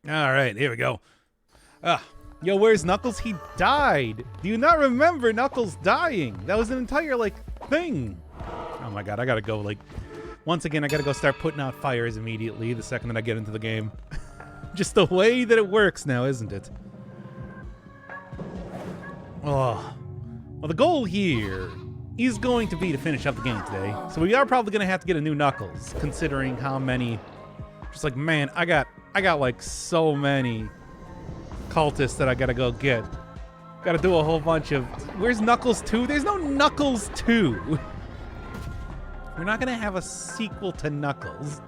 All right, here we go. Yo, where's Knuckles? He died. Do you not remember Knuckles dying? That was an entire, like, thing. Oh my god, I gotta go, like, once again, I gotta go start putting out fires immediately the second that I get into the game. Just the way that it works now, isn't it? Oh. Well, the goal here is going to be to finish up the game today. So we are probably gonna have to get a new Knuckles, considering how many... Just like, man, I got like so many cultists that I gotta go get. Gotta do a whole bunch of... Where's Knuckles 2? There's no Knuckles 2. We're not gonna have a sequel to Knuckles.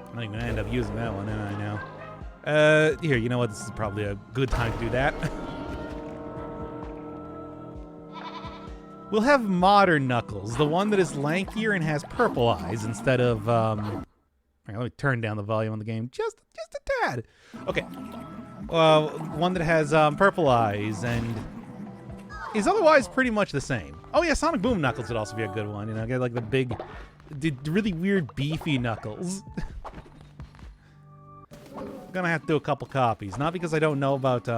I'm not even gonna end up using that one, am I now? Here, you know what? This is probably a good time to do that. We'll have modern Knuckles, the one that is lankier and has purple eyes instead of, Let me turn down the volume on the game just a tad. Okay. One that has purple eyes and is otherwise pretty much the same. Oh yeah, Sonic Boom Knuckles would also be a good one. You know, get like the big, really weird beefy Knuckles. Gonna have to do a couple copies, not because I don't know about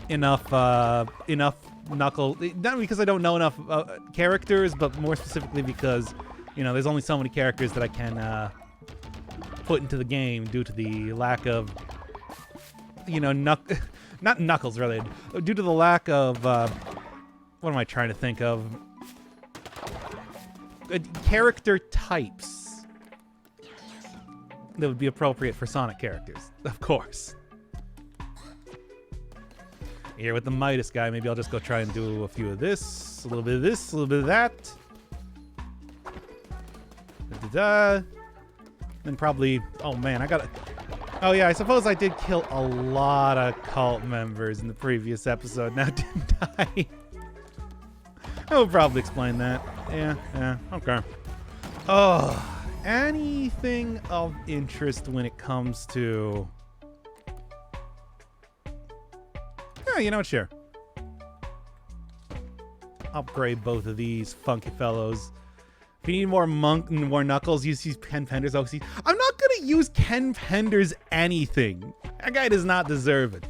enough Knuckles, not because I don't know enough characters, but more specifically because, you know, there's only so many characters that I can put into the game due to the lack of, you know, not Knuckles related, due to the lack of, what am I trying to think of? Character types that would be appropriate for Sonic characters, of course. Here with the Midas guy, maybe I'll just go try and do a few of this, a little bit of this, a little bit of that. Da-da-da. Then probably, oh man, oh yeah, I suppose I did kill a lot of cult members in the previous episode, now didn't I? I will probably explain that. Yeah, okay. Oh, anything of interest when it comes to... Yeah, you know what, sure. Upgrade both of these funky fellows. If you need more Knuckles, use these Ken Penders OCs. I'm not gonna use Ken Penders anything. That guy does not deserve it.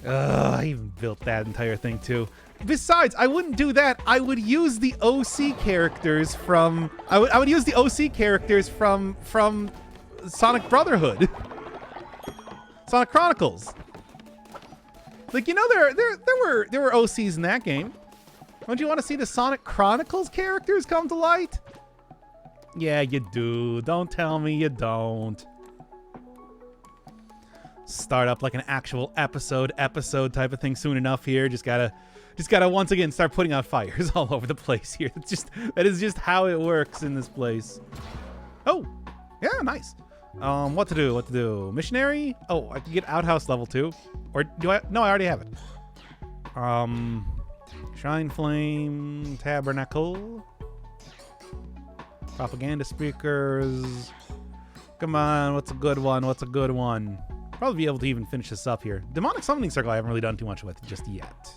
I even built that entire thing too. Besides, I wouldn't do that. I would use the OC characters from... I would use the OC characters from Sonic Brotherhood. Sonic Chronicles. Like, you know, there were OCs in that game. Don't you want to see the Sonic Chronicles characters come to light? Yeah, you do. Don't tell me you don't. Start up like an actual episode type of thing soon enough here. Just gotta once again start putting out fires all over the place here. That is just how it works in this place. Oh, yeah, nice. What to do? Missionary? Oh, I can get Outhouse level 2. Or do I? No, I already have it. Shine Flame Tabernacle. Propaganda speakers. Come on, what's a good one? Probably be able to even finish this up here. Demonic Summoning Circle I haven't really done too much with just yet.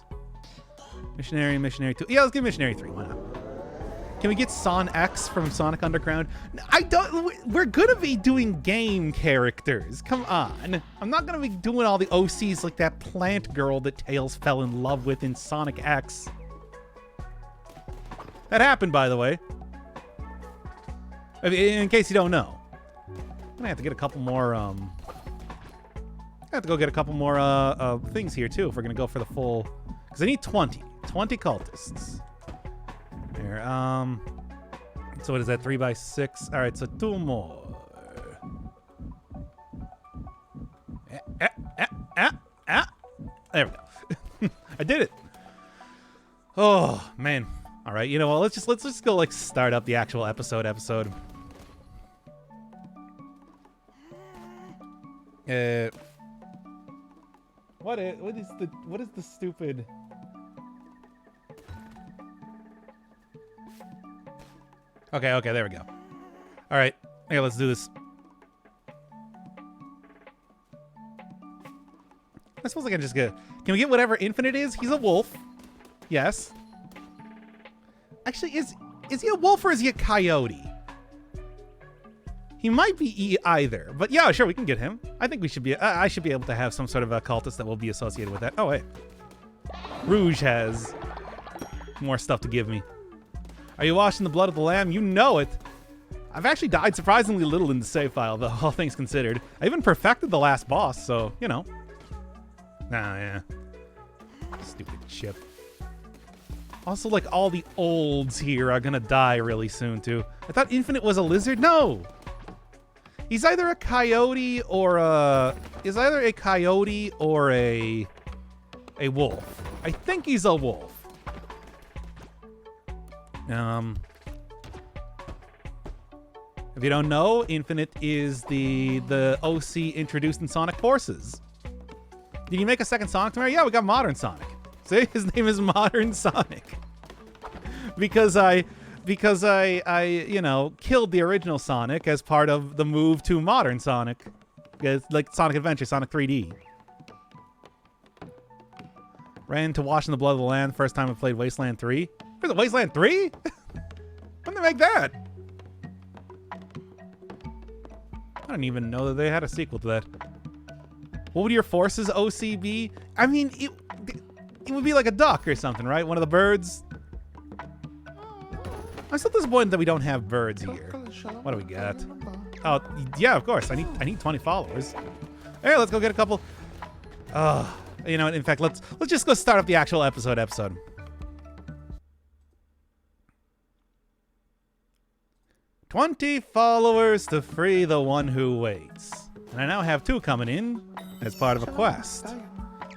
Missionary 2. Yeah, let's get Missionary 3. Why not? Can we get Son X from Sonic Underground? We're gonna be doing game characters. Come on. I'm not gonna be doing all the OCs like that plant girl that Tails fell in love with in Sonic X. That happened, by the way. In case you don't know. I'm gonna have to get a couple more, I have to go get a couple more, things here, too, if we're gonna go for the full... Because I need 20 cultists. Here, so what is that, 3x6? All right, so 2 more. There we go. I did it. Oh, man. All right, you know what? Let's just go, like, start up the actual episode. What is the stupid... Okay, there we go. All right, here, let's do this. I suppose I can just get... Can we get whatever Infinite is? He's a wolf. Yes. Actually, is he a wolf or is he a coyote? He might be either. But yeah, sure, we can get him. I think we should be... I should be able to have some sort of a cultist that will be associated with that. Oh, wait. Rouge has more stuff to give me. Are you washing the blood of the lamb? You know it. I've actually died surprisingly little in the save file, though, all things considered. I even perfected the last boss, so, you know. Nah, yeah. Stupid chip. Also, like, all the olds here are gonna die really soon, too. I thought Infinite was a lizard? No! He's either a coyote or a... He's either a coyote or a wolf. I think he's a wolf. If you don't know, Infinite is the OC introduced in Sonic Forces. Did you make a second Sonic tomorrow? Yeah, we got Modern Sonic. See, his name is Modern Sonic. because I, you know, killed the original Sonic as part of the move to Modern Sonic. It's like Sonic Adventure, Sonic 3D. Ran into Washing the Blood of the Land first time I played Wasteland 3. There's a Wasteland 3? When did they make that? I don't even know that they had a sequel to that. What would your Forces OC be? I mean, it would be like a duck or something, right? One of the birds. I'm still disappointed that we don't have birds here. What do we got? Oh, yeah, of course. I need 20 followers. Hey, let's go get a couple. You know, in fact, let's just go start up the actual episode. 20 followers to free the one who waits. And I now have 2 coming in as part of a quest.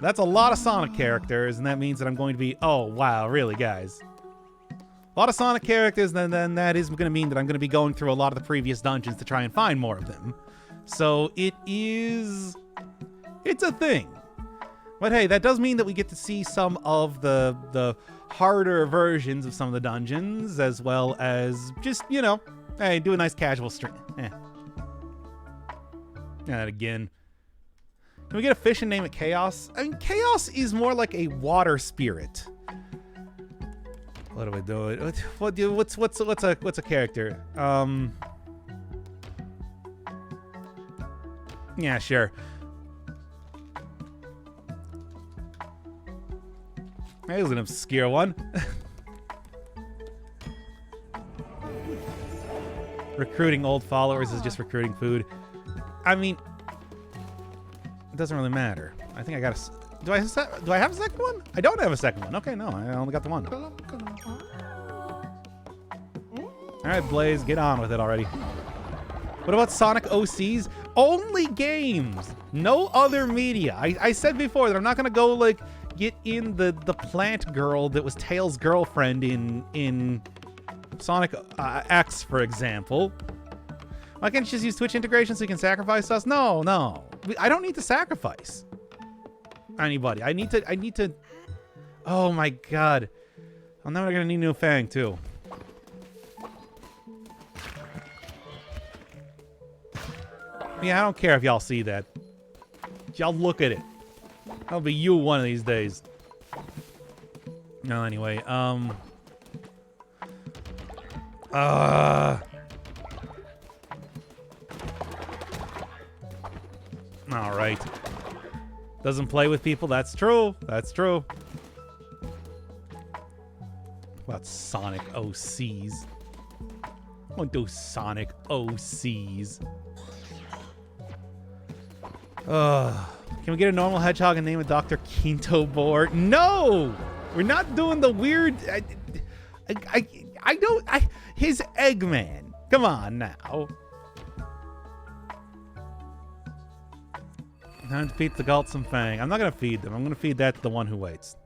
That's a lot of Sonic characters, and that means that I'm going to be... Oh, wow, really, guys? A lot of Sonic characters, and then that is going to mean that I'm going to be going through a lot of the previous dungeons to try and find more of them. So it's a thing. But hey, that does mean that we get to see some of the harder versions of some of the dungeons, as well as just, you know, hey, do a nice casual stream. And again. Can we get a fish and name it Chaos? I mean, Chaos is more like a water spirit. What do we do? What's a character? Yeah, sure. That was an obscure one. Recruiting old followers is just recruiting food. I mean, it doesn't really matter. I think I got a... Do I have a second one? I don't have a second one. Okay, no, I only got the one. Alright, Blaze, get on with it already. What about Sonic OCs? Only games! No other media. I said before that I'm not gonna go, like, get in the plant girl that was Tails' girlfriend in Sonic X, for example. Why can't you just use Twitch integration so you can sacrifice us? No. I don't need to sacrifice anybody. I need to... Oh my god. Well, now we're gonna need New Fang, too. Yeah, I don't care if y'all see that. Y'all look at it. That'll be you one of these days. No, anyway, Alright. Doesn't play with people, that's true. That's true. What about Sonic OCs? I want to do Sonic OCs. Can we get a normal hedgehog and name it Dr. Quinto Board? No! We're not doing the weird... His Eggman. Come on now. Time to feed the Galt some Fang. I'm not going to feed them. I'm going to feed that to the one who waits.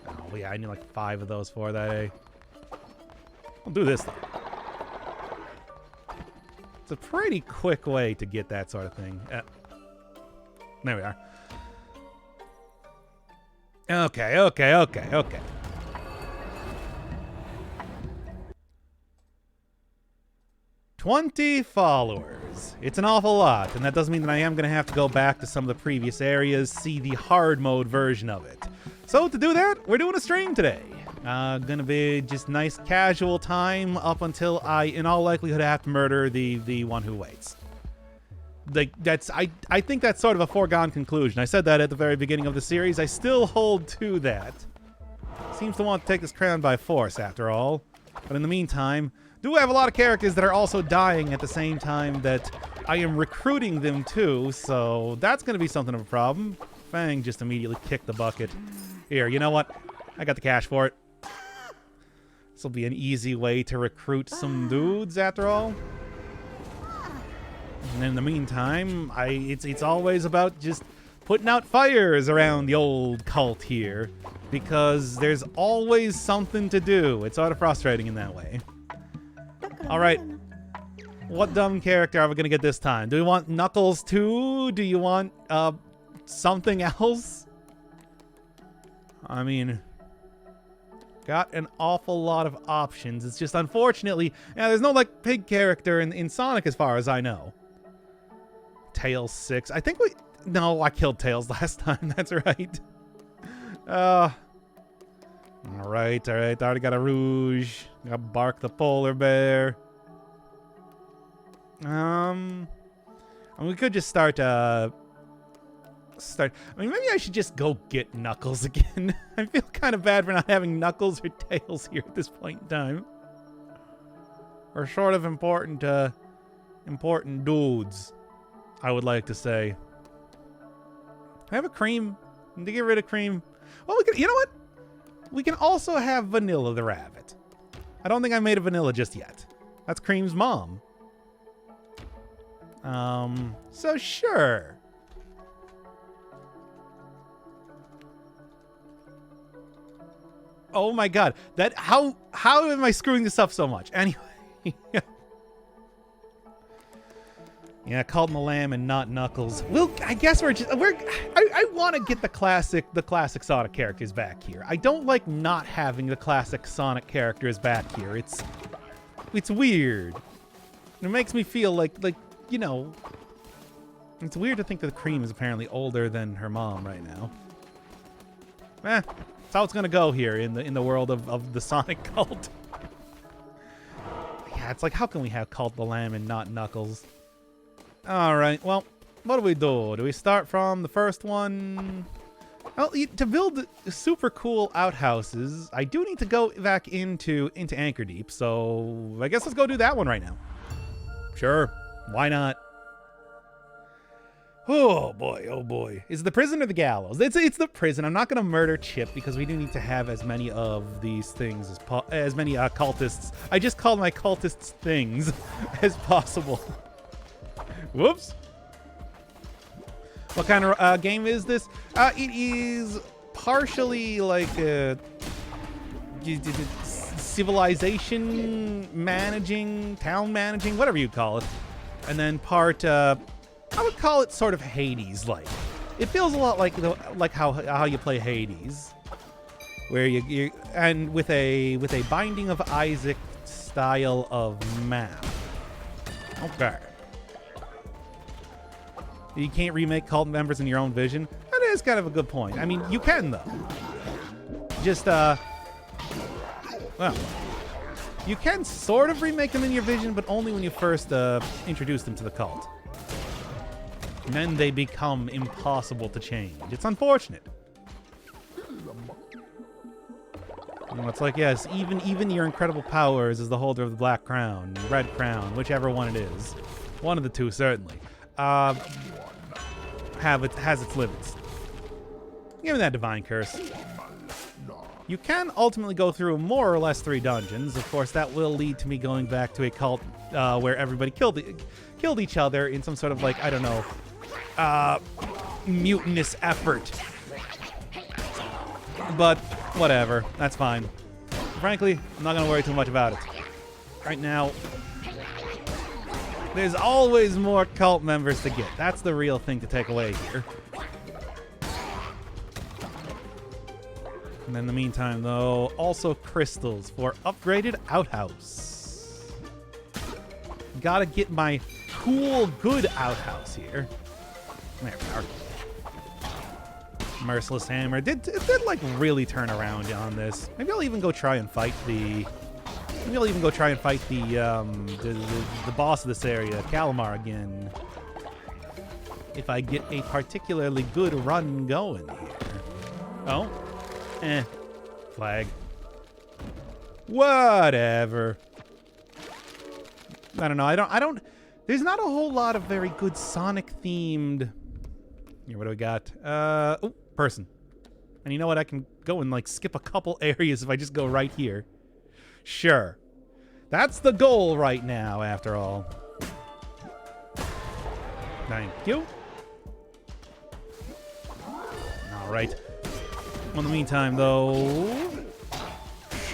Oh, yeah, I need like 5 of those for that, eh? We'll do this, though. It's a pretty quick way to get that sort of thing. There we are. Okay. 20 followers. It's an awful lot, and that doesn't mean that I am going to have to go back to some of the previous areas, see the hard mode version of it. So to do that, we're doing a stream today. Gonna be just nice casual time up until I, in all likelihood, have to murder the one who waits. Like, I think that's sort of a foregone conclusion. I said that at the very beginning of the series. I still hold to that. Seems to want to take this crown by force, after all. But in the meantime, do have a lot of characters that are also dying at the same time that I am recruiting them to, so that's going to be something of a problem. Fang just immediately kicked the bucket. Here, you know what? I got the cash for it. This will be an easy way to recruit some dudes, after all. And in the meantime, it's always about just putting out fires around the old cult here, because there's always something to do. It's sort of frustrating in that way. All right. What dumb character are we going to get this time? Do we want Knuckles too? Do you want something else? I mean, got an awful lot of options. It's just unfortunately, there's no like pig character in Sonic as far as I know. Tails 6. I think no, I killed Tails last time. That's right. All right. I already got a Rouge. Got Bark the Polar Bear. And we could just start. I mean, maybe I should just go get Knuckles again. I feel kind of bad for not having Knuckles or Tails here at this point in time. Or sort of important dudes, I would like to say. I have a Cream. To get rid of Cream. Well, we can. You know what? We can also have Vanilla the Rabbit. I don't think I made a Vanilla just yet. That's Cream's mom. So sure. Oh my god. How am I screwing this up so much? Anyway. Yeah, called Malam and not Knuckles. Well, I guess I want to get the classic Sonic characters back here. I don't like not having the classic Sonic characters back here. It's weird. It makes me feel like, you know, it's weird to think that Cream is apparently older than her mom right now. That's how it's gonna go here in the world of the Sonic cult. Yeah, it's like, how can we have Cult Malam and not Knuckles? Alright, well, what do we do? Do we start from the first one? Well, to build super cool outhouses, I do need to go back into Anchor Deep, so I guess let's go do that one right now. Sure, why not? Oh boy, oh boy. Is it the prison or the gallows? It's the prison. I'm not going to murder Chip because we do need to have as many of these things as many cultists. I just called my cultists things as possible. Whoops. What kind of game is this? It is partially like civilization managing, town managing, whatever you call it. And then part, I would call it sort of Hades-like. It feels a lot like how you play Hades, where you and with a Binding of Isaac style of map. Okay. You can't remake cult members in your own vision. That is kind of a good point. I mean, you can though. Just well, you can sort of remake them in your vision, but only when you first introduce them to the cult. And then they become impossible to change. It's unfortunate. You know, it's like, yes, even your incredible powers as the holder of the Black Crown, Red Crown, whichever one it is. One of the two, certainly. Has its limits. Give me that Divine Curse. You can ultimately go through more or less 3 dungeons. Of course, that will lead to me going back to a cult where everybody killed each other in some sort of, like, I don't know, mutinous effort. But whatever, that's fine. Frankly, I'm not gonna worry too much about it. Right now, there's always more cult members to get. That's the real thing to take away here. And in the meantime, though, also crystals for upgraded outhouse. Gotta get my cool, good outhouse here. There we are. Merciless Hammer. It did like really turn around on this. Maybe I'll even go try and fight the. Maybe I'll even go try and fight the boss of this area, Calamar, again. If I get a particularly good run going here. Oh, flag. Whatever. I don't know. I don't. There's not a whole lot of very good Sonic-themed. Here, what do we got? Oh, person. And you know what? I can go and like skip a couple areas if I just go right here. Sure. That's the goal right now, after all. Thank you. All right. In the meantime, though,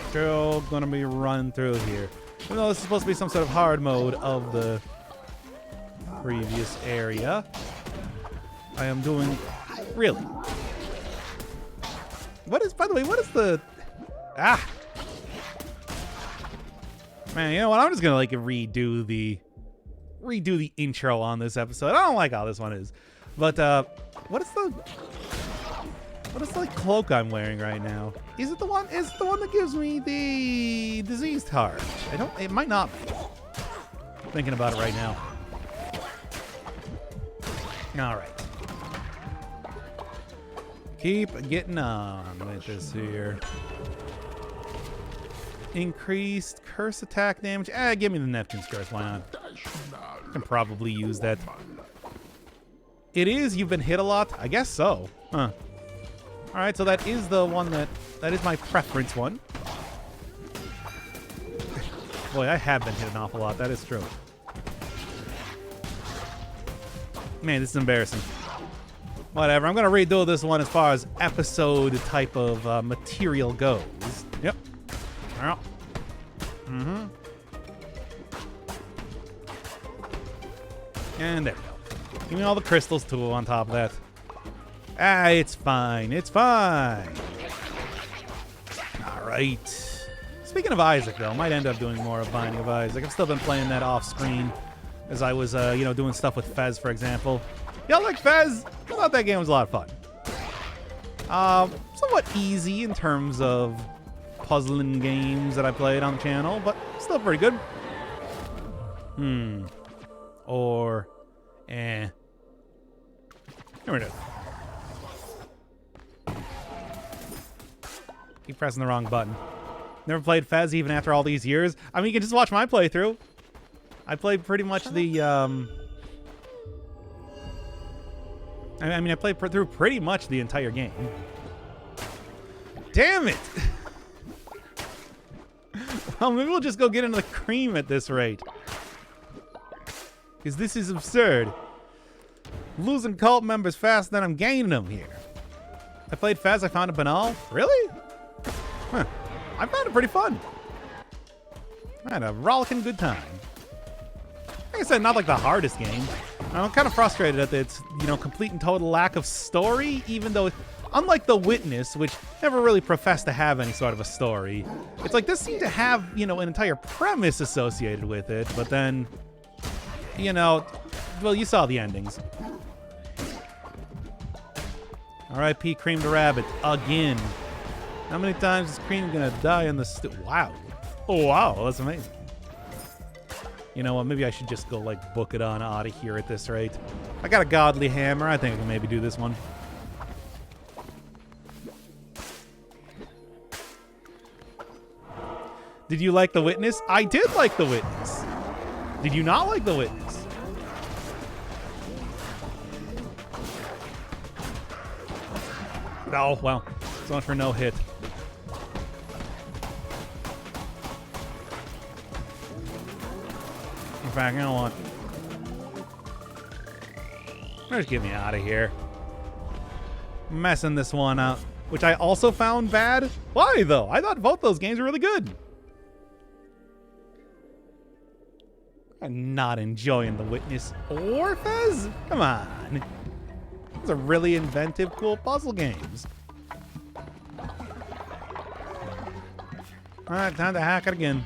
still gonna be running through here. Even though this is supposed to be some sort of hard mode of the previous area, I am doing really. What is, by the way, what is the man, you know what? I'm just gonna like redo the intro on this episode. I don't like how this one is. But what is the like cloak I'm wearing right now? Is it the one that gives me the diseased heart? It might not be. Thinking about it right now. Alright. Keep getting on with this here. Increased curse attack damage. Give me the Neptune's Curse. Why not? I can probably use that. It is you've been hit a lot? I guess so. Huh. Alright, so that is the one that is my preference one. Boy, I have been hit an awful lot. That is true. Man, this is embarrassing. Whatever. I'm going to redo this one as far as episode type of material goes. Yep. Well. Mm-hmm. And there we go. Give me all the crystals, too, on top of that. It's fine. It's fine. All right. Speaking of Isaac, though, I might end up doing more of Binding of Isaac. I've still been playing that off-screen as I was, doing stuff with Fez, for example. Y'all like Fez? I thought that game was a lot of fun. Somewhat easy in terms of puzzling games that I played on the channel, but still pretty good. Or, Here we go. Keep pressing the wrong button. Never played Fez even after all these years. I mean, you can just watch my playthrough. I played pretty much the, I played through pretty much the entire game. Damn it! Well, maybe we'll just go get into the cream at this rate. Because this is absurd. Losing cult members faster than I'm gaining them here. I played Fez, I found it banal. Really? Huh. I found it pretty fun. I had a rollicking good time. Like I said, not like the hardest game. I'm kind of frustrated at its, complete and total lack of story, even though, unlike The Witness, which never really professed to have any sort of a story, it's like this seemed to have, an entire premise associated with it, but then, well, you saw the endings. R.I.P. Cream the Rabbit, again. How many times is Cream gonna die in the Wow. Oh, wow, that's amazing. You know what, maybe I should just go, book it on out of here at this rate. I got a godly hammer. I think I can maybe do this one. Did you like The Witness? I did like The Witness. Did you not like The Witness? Oh, well, so much for no hit. In fact, you know what? Just get me out of here. Messing this one up, which I also found bad. Why, though? I thought both those games were really good. I'm not enjoying The Witness or Fez. Come on. Those are really inventive, cool puzzle games. Alright, time to hack it again.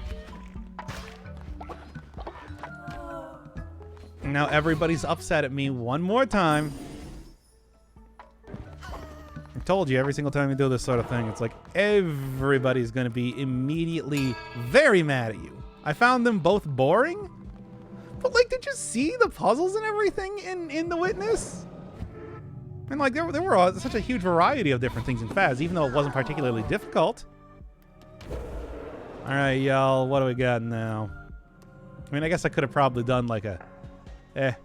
Now everybody's upset at me one more time. told you, every single time you do this sort of thing, it's like everybody's going to be immediately very mad at you. I found them both boring, but like, did you see the puzzles and everything in The Witness? And like, there were such a huge variety of different things in Fez, even though it wasn't particularly difficult. All right, y'all, what do we got now? I mean, I guess I could have probably done like a, Yeah,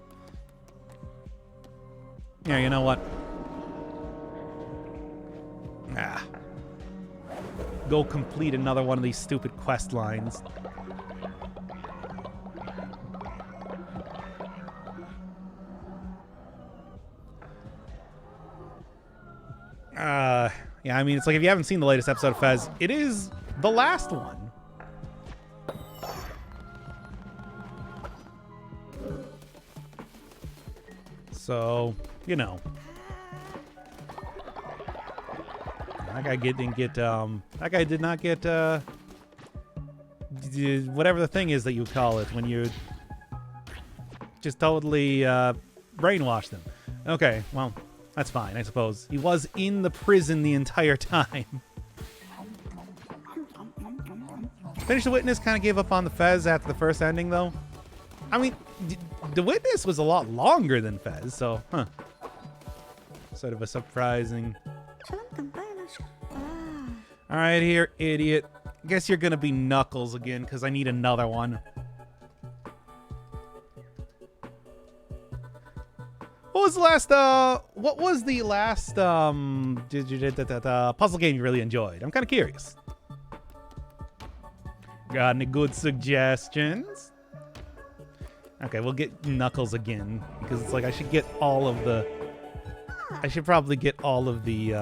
you know what? Go complete another one of these stupid quest lines. Yeah, I mean, it's like if you haven't seen the latest episode of Fez, it is the last one. So, you know. That guy that guy did not get, whatever the thing is that you call it when you just totally, brainwash them. Okay, well, that's fine, I suppose. He was in the prison the entire time. Finish the Witness kind of gave up on the Fez after the first ending, though. I mean, the Witness was a lot longer than Fez, so, huh. Sort of a surprising... All right, here, idiot. Guess you're gonna be Knuckles again, because I need another one. What was the last puzzle game you really enjoyed? I'm kind of curious. Got any good suggestions? Okay, we'll get Knuckles again, because it's like I should get all of the... I should probably get all of the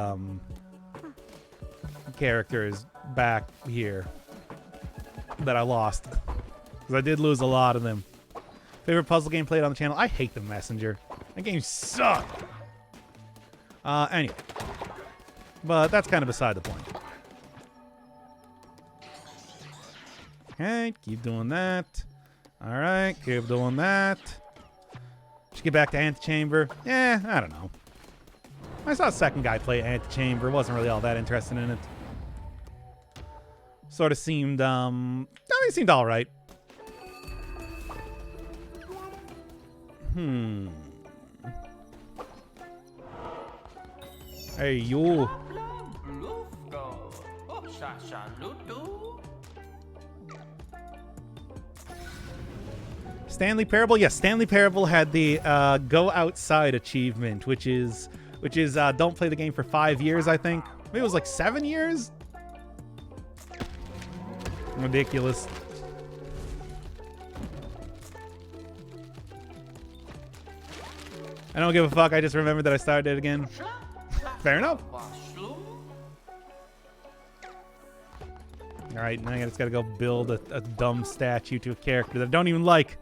characters back here that I lost, because I did lose a lot of them. Favorite puzzle game played on the channel? I hate The Messenger. That game sucked. Anyway. But that's kind of beside the point. Okay, keep doing that. Alright, keep doing that. Should get back to Antechamber. I don't know. I saw a second guy play Antechamber. Wasn't really all that interested in it. Sort of seemed, I mean, it seemed alright. Hey, you. Stanley Parable? Yes, Stanley Parable had the Go Outside achievement, which is don't play the game for 5 years, I think. Maybe it was like 7 years? Ridiculous. I don't give a fuck, I just remembered that I started it again. Fair enough. Alright, now I just gotta go build a dumb statue to a character that I don't even like.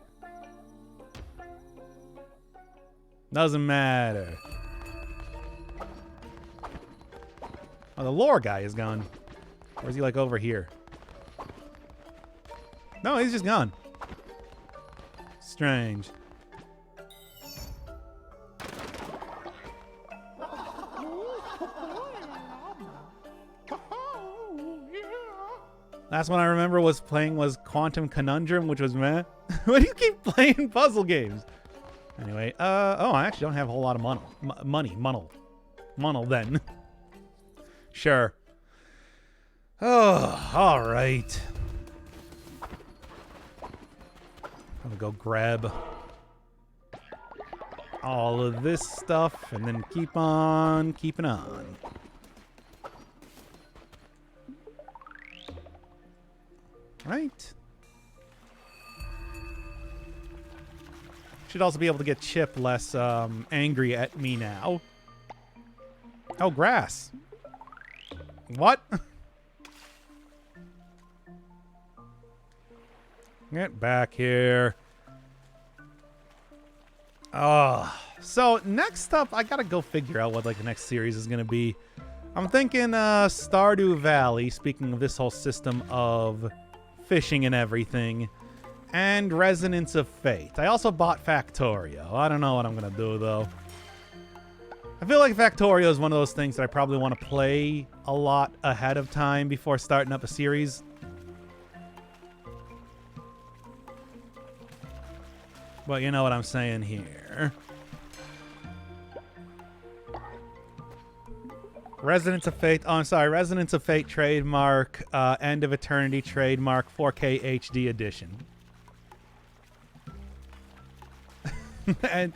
Doesn't matter. Oh, the lore guy is gone. Or is he like over here? No, he's just gone. Strange. Last one I remember was playing was Quantum Conundrum, which was meh. Why do you keep playing puzzle games? Anyway, oh, I actually don't have a whole lot of money. Munnel then. Sure. Oh, all right. I'm gonna go grab all of this stuff and then keep on keeping on. Right. Should also be able to get Chip less angry at me now. Oh, grass. What? Get back here. So next up, I gotta go figure out what like the next series is gonna be. I'm thinking Stardew Valley, speaking of this whole system of fishing and everything, and Resonance of Fate. I also bought Factorio. I don't know what I'm gonna do though. I feel like Factorio is one of those things that I probably want to play a lot ahead of time before starting up a series. But you know what I'm saying here. Resonance of Fate. Oh, I'm sorry. Resonance of Fate trademark. End of Eternity trademark. 4K HD edition. And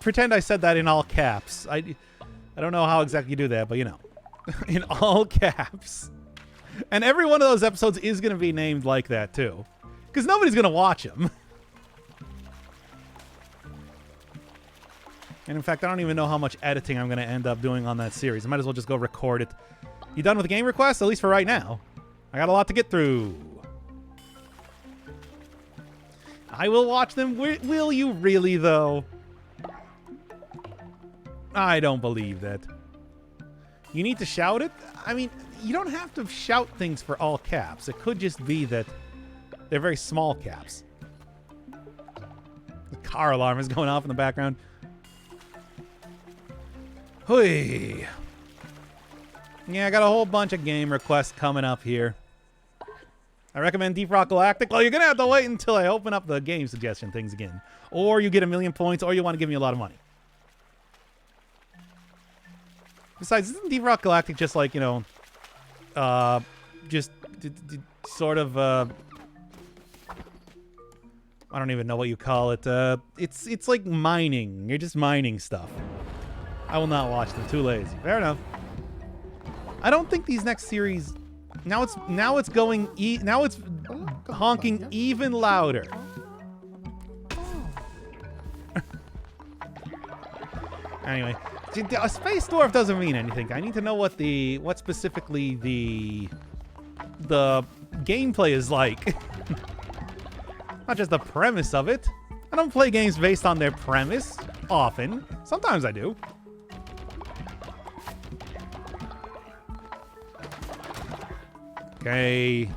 pretend I said that in all caps. I don't know how exactly you do that, but you know. In all caps. And every one of those episodes is going to be named like that, too. Because nobody's going to watch them. And in fact, I don't even know how much editing I'm going to end up doing on that series. I might as well just go record it. You done with the game requests? At least for right now. I got a lot to get through. I will watch them. Will you really, though? I don't believe that. You need to shout it? I mean, you don't have to shout things for all caps. It could just be that they're very small caps. The car alarm is going off in the background. Hui. Yeah, I got a whole bunch of game requests coming up here. I recommend Deep Rock Galactic. Well, you're going to have to wait until I open up the game suggestion things again. Or you get 1,000,000 points, or you want to give me a lot of money. Besides, isn't Deep Rock Galactic just like, you know, just sort of, I don't even know what you call it. It's like mining. You're just mining stuff. I will not watch them. Too lazy. Fair enough. I don't think these next series... Now it's going... now it's honking even louder. Anyway. A Space Dwarf doesn't mean anything. I need to know what specifically the gameplay is like. Not just the premise of it. I don't play games based on their premise often. Sometimes I do. Okay.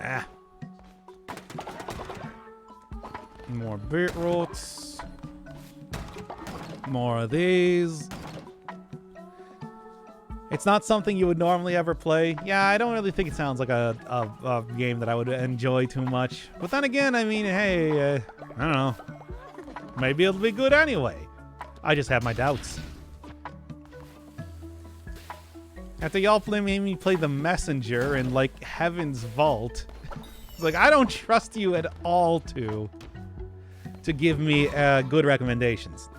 Ah. More beetroots. More of these. It's not something you would normally ever play. Yeah, I don't really think it sounds like a game that I would enjoy too much. But then again, I mean, hey, I don't know. Maybe it'll be good anyway. I just have my doubts. After y'all made me play The Messenger and, like, Heaven's Vault, it's like, I don't trust you at all to give me good recommendations.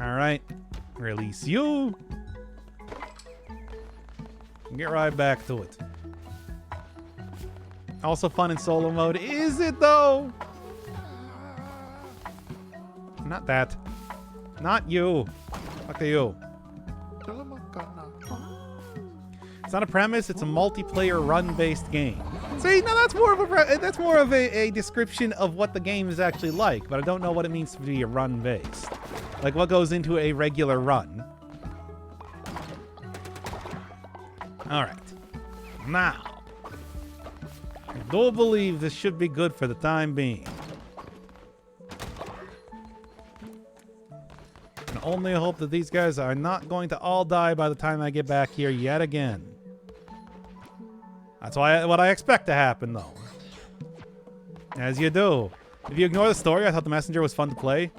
Alright. Release you. Get right back to it. Also fun in solo mode. Is it, though? Not that. Not you. Fuck you. It's not a premise. It's a multiplayer run-based game. See, now that's more of a description of what the game is actually like, but I don't know what it means to be a run-based. Like what goes into a regular run. All right. Now, I do believe this should be good for the time being. And only hope that these guys are not going to all die by the time I get back here yet again. That's what I expect to happen, though. As you do. If you ignore the story, I thought The Messenger was fun to play.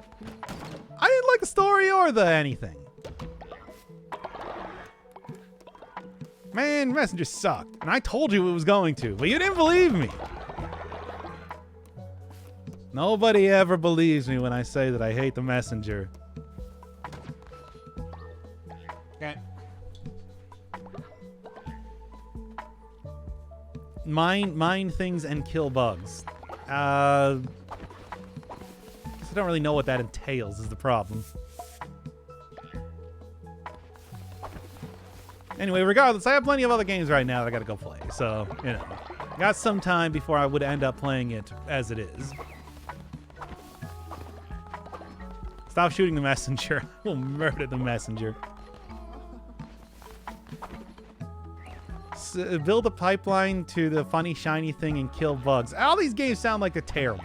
I didn't like the story or the anything. Man, Messenger sucked. And I told you it was going to, but you didn't believe me. Nobody ever believes me when I say that I hate The Messenger. Okay. Mine things and kill bugs. I don't really know what that entails is the problem. Anyway, regardless, I have plenty of other games right now that I gotta go play. So, you know, got some time before I would end up playing it as it is. Stop shooting the messenger. We'll murder the messenger. Build a pipeline to the funny shiny thing and kill bugs. All these games sound like they're terrible.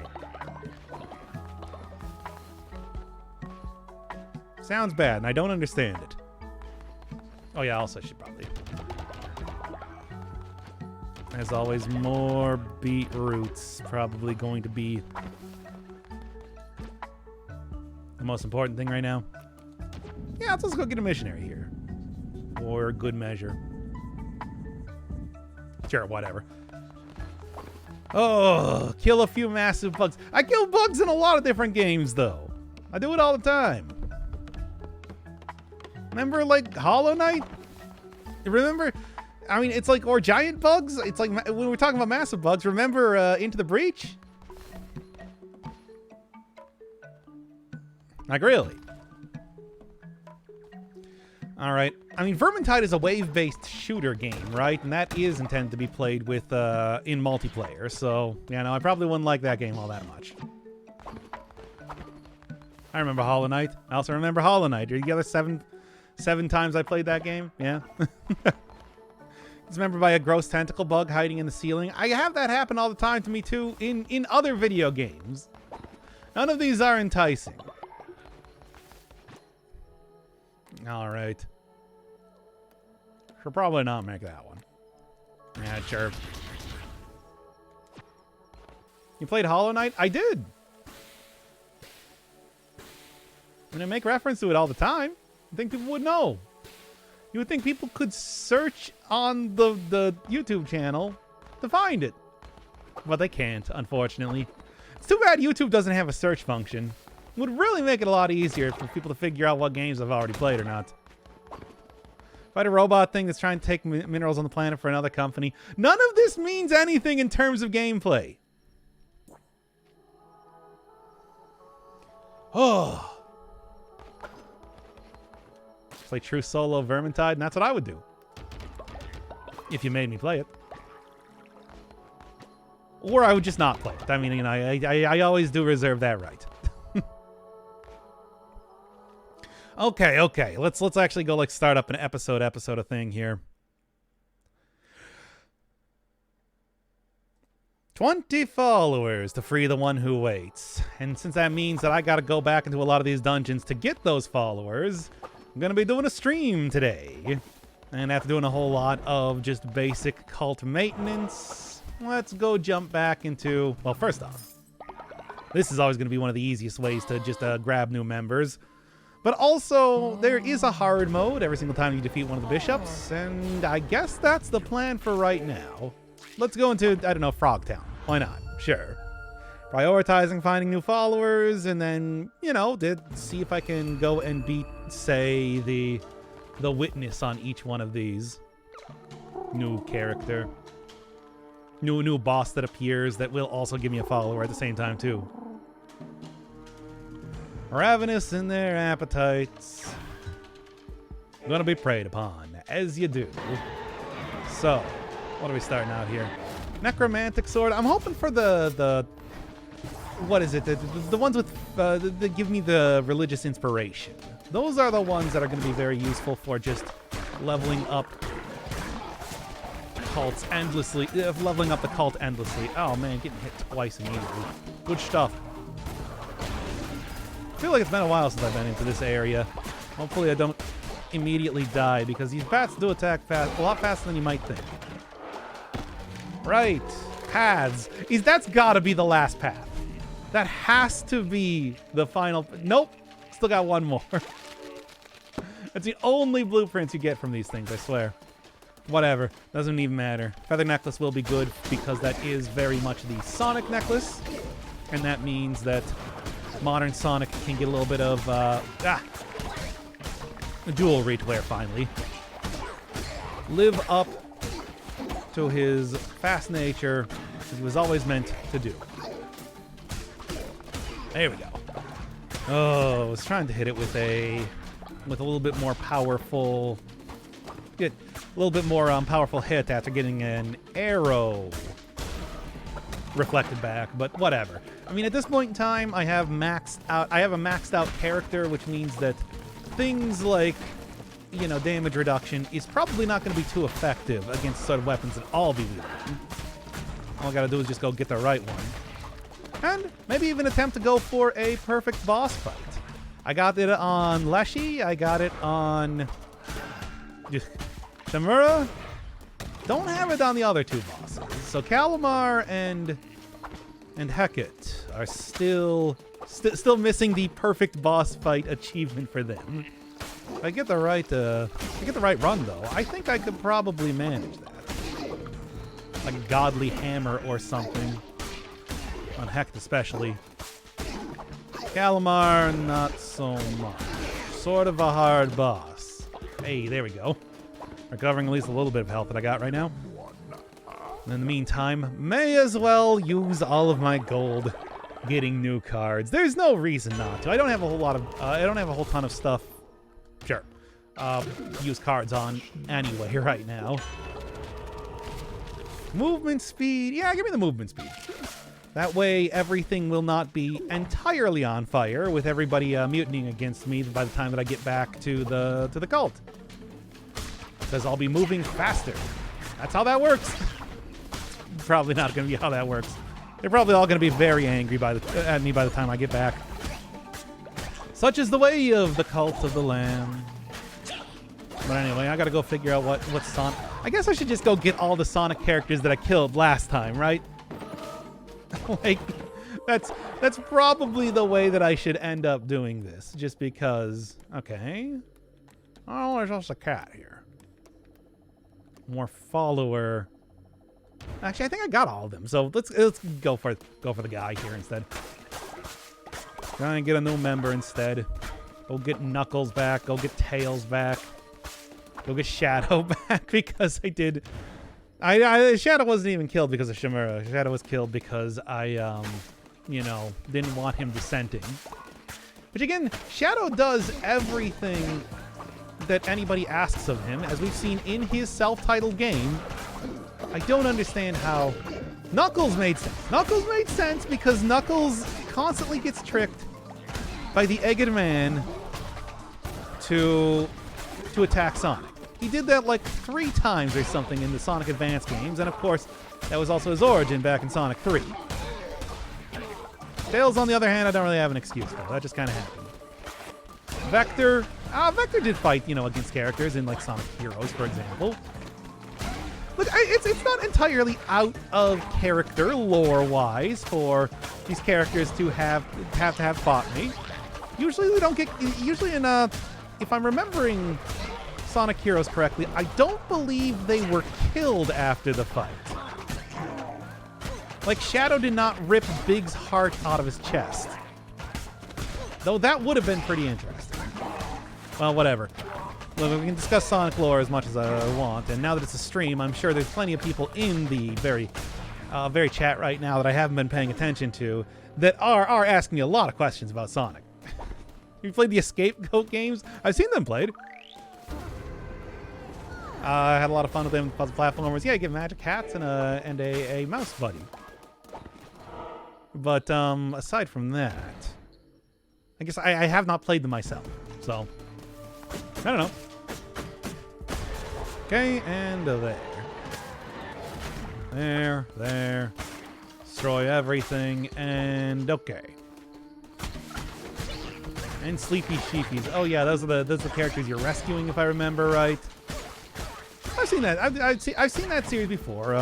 Sounds bad, and I don't understand it. Oh yeah, also I should probably... As always, more beetroots probably going to be the most important thing right now. Yeah, let's go get a missionary here. For good measure. Sure, whatever. Oh, kill a few massive bugs. I kill bugs in a lot of different games, though. I do it all the time. Remember, like, Hollow Knight? Remember... I mean, it's like, or giant bugs. It's like when we're talking about massive bugs. Remember Into the Breach? Like, really? All right. I mean, Vermintide is a wave-based shooter game, right? And that is intended to be played with in multiplayer. So, yeah, no, I probably wouldn't like that game all that much. I remember Hollow Knight. I also remember Hollow Knight. Are you the other seven times I played that game? Yeah. It's remembered by a gross tentacle bug hiding in the ceiling. I have that happen all the time to me, too, in other video games. None of these are enticing. All right. Should probably not make that one. Yeah, sure. You played Hollow Knight? I did. And I make reference to it all the time. I think people would know. You would think people could search on the YouTube channel to find it. But they can't, unfortunately. It's too bad YouTube doesn't have a search function. It would really make it a lot easier for people to figure out what games I've already played or not. Fight a robot thing that's trying to take minerals on the planet for another company. None of this means anything in terms of gameplay. Oh. Play true solo Vermintide, and that's what I would do. If you made me play it. Or I would just not play it. I mean, you know, I always do reserve that right. Okay. Let's actually go like start up an episode of thing here. 20 followers to free the one who waits. And since that means that I gotta go back into a lot of these dungeons to get those followers, I'm gonna be doing a stream today. And after doing a whole lot of just basic cult maintenance, let's go jump back into... Well, first off, this is always gonna be one of the easiest ways to just grab new members. But also, there is a hard mode every single time you defeat one of the bishops, and I guess that's the plan for right now. Let's go into, I don't know, Frogtown. Why not? Sure. Prioritizing finding new followers, and then, you know, see if I can go and beat, say, the witness on each one of these. New character. New boss that appears that will also give me a follower at the same time, too. Ravenous in their appetites. Gonna be preyed upon, as you do. So, what are we starting out here? Necromantic sword. I'm hoping for the what is it? The ones with that give me the religious inspiration. Those are the ones that are going to be very useful for just leveling up cults endlessly. Leveling up the cult endlessly. Oh man, getting hit twice immediately. Good stuff. I feel like it's been a while since I've been into this area. Hopefully I don't immediately die, because these bats do attack fast, a lot faster than you might think. Right. Paths. That's gotta be the last path. That has to be the final... Nope. Still got one more. That's the only blueprints you get from these things, I swear. Whatever. Doesn't even matter. Feather necklace will be good, because that is very much the Sonic necklace. And that means that modern Sonic can get a little bit of... jewelry to wear, finally. Live up to his fast nature, as he was always meant to do. There we go. Oh, I was trying to hit it with a little bit more powerful... Get a little bit more powerful hit after getting an arrow reflected back, but whatever. I mean, at this point in time, I have a maxed out character, which means that things like, you know, damage reduction is probably not going to be too effective against sort of weapons that I'll be wielding. All I gotta do is just go get the right one. And maybe even attempt to go for a perfect boss fight. I got it on Leshy. I got it on Shamura. Don't have it on the other two bosses. So Calamar and Hecate are still missing the perfect boss fight achievement for them. If I get the right run though, I think I could probably manage that. Like a godly hammer or something on Hecate especially. Calamar, not so much. Sort of a hard boss. Hey, there we go. Recovering at least a little bit of health that I got right now. In the meantime, may as well use all of my gold getting new cards. There's no reason not to. I don't have a whole lot of, I don't have a whole ton of stuff. Sure. Use cards on anyway right now. Movement speed. Yeah, give me the movement speed. That way, everything will not be entirely on fire with everybody mutinying against me by the time that I get back to the cult. Because I'll be moving faster. That's how that works. Probably not going to be how that works. They're probably all going to be very angry at me by the time I get back. Such is the way of the cult of the Lamb. But anyway, I got to go figure out what Sonic. I guess I should just go get all the Sonic characters that I killed last time, right? Like, that's probably the way that I should end up doing this, just because. Okay. Oh, there's also a cat here. More follower. Actually, I think I got all of them. So let's go for the guy here instead. Try and get a new member instead. Go get Knuckles back. Go get Tails back. Go get Shadow back because I did. Shadow wasn't even killed because of Shamura. Shadow was killed because I, didn't want him dissenting. Which again, Shadow does everything that anybody asks of him, as we've seen in his self-titled game. I don't understand how Knuckles made sense. Knuckles made sense because Knuckles constantly gets tricked by the Egged Man to attack Sonic. He did that like 3 times or something in the Sonic Advance games, and of course, that was also his origin back in Sonic 3. Tails, on the other hand, I don't really have an excuse for. That just kind of happened. Vector. Vector did fight, against characters in like Sonic Heroes, for example. Look, it's not entirely out of character lore-wise for these characters to have fought me. Usually they don't get. Usually in if I'm remembering Sonic Heroes correctly, I don't believe they were killed after the fight. Like, Shadow did not rip Big's heart out of his chest. Though that would have been pretty interesting. Well, whatever. Look, we can discuss Sonic lore as much as I want, and now that it's a stream, I'm sure there's plenty of people in the very chat right now that I haven't been paying attention to that are asking me a lot of questions about Sonic. You played the Scapegoat games? I've seen them played. I had a lot of fun with them puzzle platformers. Yeah, you get magic hats and a mouse buddy. But aside from that, I guess I have not played them myself, so I don't know. Okay, and there. Destroy everything, and okay. And Sleepy Sheepies. Oh yeah, those are the characters you're rescuing, if I remember right. I've seen that. I've seen that series before.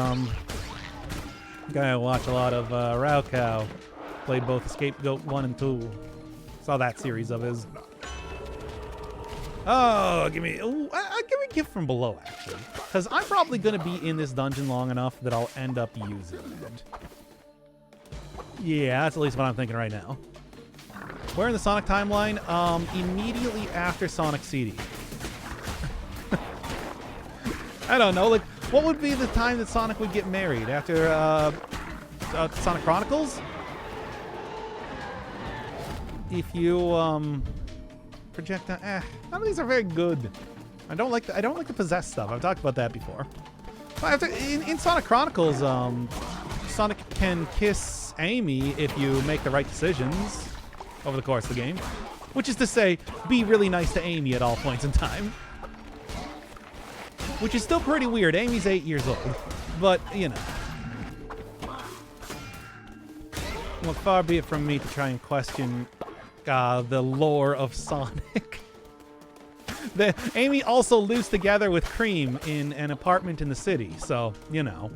Guy I watch a lot of Raocow. Played both Scapegoat 1 and 2. Saw that series of his. Oh, give me a gift from below, actually. Because I'm probably going to be in this dungeon long enough that I'll end up using it. Yeah, that's at least what I'm thinking right now. Where in the Sonic timeline? Immediately after Sonic CD. I don't know, like, what would be the time that Sonic would get married? After, Sonic Chronicles? If you, project on, none of these are very good. I don't like the possessed stuff. I've talked about that before. But in Sonic Chronicles, Sonic can kiss Amy if you make the right decisions over the course of the game. Which is to say, be really nice to Amy at all points in time. Which is still pretty weird. Amy's 8 years old. But, you know. Well, far be it from me to try and question the lore of Sonic. Amy also lives together with Cream in an apartment in the city, so, you know.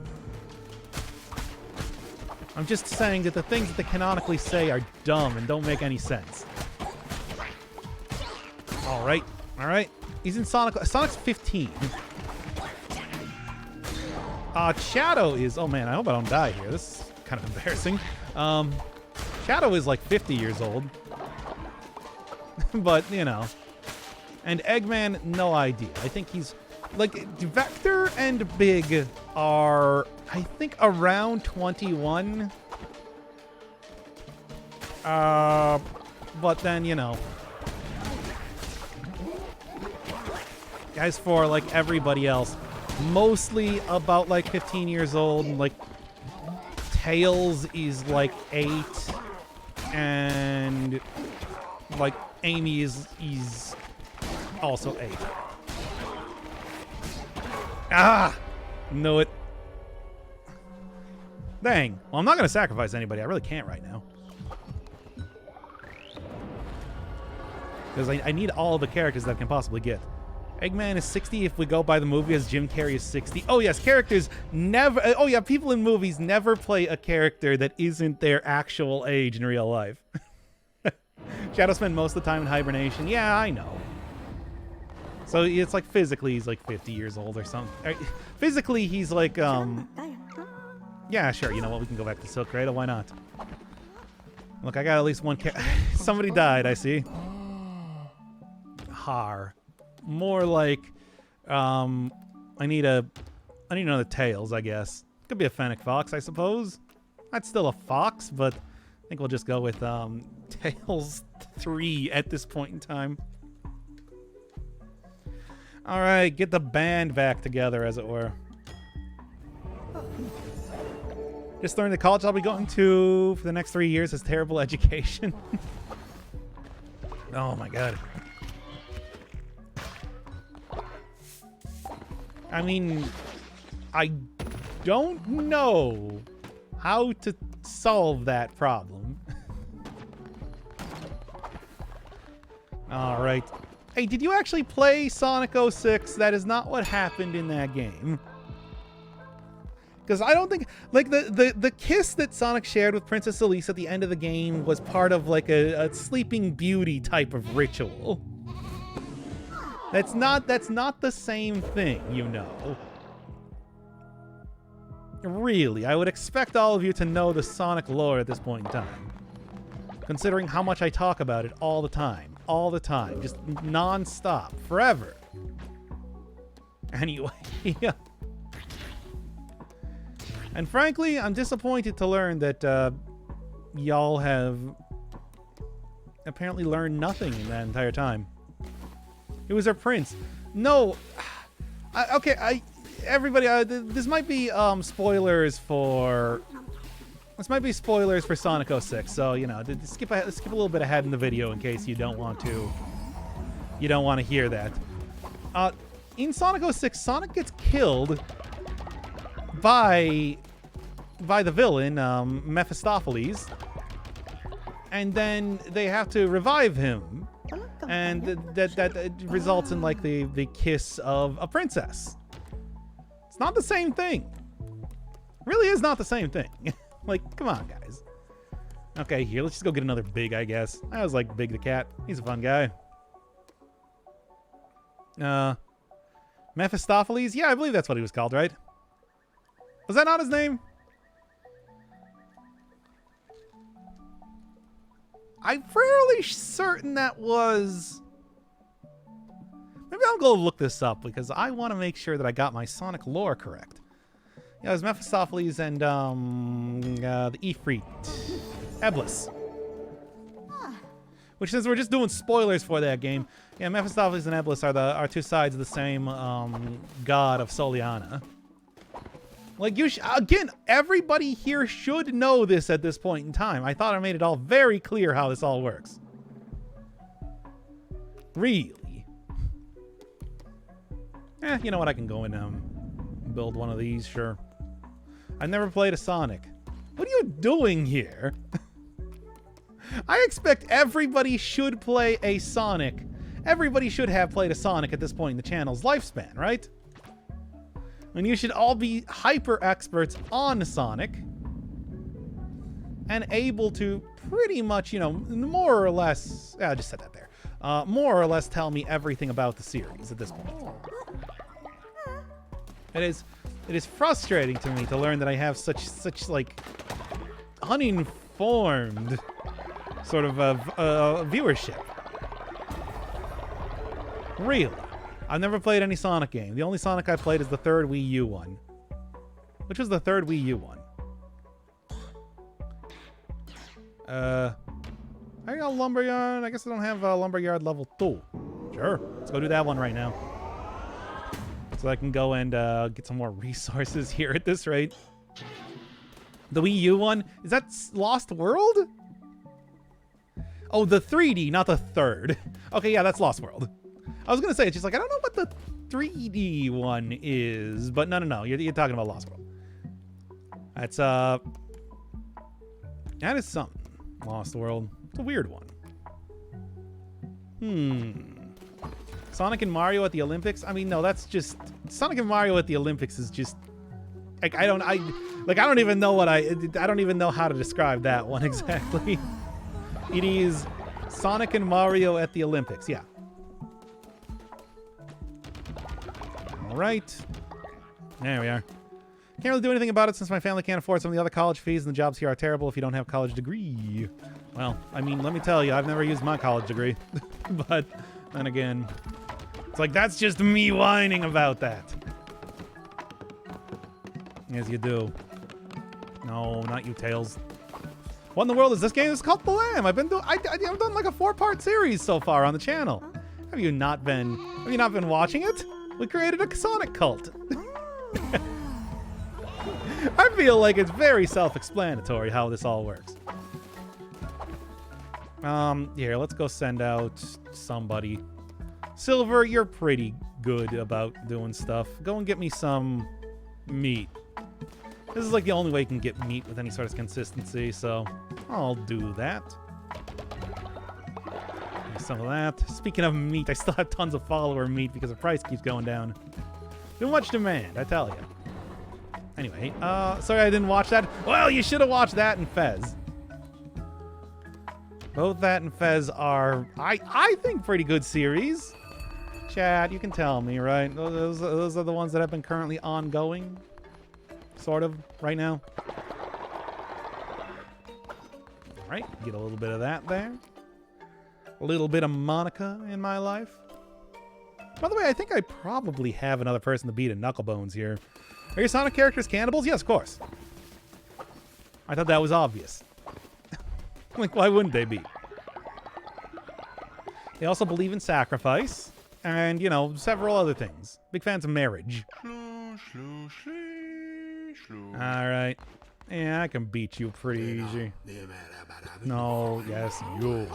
I'm just saying that the things that they canonically say are dumb and don't make any sense. All right. He's in Sonic. Sonic's 15. Shadow is... Oh, man, I hope I don't die here. This is kind of embarrassing. Shadow is like 50 years old. But, you know. And Eggman, no idea. I think he's... Like, Vector and Big are, I think, around 21. But then, you know. As for, like, everybody else, mostly about, like, 15 years old. Like, Tails is, like, 8. And, like, Amy is also 8. Ah! Knew it. Dang. Well, I'm not going to sacrifice anybody. I really can't right now. Because I need all the characters that I can possibly get. Eggman is 60 if we go by the movie, as Jim Carrey is 60. Oh, yes, characters never... Oh, yeah, people in movies never play a character that isn't their actual age in real life. Shadow spent most of the time in hibernation. Yeah, I know. So it's like physically he's like 50 years old or something. Physically he's like, yeah, sure, you know what, we can go back to Silk Cradle, why not? Look, I got at least one somebody died, I see. Har. More like, I need another Tails, I guess. Could be a Fennec Fox, I suppose. That's still a fox, but I think we'll just go with, Tails 3 at this point in time. All right, get the band back together, as it were. Just learned the college I'll be going to for the next 3 years is terrible education. Oh my god. I mean, I don't know how to solve that problem. All right. Hey, did you actually play Sonic 06? That is not what happened in that game. Because I don't think... Like, the kiss that Sonic shared with Princess Elise at the end of the game was part of, like, a Sleeping Beauty type of ritual. That's not the same thing, you know. Really, I would expect all of you to know the Sonic lore at this point in time. Considering how much I talk about it all the time. All the time. Just non-stop. Forever. Anyway, yeah. And frankly, I'm disappointed to learn that y'all have apparently learned nothing in that entire time. It was our prince. No. Okay, everybody, this might be spoilers for... This might be spoilers for Sonic 06, so, you know, skip a little bit ahead in the video in case you don't want to hear that. In Sonic 06, Sonic gets killed by the villain, Mephistopheles, and then they have to revive him, and that results in, like, the kiss of a princess. It's not the same thing. It really is not the same thing. Like, come on, guys. Okay, here, let's just go get another Big, I guess. I was like Big the Cat. He's a fun guy. Mephistopheles? Yeah, I believe that's what he was called, right? Was that not his name? I'm fairly certain that was... Maybe I'll go look this up, because I want to make sure that I got my Sonic lore correct. Yeah, it was Mephistopheles and the Ifrit. Eblis. Which, since we're just doing spoilers for that game, yeah, Mephistopheles and Eblis are two sides of the same god of Soliana. Like, again, everybody here should know this at this point in time. I thought I made it all very clear how this all works. Really? You know what? I can go and build one of these, sure. I've never played a Sonic. What are you doing here? I expect everybody should play a Sonic. Everybody should have played a Sonic at this point in the channel's lifespan, right? And you should all be hyper experts on Sonic and able to pretty much, you know, more or less, I just said that there, more or less tell me everything about the series at this point. It is frustrating to me to learn that I have such like uninformed sort of viewership. Really. I've never played any Sonic game. The only Sonic I played is the third Wii U one. Which was the third Wii U one? I got a Lumberyard. I guess I don't have a Lumberyard level 2. Sure. Let's go do that one right now. So I can go and get some more resources here at this rate. The Wii U one? Is that Lost World? Oh, the 3D, not the third. Okay, yeah, that's Lost World. I was going to say, it's just like, I don't know what the 3D one is. But no. You're talking about Lost World. That's, that is something. Lost World. It's a weird one. Sonic and Mario at the Olympics? I mean, no, that's just... Sonic and Mario at the Olympics is just... Like, I don't even know what I don't even know how to describe that one exactly. It is Sonic and Mario at the Olympics, yeah. Alright. There we are. Can't really do anything about it since my family can't afford some of the other college fees and the jobs here are terrible if you don't have a college degree. Well, I mean, let me tell you, I've never used my college degree. But then again, it's like, that's just me whining about that. As you do. No, not you, Tails. What in the world is this game? It's called The Lamb. I've done like a 4-part series so far on the channel. Have you not been watching it? We created a Sonic cult. I feel like it's very self-explanatory how this all works. Here, let's go send out somebody. Silver, you're pretty good about doing stuff. Go and get me some meat. This is like the only way you can get meat with any sort of consistency, so I'll do that. Some of that. Speaking of meat, I still have tons of follower meat because the price keeps going down. Too much demand, I tell you. Anyway, sorry I didn't watch that. Well, you should have watched that and Fez. Both that and Fez are, I think, pretty good series. Chat, you can tell me, right? Those are the ones that have been currently ongoing. Sort of, right now. Alright, get a little bit of that there. A little bit of Monica in my life. By the way, I think I probably have another person to beat in Knucklebones here. Are your Sonic characters cannibals? Yes, of course. I thought that was obvious. Like, why wouldn't they be? They also believe in sacrifice. And, you know, several other things. Big fans of marriage. Alright. Yeah, I can beat you pretty easy. No, yes, you.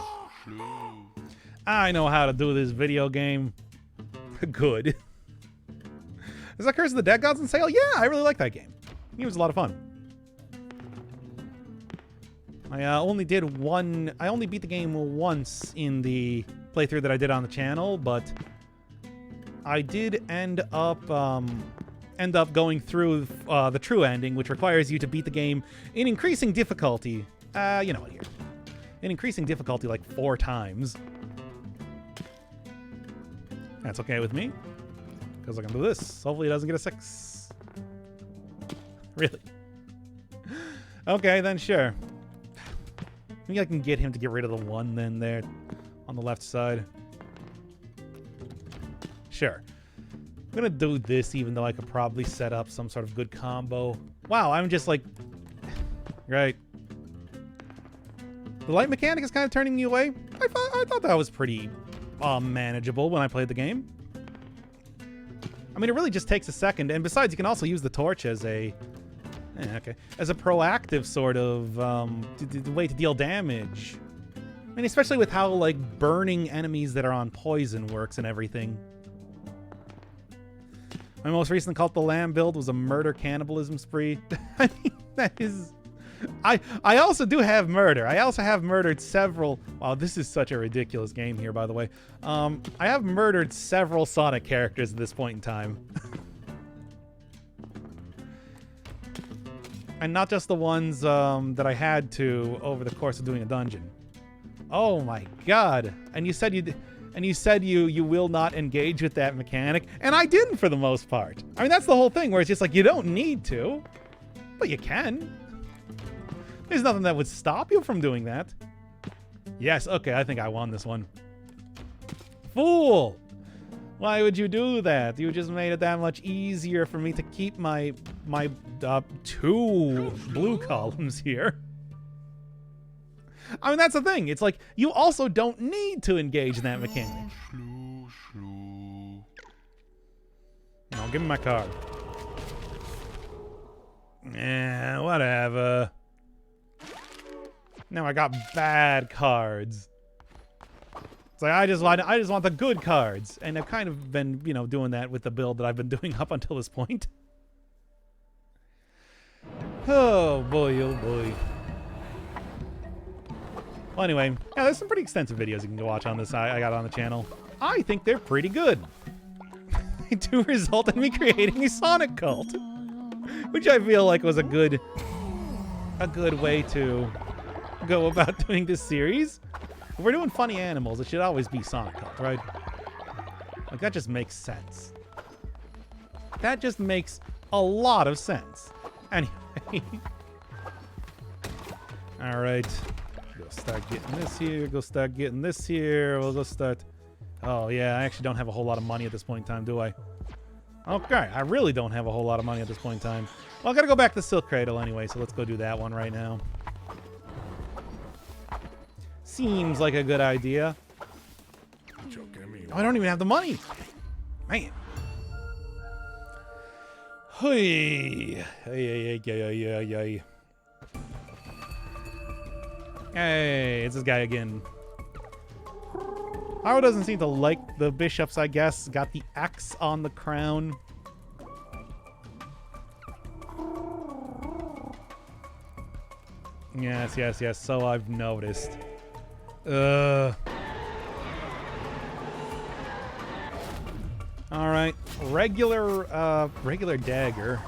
I know how to do this video game. Good. Is that Curse of the Dead Gods on sale? Yeah, I really like that game. It was a lot of fun. I only beat the game once in the playthrough that I did on the channel, but I did end up going through the true ending, which requires you to beat the game in increasing difficulty. You know what, here. In increasing difficulty like 4 times. That's okay with me, because I can do this. Hopefully it doesn't get a 6. Really? Okay, then sure. Maybe I can get him to get rid of the 1 then there on the left side. Sure. I'm gonna do this even though I could probably set up some sort of good combo. Wow, I'm just like... Right. The light mechanic is kind of turning me away. I thought that was pretty manageable when I played the game. I mean, it really just takes a second. And besides, you can also use the torch as a... as a proactive sort of way to deal damage. I mean, especially with how, like, burning enemies that are on poison works and everything. My most recent Cult the Lamb build was a murder cannibalism spree. I mean, that is I also do have murder. I also have murdered several. Wow, this is such a ridiculous game here, by the way. I have murdered several Sonic characters at this point in time. And not just the ones that I had to over the course of doing a dungeon. Oh my god. And you said you will not engage with that mechanic, and I didn't for the most part. I mean, that's the whole thing, where it's just like, you don't need to, but you can. There's nothing that would stop you from doing that. Yes, okay, I think I won this one. Fool! Why would you do that? You just made it that much easier for me to keep my 2 blue columns here. I mean, that's the thing. It's like, you also don't need to engage in that mechanic. No, give me my card. Yeah, whatever. Now I got bad cards. It's like, I just want the good cards. And I've kind of been, you know, doing that with the build that I've been doing up until this point. Oh boy, oh boy. Well, anyway, yeah, there's some pretty extensive videos you can go watch on this I got on the channel. I think they're pretty good. They do result in me creating a Sonic cult, which I feel like was a good way to go about doing this series. If we're doing funny animals, it should always be Sonic cult, right? Like, that just makes sense. That just makes a lot of sense. Anyway. All right. Go start getting this here. Go start getting this here. We'll go start. Oh, yeah. I actually don't have a whole lot of money at this point in time, do I? Okay. I really don't have a whole lot of money at this point in time. Well, I got to go back to Silk Cradle anyway, so let's go do that one right now. Seems like a good idea. Oh, I don't even have the money. Man. Hey. Hey. Hey, it's this guy again. Haro doesn't seem to like the bishops, I guess. Got the axe on the crown. Yes. So I've noticed. Alright. Regular dagger.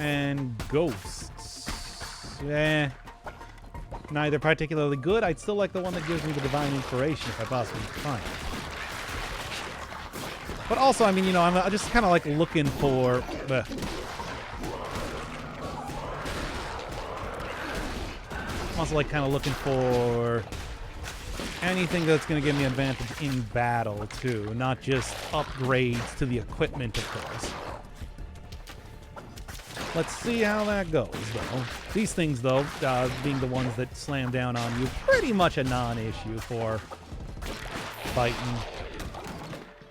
And ghosts. Neither particularly good. I'd still like the one that gives me the divine inspiration if I possibly can find it. But also, I mean, you know, I'm just kind of like looking for the... I'm also like kind of looking for anything that's going to give me advantage in battle too, not just upgrades to the equipment, of course. Let's see how that goes, though. These things, though, being the ones that slam down on you, pretty much a non-issue for fighting.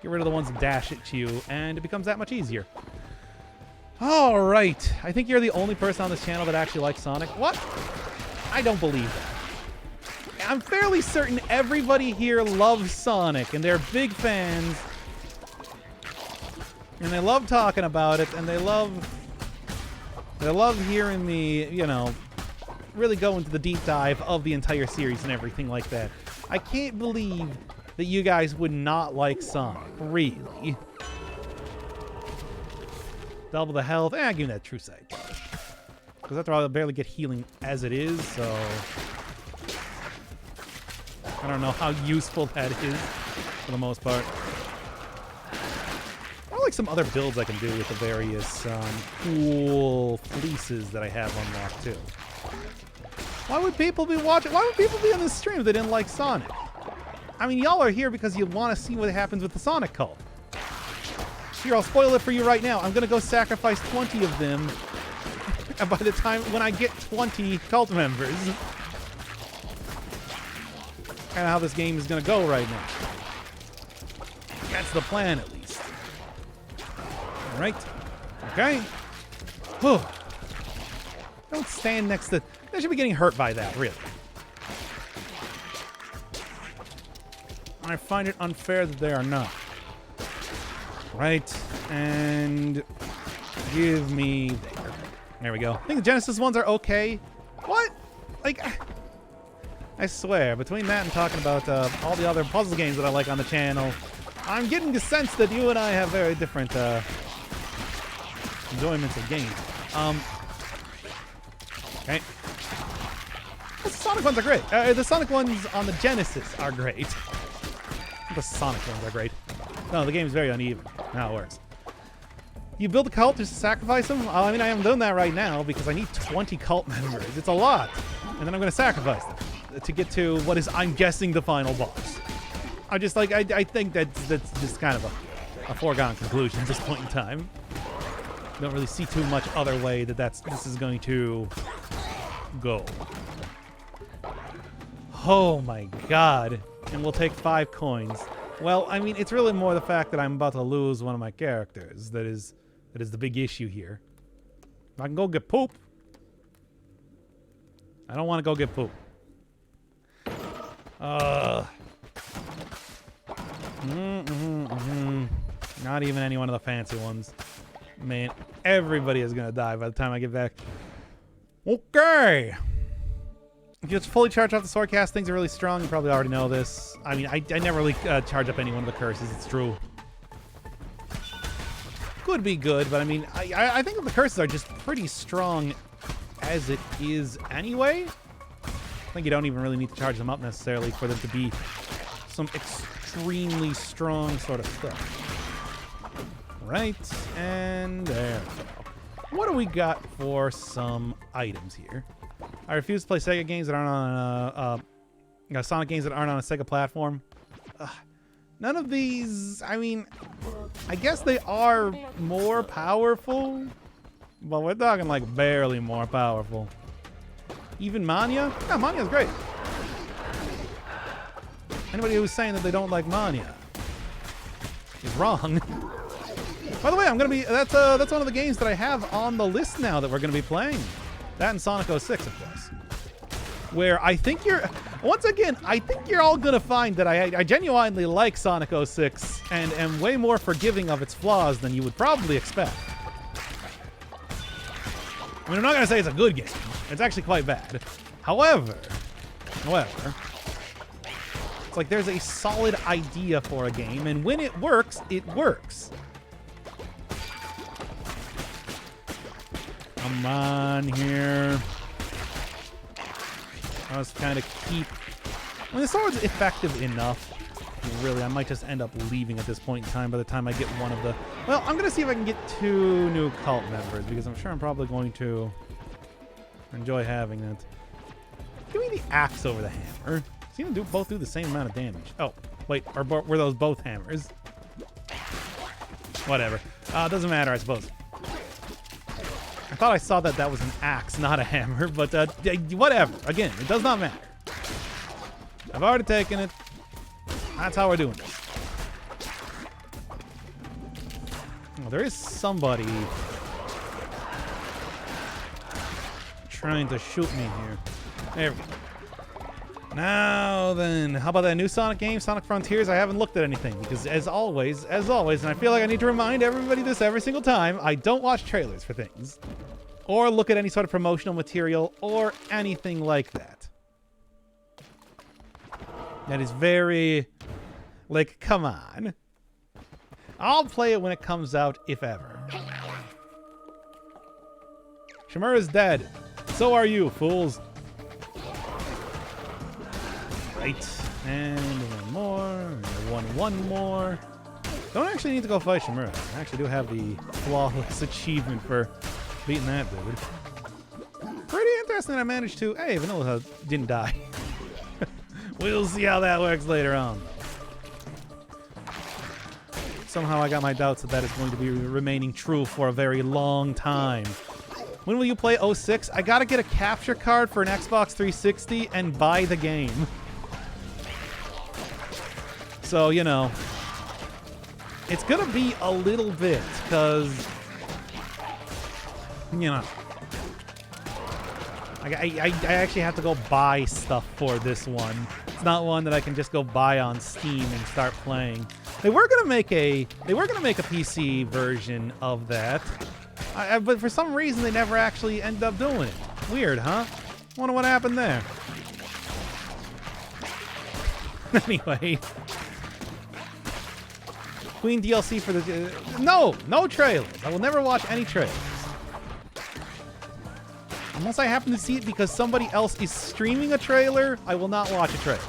Get rid of the ones that dash at you, and it becomes that much easier. All right. I think you're the only person on this channel that actually likes Sonic. What? I don't believe that. I'm fairly certain everybody here loves Sonic, and they're big fans. And they love talking about it, and they love hearing me, you know, really go into the deep dive of the entire series and everything like that. I can't believe that you guys would not like Sonic, really. Double the health. Give me that True Sight. Because after all, I barely get healing as it is, so... I don't know how useful that is, for the most part. I like some other builds I can do with the various cool fleeces that I have unlocked too. Why would people be watching? Why would people be on this stream if they didn't like Sonic? I mean, y'all are here because you want to see what happens with the Sonic cult. Here, I'll spoil it for you right now. I'm going to go sacrifice 20 of them and by the time when I get 20 cult members. Kind of how this game is going to go right now. That's the plan, at least. All right. Okay. Whew. Don't stand next to... They should be getting hurt by that, really. I find it unfair that they are not. Right. And... give me... There we go. I think the Genesis ones are okay. What? like, I swear, between that and talking about all the other puzzle games that I like on the channel, I'm getting the sense that you and I have very different enjoyments of games. Okay. The Sonic ones are great. The Sonic ones on the Genesis are great. The Sonic ones are great. No, the game's very uneven. Now it works. You build a cult just to sacrifice them? I mean, I am doing that right now because I need 20 cult members. It's a lot. And then I'm going to sacrifice them to get to what is, I'm guessing, the final boss. I just, like, I think that's just kind of a foregone conclusion at this point in time. Don't really see too much other way that this is going to go. Oh my god. And we'll take 5 coins. Well, I mean, it's really more the fact that I'm about to lose one of my characters that is the big issue here. I can go get poop. I don't want to go get poop. Not even any one of the fancy ones. Man, everybody is gonna die by the time I get back. Okay. If you just fully charge off the Swordcast, things are really strong. You probably already know this. I mean, I never really charge up any one of the curses. It's true. Could be good, but I mean, I think that the curses are just pretty strong as it is anyway. I think you don't even really need to charge them up necessarily for them to be some extremely strong sort of stuff. Right, and there we go. What do we got for some items here? I refuse to play Sega games that aren't on Sonic games that aren't on a Sega platform. None of these, I mean, I guess they are more powerful, but we're talking like barely more powerful. Even Mania? Yeah, Mania's great. Anybody who's saying that they don't like Mania is wrong. By the way, I'm gonna be that's one of the games that I have on the list now that we're gonna be playing. That and Sonic 06, of course. Where I think once again, I think you're all gonna find that I genuinely like Sonic 06 and am way more forgiving of its flaws than you would probably expect. I mean, I'm not gonna say it's a good game. It's actually quite bad. However, it's like there's a solid idea for a game, and when it works, it works. Come on here. I was kind of keep... When the sword's effective enough, really, I might just end up leaving at this point in time by the time I get one of the... Well, I'm going to see if I can get 2 new cult members, because I'm sure I'm probably going to enjoy having that. Give me the axe over the hammer. Seem to both do the same amount of damage. Oh, wait, were those both hammers? Whatever. Doesn't matter, I suppose. I thought I saw that was an axe, not a hammer, but whatever. Again, it does not matter. I've already taken it. That's how we're doing this. Oh, there is somebody trying to shoot me here. There we go. Now then, how about that new Sonic game, Sonic Frontiers? I haven't looked at anything because as always, and I feel like I need to remind everybody this every single time, I don't watch trailers for things or look at any sort of promotional material or anything like that. That is very, like, come on. I'll play it when it comes out, if ever. Shimura's dead. So are you, fools. Right, and one more, and one more. Don't actually need to go fight Shimura. I actually do have the flawless achievement for beating that dude. Pretty interesting I managed to... Hey, Vanilla didn't die. We'll see how that works later on. Somehow I got my doubts that is going to be remaining true for a very long time. When will you play 06? I gotta get a capture card for an Xbox 360 and buy the game. So, you know, it's going to be a little bit because, you know, I actually have to go buy stuff for this one. It's not one that I can just go buy on Steam and start playing. They were going to make a PC version of that, but for some reason they never actually ended up doing it. Weird, huh? Wonder what happened there. Anyway. Queen DLC for the... no trailers. I will never watch any trailers. Unless I happen to see it because somebody else is streaming a trailer, I will not watch a trailer.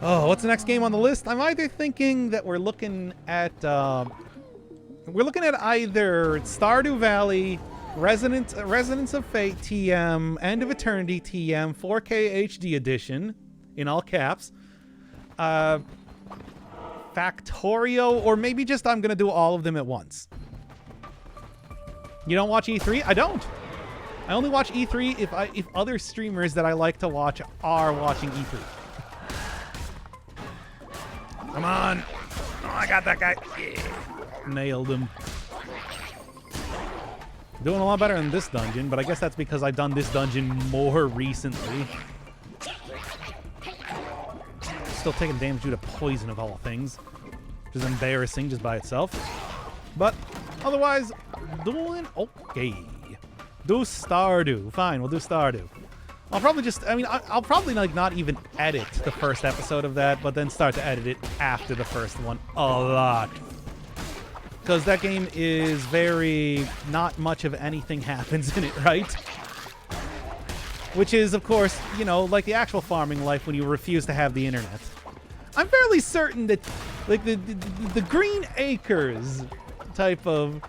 Oh, what's the next game on the list? I'm either thinking that we're looking at either Stardew Valley, Resonance of Fate TM, End of Eternity TM, 4K HD edition, in all caps, Factorio, or maybe just I'm gonna do all of them at once. You don't watch E3? I don't. I only watch E3 if other streamers that I like to watch are watching E3. Come on. Oh, I got that guy. Yeah. Nailed him. Doing a lot better in this dungeon, but I guess that's because I've done this dungeon more recently. Still taking damage due to poison of all things, which is embarrassing just by itself. But otherwise, doing okay. Do Stardew. Fine, we'll do Stardew. I'll probably just, I'll probably like not even edit the first episode of that, but then start to edit it after the first one a lot. Because that game is very, not much of anything happens in it, right? Which is, of course, you know, like the actual farming life when you refuse to have the internet. I'm fairly certain that, like, the Green Acres type of...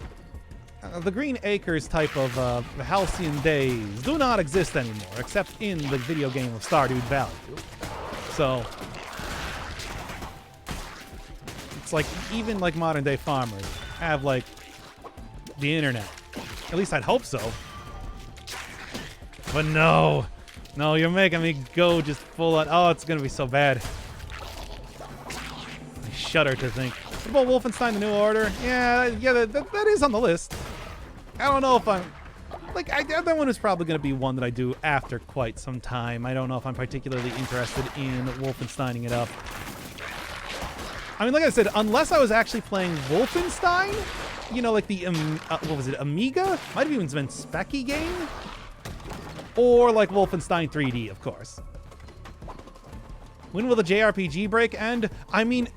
the Green Acres type of halcyon days do not exist anymore, except in the video game of Stardew Valley. So, it's like, even like modern day farmers have like the internet. At least I'd hope so. But no, you're making me go just full on. Oh, it's gonna be so bad. I shudder to think. What about Wolfenstein: The New Order? Yeah, that is on the list. I don't know if I'm... like, that one is probably going to be one that I do after quite some time. I don't know if I'm particularly interested in Wolfensteining it up. I mean, like I said, unless I was actually playing Wolfenstein, you know, like the, what was it, Amiga? Might have even been Speccy game? Or, like, Wolfenstein 3D, of course. When will the JRPG break end? I mean,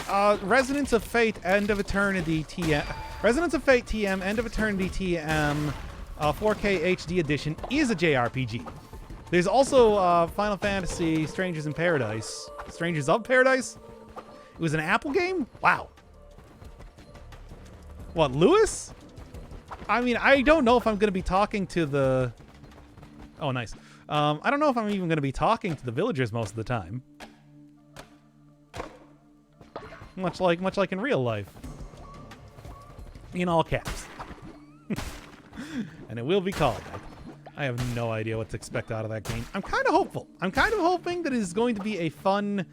Resonance of Fate, End of Eternity, TM... Resonance of Fate TM, End of Eternity TM, 4K HD edition is a JRPG. There's also Final Fantasy Strangers of Paradise. It was an Apple game? Wow. What, Lewis? I mean, I don't know if I'm going to be talking to the... oh, nice. I don't know if I'm even going to be talking to the villagers most of the time. Much like in real life. In all caps. And it will be called that. I have no idea what to expect out of that game. I'm kind of hopeful. I'm kind of hoping that it is going to be a fun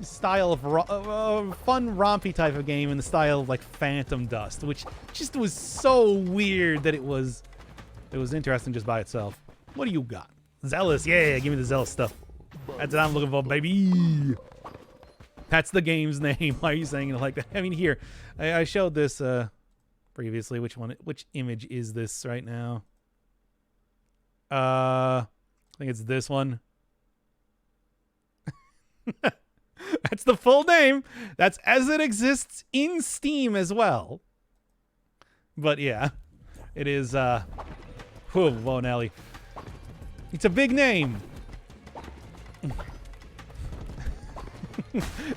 style of fun rompy type of game in the style of like Phantom Dust, which just was so weird that it was interesting just by itself. What do you got? Zealous. Yeah, give me the Zealous stuff. That's what I'm looking for, baby. That's the game's name. Why are you saying it like that? I mean, here, I showed this previously. Which image is this right now? I think it's this one. That's the full name. That's as it exists in Steam as well. But yeah, it is, whoa, Nelly. It's a big name.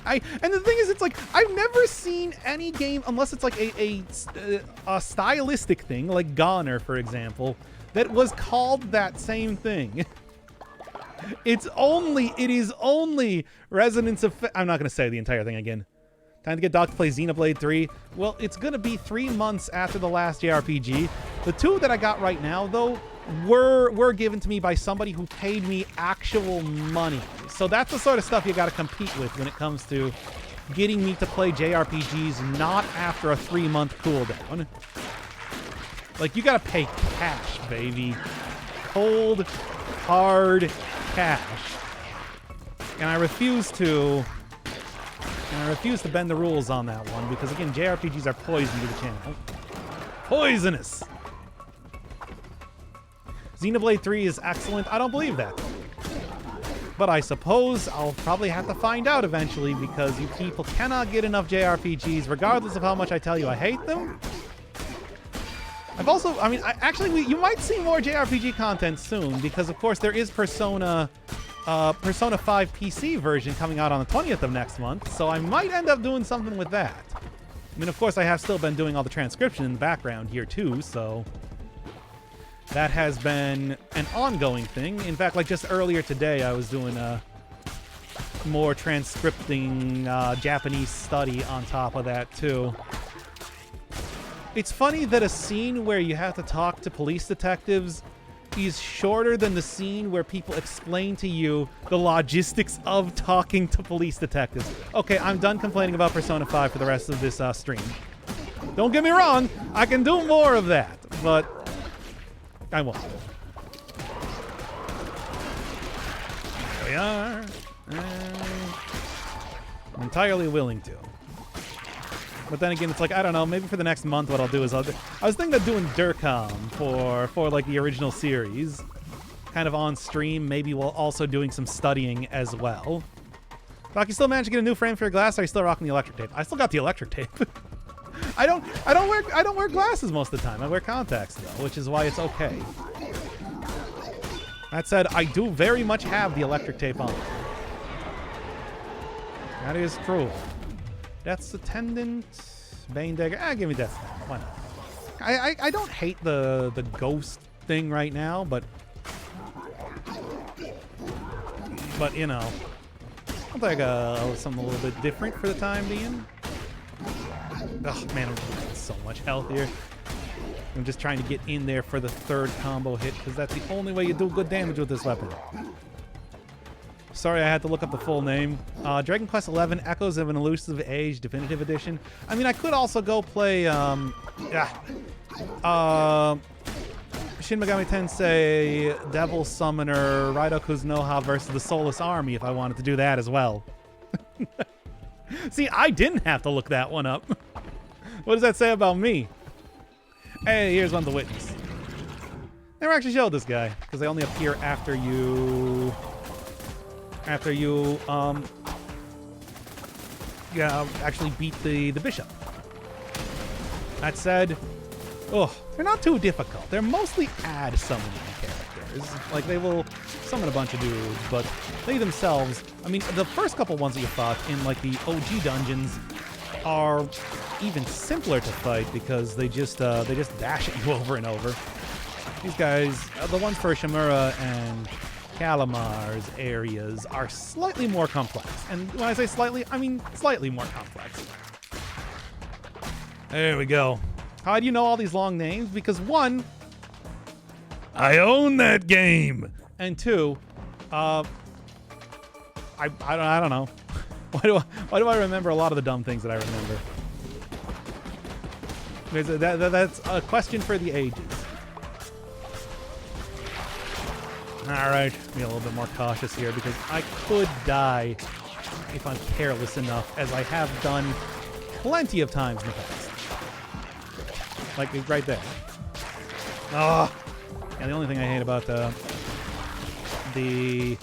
And the thing is, it's like, I've never seen any game, unless it's like a stylistic thing, like Goner, for example, that was called that same thing. It is only Resonance of... I'm not going to say the entire thing again. Time to get Doc to play Xenoblade 3. Well, it's going to be 3 months after the last JRPG. The 2 that I got right now, though, were given to me by somebody who paid me actual money. So that's the sort of stuff you got to compete with when it comes to getting me to play JRPGs not after a 3-month cooldown. Like, you got to pay cash, baby. Cold, hard cash. And I refuse to bend the rules on that one because, again, JRPGs are poison to the channel. Poisonous. Xenoblade 3 is excellent. I don't believe that. But I suppose I'll probably have to find out eventually because you people cannot get enough JRPGs regardless of how much I tell you I hate them. I've also, I mean, you might see more JRPG content soon because, of course, there is Persona 5 PC version coming out on the 20th of next month, so I might end up doing something with that. I mean, of course, I have still been doing all the transcription in the background here, too, so that has been an ongoing thing. In fact, like just earlier today, I was doing more transcripting Japanese study on top of that, too. It's funny that a scene where you have to talk to police detectives is shorter than the scene where people explain to you the logistics of talking to police detectives. Okay, I'm done complaining about Persona 5 for the rest of this stream. Don't get me wrong, I can do more of that, but I won't. There we are. I'm entirely willing to. But then again, it's like, I don't know, maybe for the next month what I'll do is I was thinking of doing Durcom for like the original series. Kind of on stream, maybe while also doing some studying as well. Doc, you still managed to get a new frame for your glass, or are you still rocking the electric tape? I still got the electric tape. I don't wear glasses most of the time. I wear contacts though, which is why it's okay. That said, I do very much have the electric tape on. That is true. Death's Attendant, Bane Dagger. Give me Death's Attendant. Why not? I don't hate the ghost thing right now, but you know, I'll take something a little bit different for the time being. Oh man, I'm getting so much health here. I'm just trying to get in there for the third combo hit because that's the only way you do good damage with this weapon. Sorry, I had to look up the full name. Dragon Quest XI: Echoes of an Elusive Age Definitive Edition. I mean, I could also go play Shin Megami Tensei Devil Summoner Raido Kuzunoha versus the Soulless Army if I wanted to do that as well. See, I didn't have to look that one up. What does that say about me? Hey, here's one of the witnesses. Never actually showed this guy because they only appear after you actually beat the bishop. That said, they're not too difficult. They're mostly ad summoning characters. Like, they will summon a bunch of dudes, but they themselves, I mean, the first couple ones that you fought in, like, the OG dungeons are even simpler to fight because they just dash at you over and over. These guys, the ones for Shimura and Kalamar's areas are slightly more complex. And when I say slightly, I mean slightly more complex. There we go. How do you know all these long names? Because one, I own that game. And two, I don't know. Why do I remember a lot of the dumb things that I remember? That's a question for the ages. Alright, be a little bit more cautious here because I could die if I'm careless enough, as I have done plenty of times in the past. Like right there. Oh! And the only thing I hate about the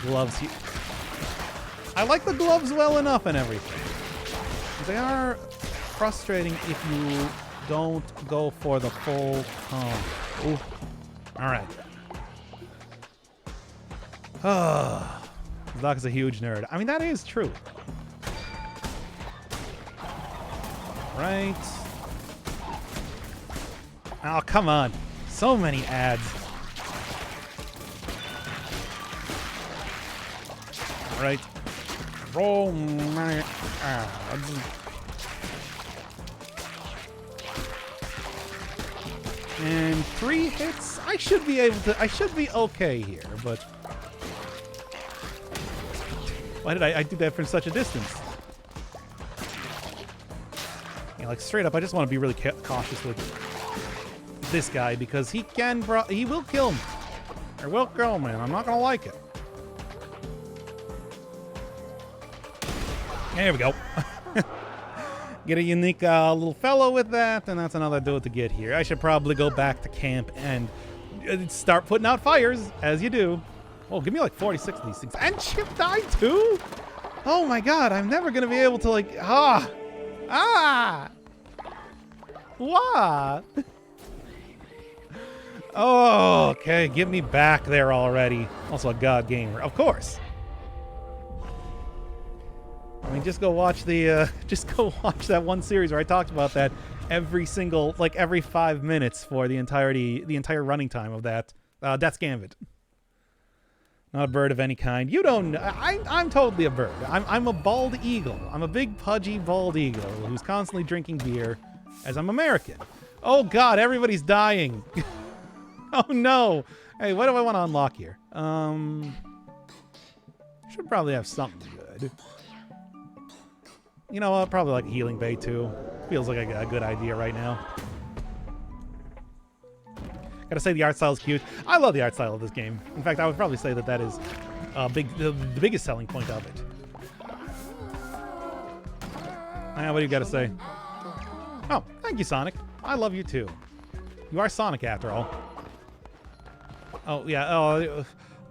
gloves here. I like the gloves well enough and everything. They are frustrating if you don't go for the full comb. Ooh. Alright. Doc is a huge nerd. I mean, that is true. Right. Oh, come on. So many ads. All right. Roll my ads. And 3 hits. I should be able to. I should be okay here, but why did I do that from such a distance? You know, like straight up, I just want to be really cautious with this guy because he will kill me. Or will kill me, and I'm not gonna like it. There we go. Get a unique little fellow with that, and that's another dude to get here. I should probably go back to camp and start putting out fires, as you do. Oh, give me like 46 of these things. And Chip died too? Oh my god, I'm never going to be able to like... What? Oh, okay, get me back there already. Also a god gamer, of course. I mean, just go watch the, just go watch that one series where I talked about that every 5 minutes for the entire running time of that. Death's Gambit. Not a bird of any kind. You don't. I'm totally a bird. I'm a bald eagle. I'm a big pudgy bald eagle who's constantly drinking beer, as I'm American. Oh God, everybody's dying. Oh no. Hey, what do I want to unlock here? Should probably have something good. You know, probably like a healing bay too. Feels like a good idea right now. Gotta say the art style is cute. I love the art style of this game. In fact, I would probably say that is the biggest selling point of it. What do you gotta say? Oh, thank you, Sonic. I love you too. You are Sonic after all. Oh yeah. Oh,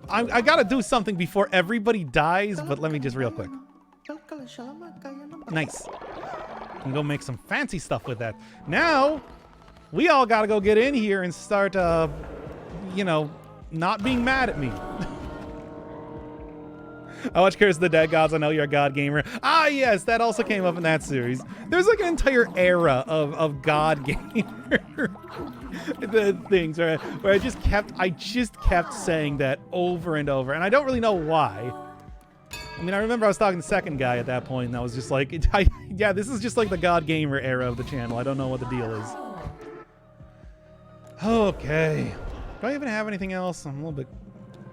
I gotta do something before everybody dies. But let me just real quick. Nice. Can go make some fancy stuff with that. Now, we all gotta go get in here and start, you know, not being mad at me. I watch Curse of the Dead Gods. I know you're a god gamer. Ah, yes, that also came up in that series. There's like an entire era of god gamer the things where I just kept saying that over and over, and I don't really know why. I mean, I remember I was talking to the second guy at that point, and I was just like, yeah, this is just like the god gamer era of the channel. I don't know what the deal is. Okay. Do I even have anything else? I'm a little bit...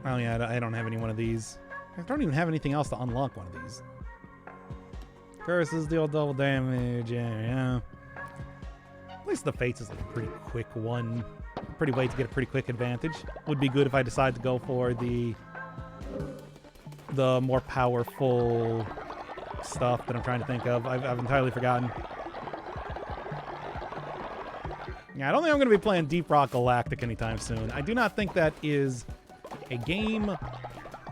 Oh, yeah, I don't have any one of these. I don't even have anything else to unlock one of these. Curses deal double damage. Yeah. At least the Fates is like a pretty quick one. Pretty way to get a pretty quick advantage. Would be good if I decide to go for the more powerful stuff that I'm trying to think of. I've entirely forgotten. Yeah, I don't think I'm going to be playing Deep Rock Galactic anytime soon. I do not think that is a game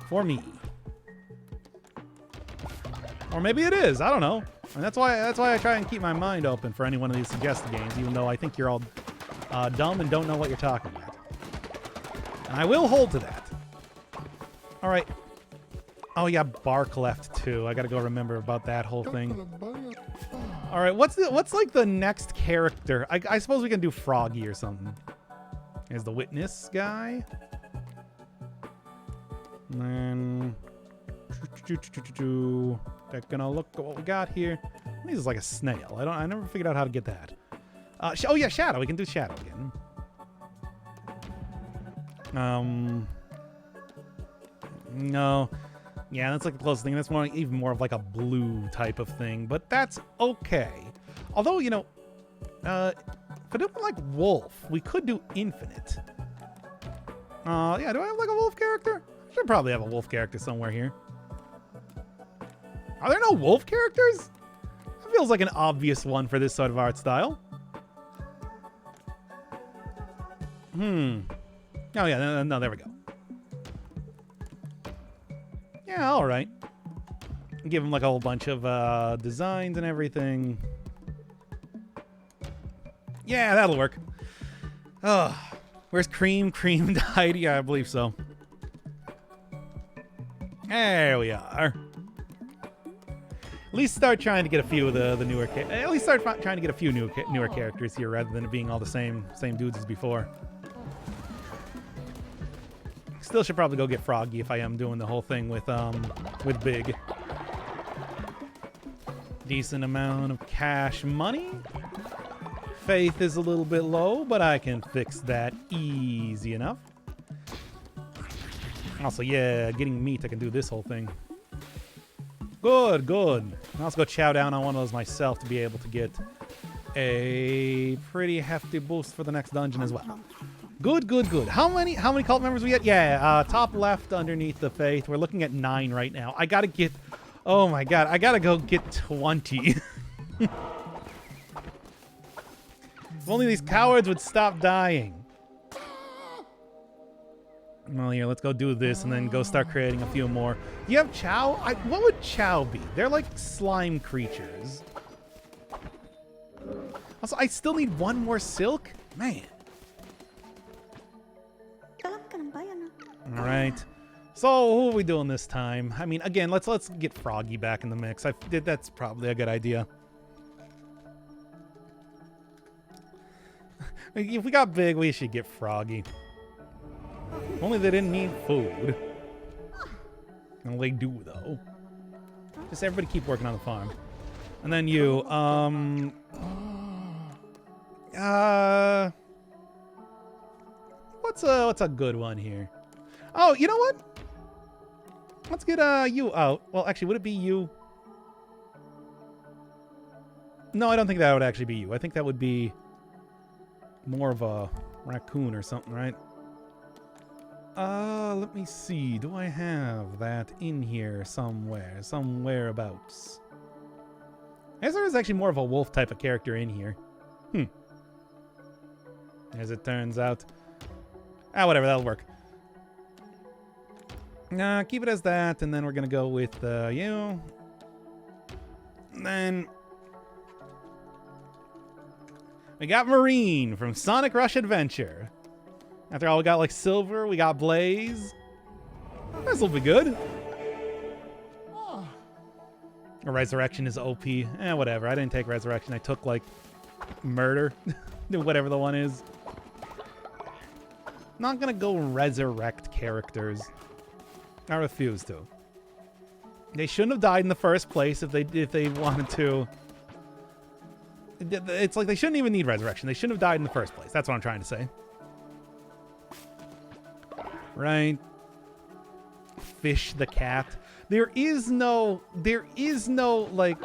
for me. Or maybe it is. I don't know. And that's why I try and keep my mind open for any one of these suggested games, even though I think you're all dumb and don't know what you're talking about. And I will hold to that. All right. Oh yeah, Bark left too. I gotta go remember about that whole thing. All right, what's like the next character? I suppose we can do Froggy or something. There's the Witness guy. And then they're gonna look at what we got here. This is like a snail. I never figured out how to get that. Oh yeah, Shadow. We can do Shadow again. No. Yeah, that's like the closest thing. That's even more of like a blue type of thing, but that's okay. Although, you know, if I do like Wolf, we could do Infinite. Yeah, do I have like a Wolf character? I should probably have a Wolf character somewhere here. Are there no Wolf characters? That feels like an obvious one for this sort of art style. Oh yeah, no, there we go. Yeah, all right. Give him like a whole bunch of designs and everything. Yeah, that'll work. Oh, where's Cream? Cream died? Yeah, I believe so. There we are. At least start trying to get a few of the newer. At least start trying to get a few newer characters here rather than it being all the same dudes as before. Still should probably go get Froggy if I am doing the whole thing with Big. Decent amount of cash money. Faith is a little bit low, but I can fix that easy enough. Also, yeah, getting meat, I can do this whole thing. Good, good. I'll also go chow down on one of those myself to be able to get a pretty hefty boost for the next dungeon as well. Good, good, good. How many cult members we get? Yeah, top left underneath the Faith. We're looking at 9 right now. I gotta get... Oh my god, I gotta go get 20. If only these cowards would stop dying. Well, here, let's go do this and then go start creating a few more. Do you have Chow? What would Chow be? They're like slime creatures. Also, I still need one more silk? Man. All right. So, who are we doing this time? I mean, again, let's get Froggy back in the mix. That's probably a good idea. If we got big, we should get Froggy. Only they didn't need food. Well, they do, though. Just everybody keep working on the farm. And then you, what's a good one here? Oh, you know what? Let's get you out. Well, actually, would it be you? No, I don't think that would actually be you. I think that would be more of a raccoon or something, right? Let me see. Do I have that in here somewhere? Somewhereabouts. I guess there is actually more of a wolf type of character in here. As it turns out. Whatever, that'll work. Keep it as that, and then we're gonna go with you. And then we got Marine from Sonic Rush Adventure. After all, we got like Silver, we got Blaze. This'll be good. A Resurrection is OP. Whatever. I didn't take Resurrection. I took like Murder. Whatever the one is. Not gonna go resurrect characters. I refuse to. They shouldn't have died in the first place if they wanted to. It's like they shouldn't even need resurrection. They shouldn't have died in the first place. That's what I'm trying to say. Right. Fish the cat. There is no like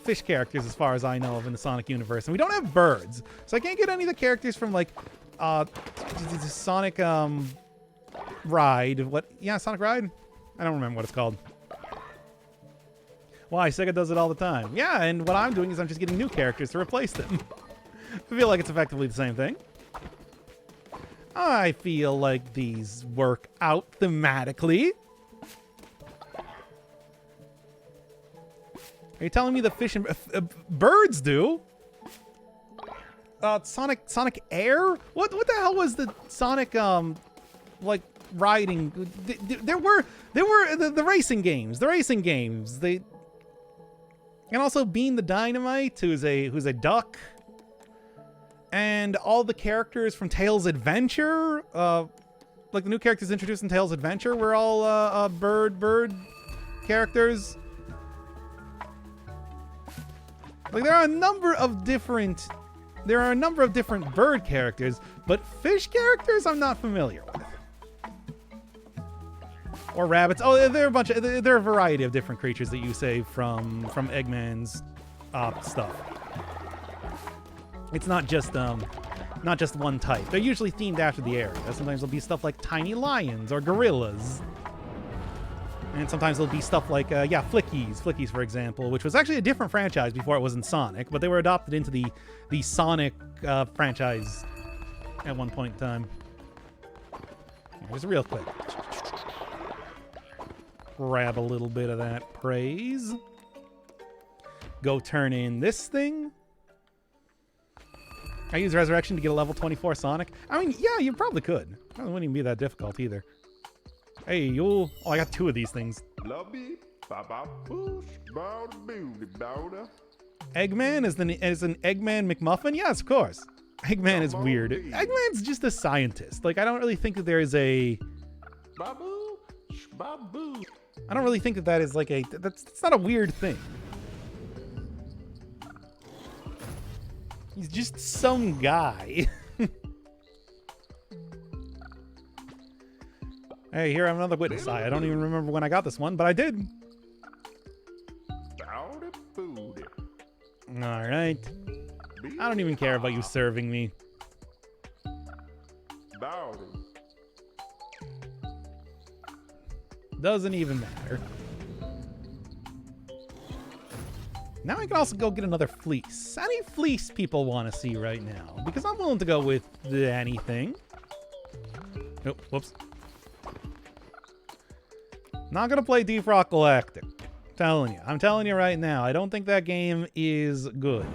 fish characters as far as I know of in the Sonic universe. And we don't have birds. So I can't get any of the characters from like Sonic Ride. What? Yeah, Sonic Ride? I don't remember what it's called. Why? Sega does it all the time. Yeah, and what I'm doing is I'm just getting new characters to replace them. I feel like it's effectively the same thing. I feel like these work out thematically. Are you telling me the fish and birds do? Sonic Air? What the hell was the Sonic like riding? There were the racing games. The racing games. And also Bean the Dynamite, who's a duck. And all the characters from Tails Adventure, like the new characters introduced in Tails Adventure, were all bird characters. Like there are a number of different bird characters, but fish characters I'm not familiar with. Or rabbits. Oh, there are a variety of different creatures that you save from Eggman's stuff. It's not just one type. They're usually themed after the area. Sometimes there'll be stuff like tiny lions or gorillas. And sometimes there'll be stuff like, Flickies, for example, which was actually a different franchise before it was in Sonic, but they were adopted into the Sonic franchise at one point in time. Just real quick. Grab a little bit of that praise. Go turn in this thing. I use Resurrection to get a level 24 Sonic. I mean, yeah, you probably could. It wouldn't even be that difficult either. Hey, you. Oh, I got two of these things. Eggman is an Eggman McMuffin? Yes, of course. Eggman is weird. Eggman's just a scientist. Like, I don't really think that there is a... I don't really think that is like a... That's not a weird thing. He's just some guy. Hey, here I have another witness eye. I don't even remember when I got this one, but I did. Alright. I don't even care about you serving me. Doesn't even matter. Now I can also go get another fleece. Any fleece people want to see right now? Because I'm willing to go with anything. Oh, whoops. Not going to play Deep Rock Galactic. I'm telling you right now. I don't think that game is good.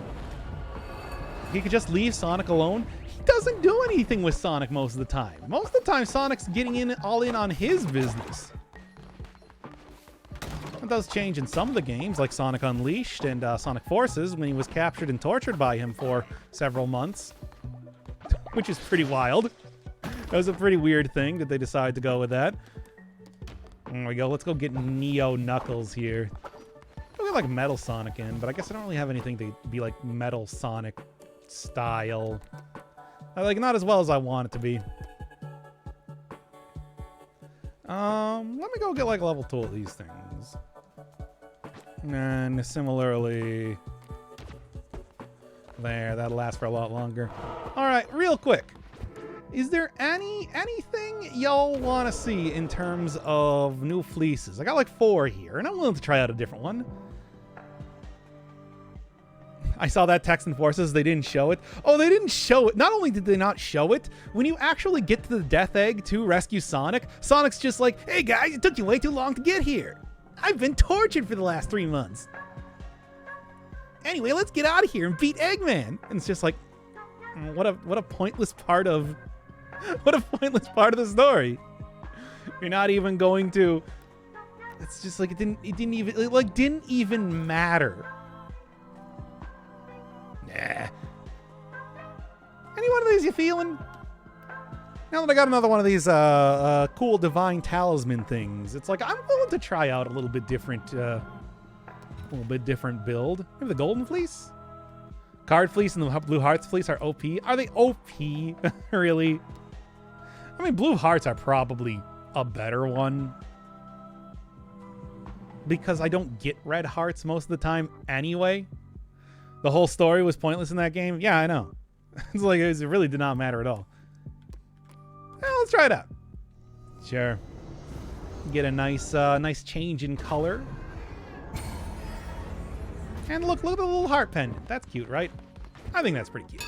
He could just leave Sonic alone. He doesn't do anything with Sonic most of the time. Most of the time, Sonic's getting all in on his business. It does change in some of the games, like Sonic Unleashed and Sonic Forces, when he was captured and tortured by him for several months, which is pretty wild. That was a pretty weird thing that they decided to go with that. There we go. Let's go get Neo Knuckles here. I'll get like Metal Sonic in, but I guess I don't really have anything to be like Metal Sonic style. Like, not as well as I want it to be. Let me go get like level 2 of these things. And similarly, there, that'll last for a lot longer. All right, real quick. Is there anything y'all want to see in terms of new fleeces? I got like 4 here, and I'm willing to try out a different one. I saw that text in Forces. They didn't show it. Oh, they didn't show it. Not only did they not show it, when you actually get to the Death Egg to rescue Sonic, Sonic's just like, hey guys, it took you way too long to get here. I've been tortured for the last 3 months. Anyway, let's get out of here and beat Eggman. And it's just like, what a pointless part of the story. You're not even going to. It's just like it didn't even matter. Nah. Any one of these you feeling? Now that I got another one of these cool divine talisman things, it's like I'm willing to try out a little bit different build. Maybe the Golden Fleece? Card Fleece and the Blue Hearts Fleece are OP. Are they OP? Really? I mean, Blue Hearts are probably a better one. Because I don't get red hearts most of the time anyway. The whole story was pointless in that game. Yeah, I know. It's like it really did not matter at all. Well, let's try it out. Sure. Get a nice change in color. And look at the little heart pendant. That's cute, right? I think that's pretty cute.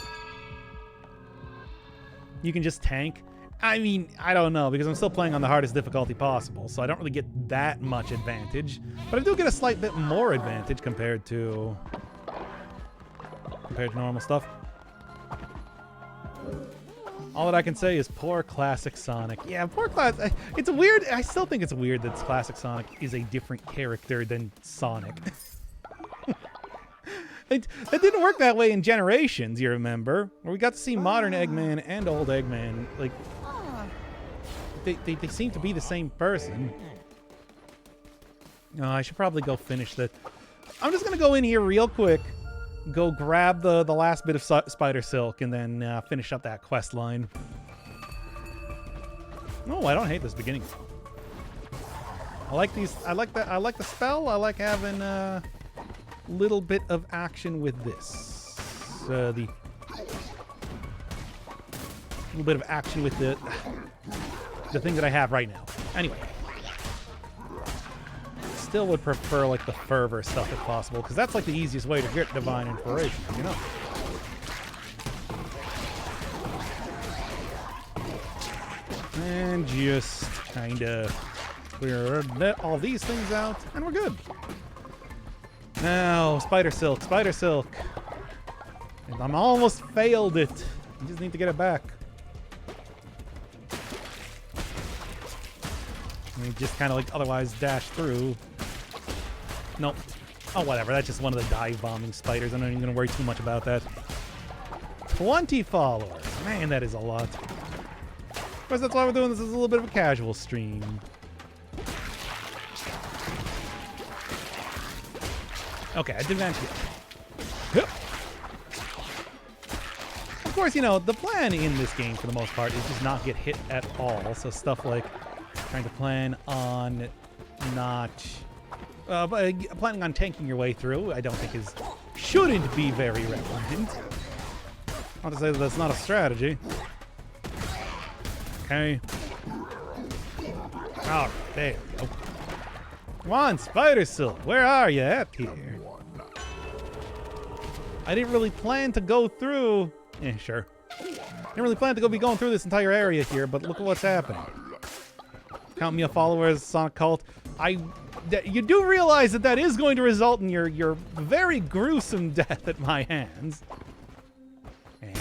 You can just tank. I mean, I don't know, because I'm still playing on the hardest difficulty possible, so I don't really get that much advantage. But I do get a slight bit more advantage compared to normal stuff. All that I can say is poor classic Sonic. Yeah, poor classic. It's weird. I still think it's weird that classic Sonic is a different character than Sonic. That didn't work that way in Generations, you remember? Where we got to see modern Eggman and old Eggman. Like, they seem to be the same person. I should probably go finish that. I'm just going to go in here real quick. Go grab the last bit of Spider Silk and then finish up that quest line. Oh, I don't hate this beginning. I like these. I like the spell. I like having little bit of action with this. The little bit of action with the thing that I have right now. Anyway. Still would prefer like the fervor stuff if possible, because that's like the easiest way to get divine inspiration, you know. And just kind of let all these things out, and we're good. Now, Spider Silk. I'm almost failed it. I just need to get it back. And just kind of like otherwise dash through. Nope. Oh, whatever. That's just one of the dive bombing spiders. I'm not even going to worry too much about that. 20 followers. Man, that is a lot. Of course, that's why we're doing this as a little bit of a casual stream. Okay, I did manage to get it. Of course, you know, the plan in this game, for the most part, is just not get hit at all. So stuff like trying to plan on not... planning on tanking your way through, I don't think shouldn't be very relevant. Not to say that that's not a strategy. Okay. Alright, there we go. Come on, Spider Silk, where are you at here? I didn't really plan to go through... sure. Didn't really plan to be going through this entire area here, but look at what's happening. Count me a follower as Sonic Cult. You do realize that is going to result in your very gruesome death at my hands. I'm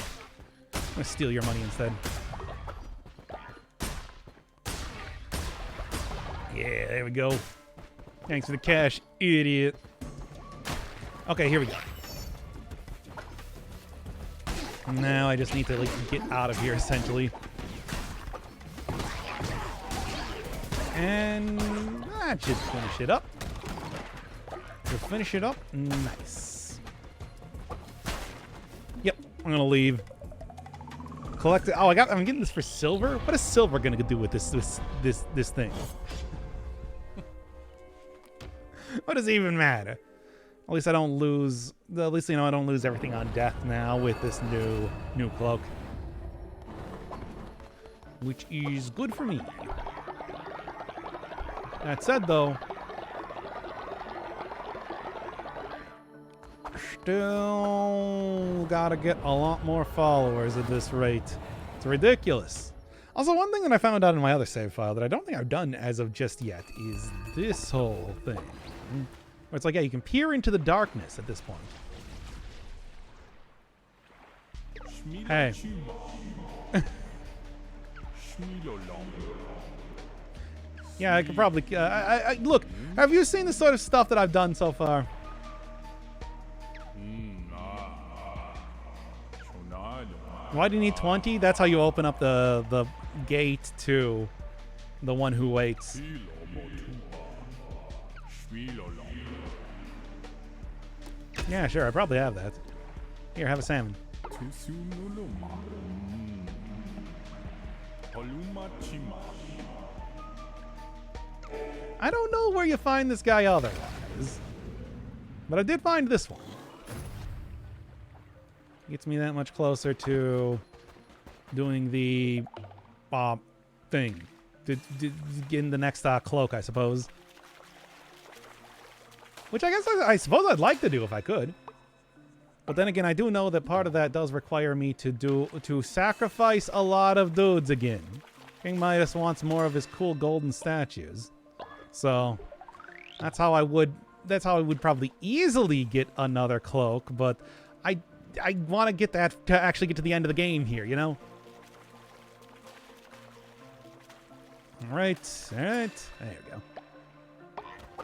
gonna steal your money instead. Yeah, there we go. Thanks for the cash, idiot. Okay, here we go. Now I just need to get out of here, essentially. And that should finish it up. We'll finish it up. Nice. Yep, I'm gonna leave. Collect it. Oh, I'm getting this for silver. What is silver gonna do with this thing? What does it even matter? At least I don't lose. At least I don't lose everything on death now with this new cloak, which is good for me. That said, though, still gotta get a lot more followers at this rate. It's ridiculous. Also, one thing that I found out in my other save file that I don't think I've done as of just yet is this whole thing. Where it's like, yeah, you can peer into the darkness at this point. Hey. Yeah, I could probably... look, have you seen the sort of stuff that I've done so far? Why do you need 20? That's how you open up the gate to the one who waits. Yeah, sure, I probably have that. Here, have a salmon. I don't know where you find this guy otherwise, but I did find this one. Gets me that much closer to doing the thing. Getting the next cloak, I suppose. Which I guess I suppose I'd like to do if I could. But then again, I do know that part of that does require me to sacrifice a lot of dudes again. King Midas wants more of his cool golden statues. So that's how I would probably easily get another cloak, but I want to get that to actually get to the end of the game here, you know? All right. There we go.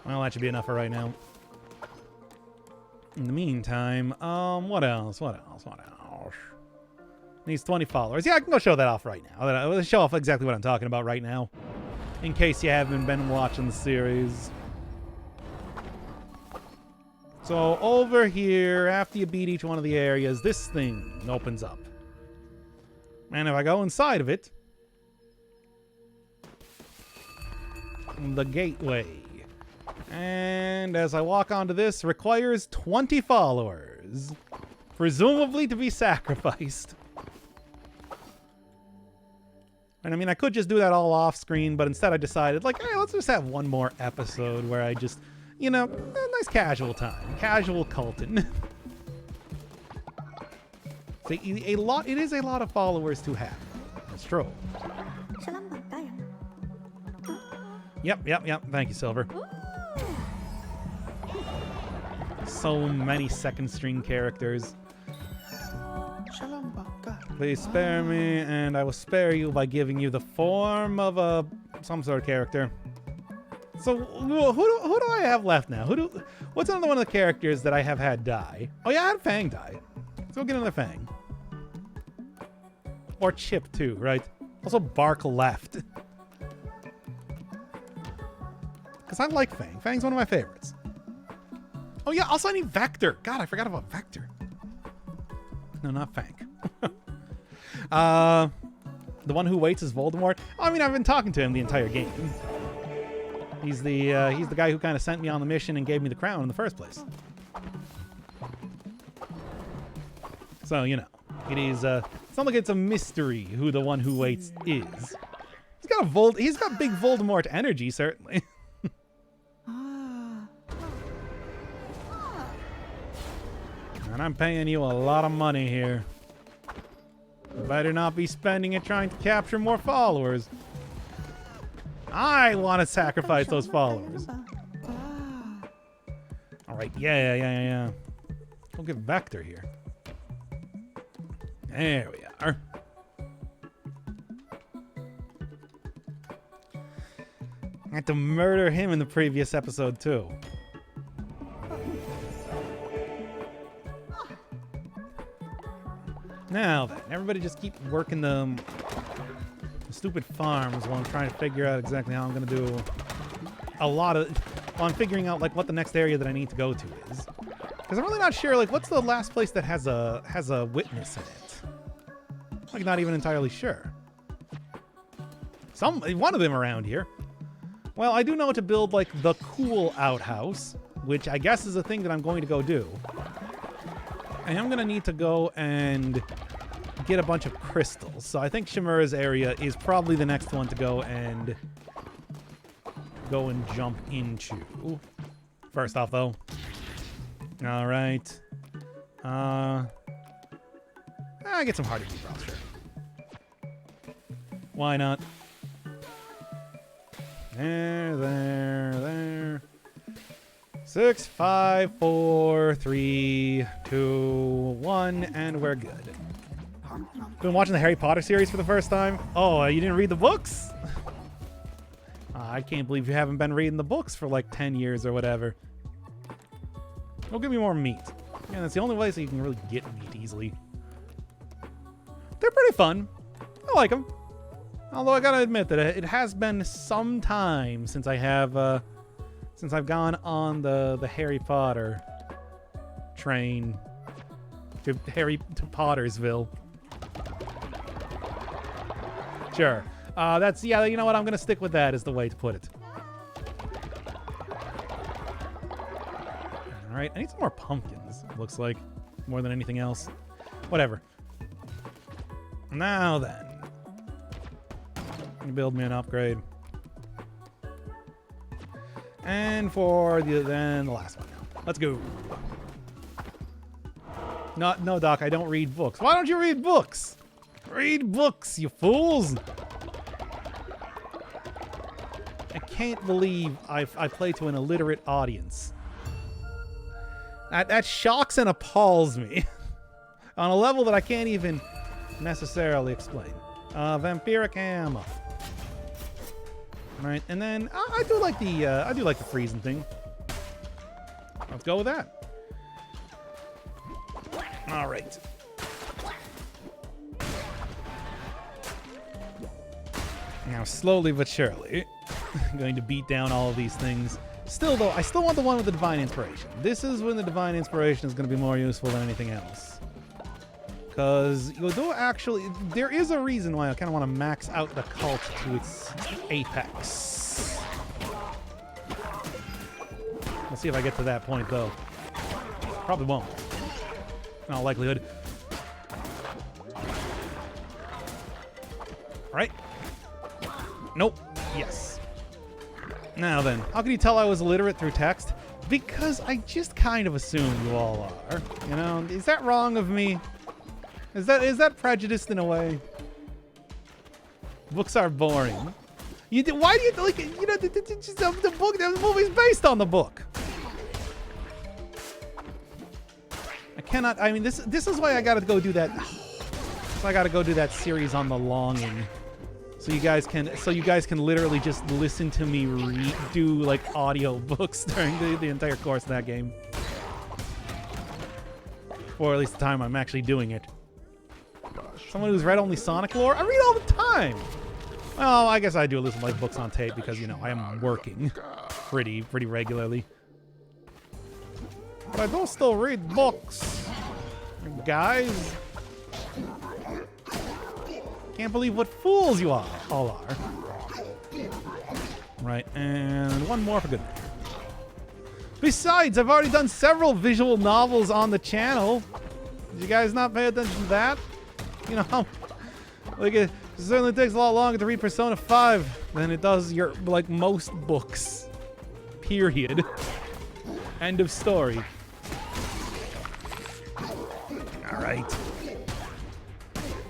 Well, that should be enough for right now. In the meantime, what else? Needs 20 followers. Yeah, I can go show that off right now. I'll show off exactly what I'm talking about right now, in case you haven't been watching the series. So over here, after you beat each one of the areas, this thing opens up. And if I go inside of it, the gateway. And as I walk onto this, requires 20 followers, presumably to be sacrificed. And I mean, I could just do that all off screen, but instead I decided, like, hey, let's just have one more episode where I just, you know, a nice casual time, casual culting. It is a lot of followers to have. That's true. Yep. Thank you, Silver. So many second string characters. Please spare me, and I will spare you by giving you the form of some sort of character. So who do I have left now? What's another one of the characters that I have had die? Oh yeah, I had Fang die. Let's go get another Fang. Or Chip too, right? Also Bark left. Because I like Fang. Fang's one of my favorites. Oh yeah, also I need Vector. God, I forgot about Vector. No, not Fang. The one who waits is Voldemort. I mean, I've been talking to him the entire game. He's the guy who kind of sent me on the mission and gave me the crown in the first place. So, you know, it's not like it's a mystery who the one who waits is. He's got big Voldemort energy, certainly. And I'm paying you a lot of money here. You better not be spending it trying to capture more followers. I want to sacrifice those followers. Alright, yeah. We'll get Vector here. There we are. I had to murder him in the previous episode, too. Now then, everybody just keep working the stupid farms while I'm trying to figure out exactly how I'm going to do a lot of... While I'm figuring out, like, what the next area that I need to go to is. Because I'm really not sure, like, what's the last place that has a witness in it? Like, not even entirely sure. One of them around here. Well, I do know to build, like, the cool outhouse, which I guess is a thing that I'm going to go do. I am going to need to go and get a bunch of crystals. So I think Shimura's area is probably the next one to go and jump into. First off, though. All right. I get some hardy deep sure. Why not? There. 6, 5, 4, 3, 2, 1, and we're good. Been watching the Harry Potter series for the first time? Oh, you didn't read the books? I can't believe you haven't been reading the books for like 10 years or whatever. Well, give me more meat. Yeah, that's the only way so you can really get meat easily. They're pretty fun. I like them. Although I gotta admit that it has been some time since I have, since I've gone on the Harry Potter train to Pottersville. Sure. Yeah, you know what? I'm gonna stick with that as the way to put it. All right, I need some more pumpkins, it looks like, more than anything else. Whatever. Now then. Build me an upgrade. And for the last one now. Let's go. No, Doc, I don't read books. Why don't you read books? Read books, you fools! I can't believe I play to an illiterate audience. That shocks and appalls me. On a level that I can't even necessarily explain. Vampiric ammo. Right, and then I do like the freezing thing. Let's go with that. All right. Now, slowly but surely, I'm going to beat down all of these things. Still, though, I still want the one with the Divine Inspiration. This is when the Divine Inspiration is going to be more useful than anything else. Because there is a reason why I kind of want to max out the cult to its apex. Let's see if I get to that point, though. Probably won't. In all likelihood. Alright. Nope. Yes. Now then, how can you tell I was illiterate through text? Because I just kind of assume you all are. You know, is that wrong of me? Is that prejudiced in a way? Books are boring. Why do you like? You know, the book, the movie's based on the book. I cannot. I mean, this is why I got to go do that. So I got to go do that series on The Longing. So you guys can literally just listen to me do like audio books during the entire course of that game, or at least the time I'm actually doing it. Someone who's read only Sonic lore? I read all the time. Well, I guess I do listen to like books on tape because, you know, I am working pretty regularly. But I do still read books, guys. Can't believe what fools you all are. Right, and one more for good measure. Besides, I've already done several visual novels on the channel. Did you guys not pay attention to that? You know, like it certainly takes a lot longer to read Persona 5 than it does your like most books. Period. End of story. right.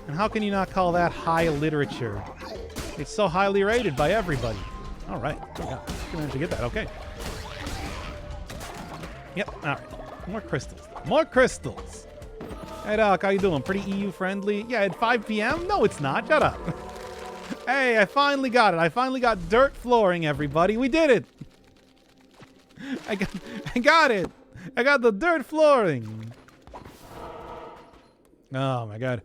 And how can you not call that high literature? It's so highly rated by everybody. All right. Yeah, I managed to get that. Okay. Yep. All right. More crystals. More crystals. Hey, Doc, how you doing? Pretty EU friendly? Yeah, at 5 p.m.? No, it's not. Shut up. Hey, I finally got it. I finally got dirt flooring, everybody. We did it. I got it. I got the dirt flooring. Oh, my God.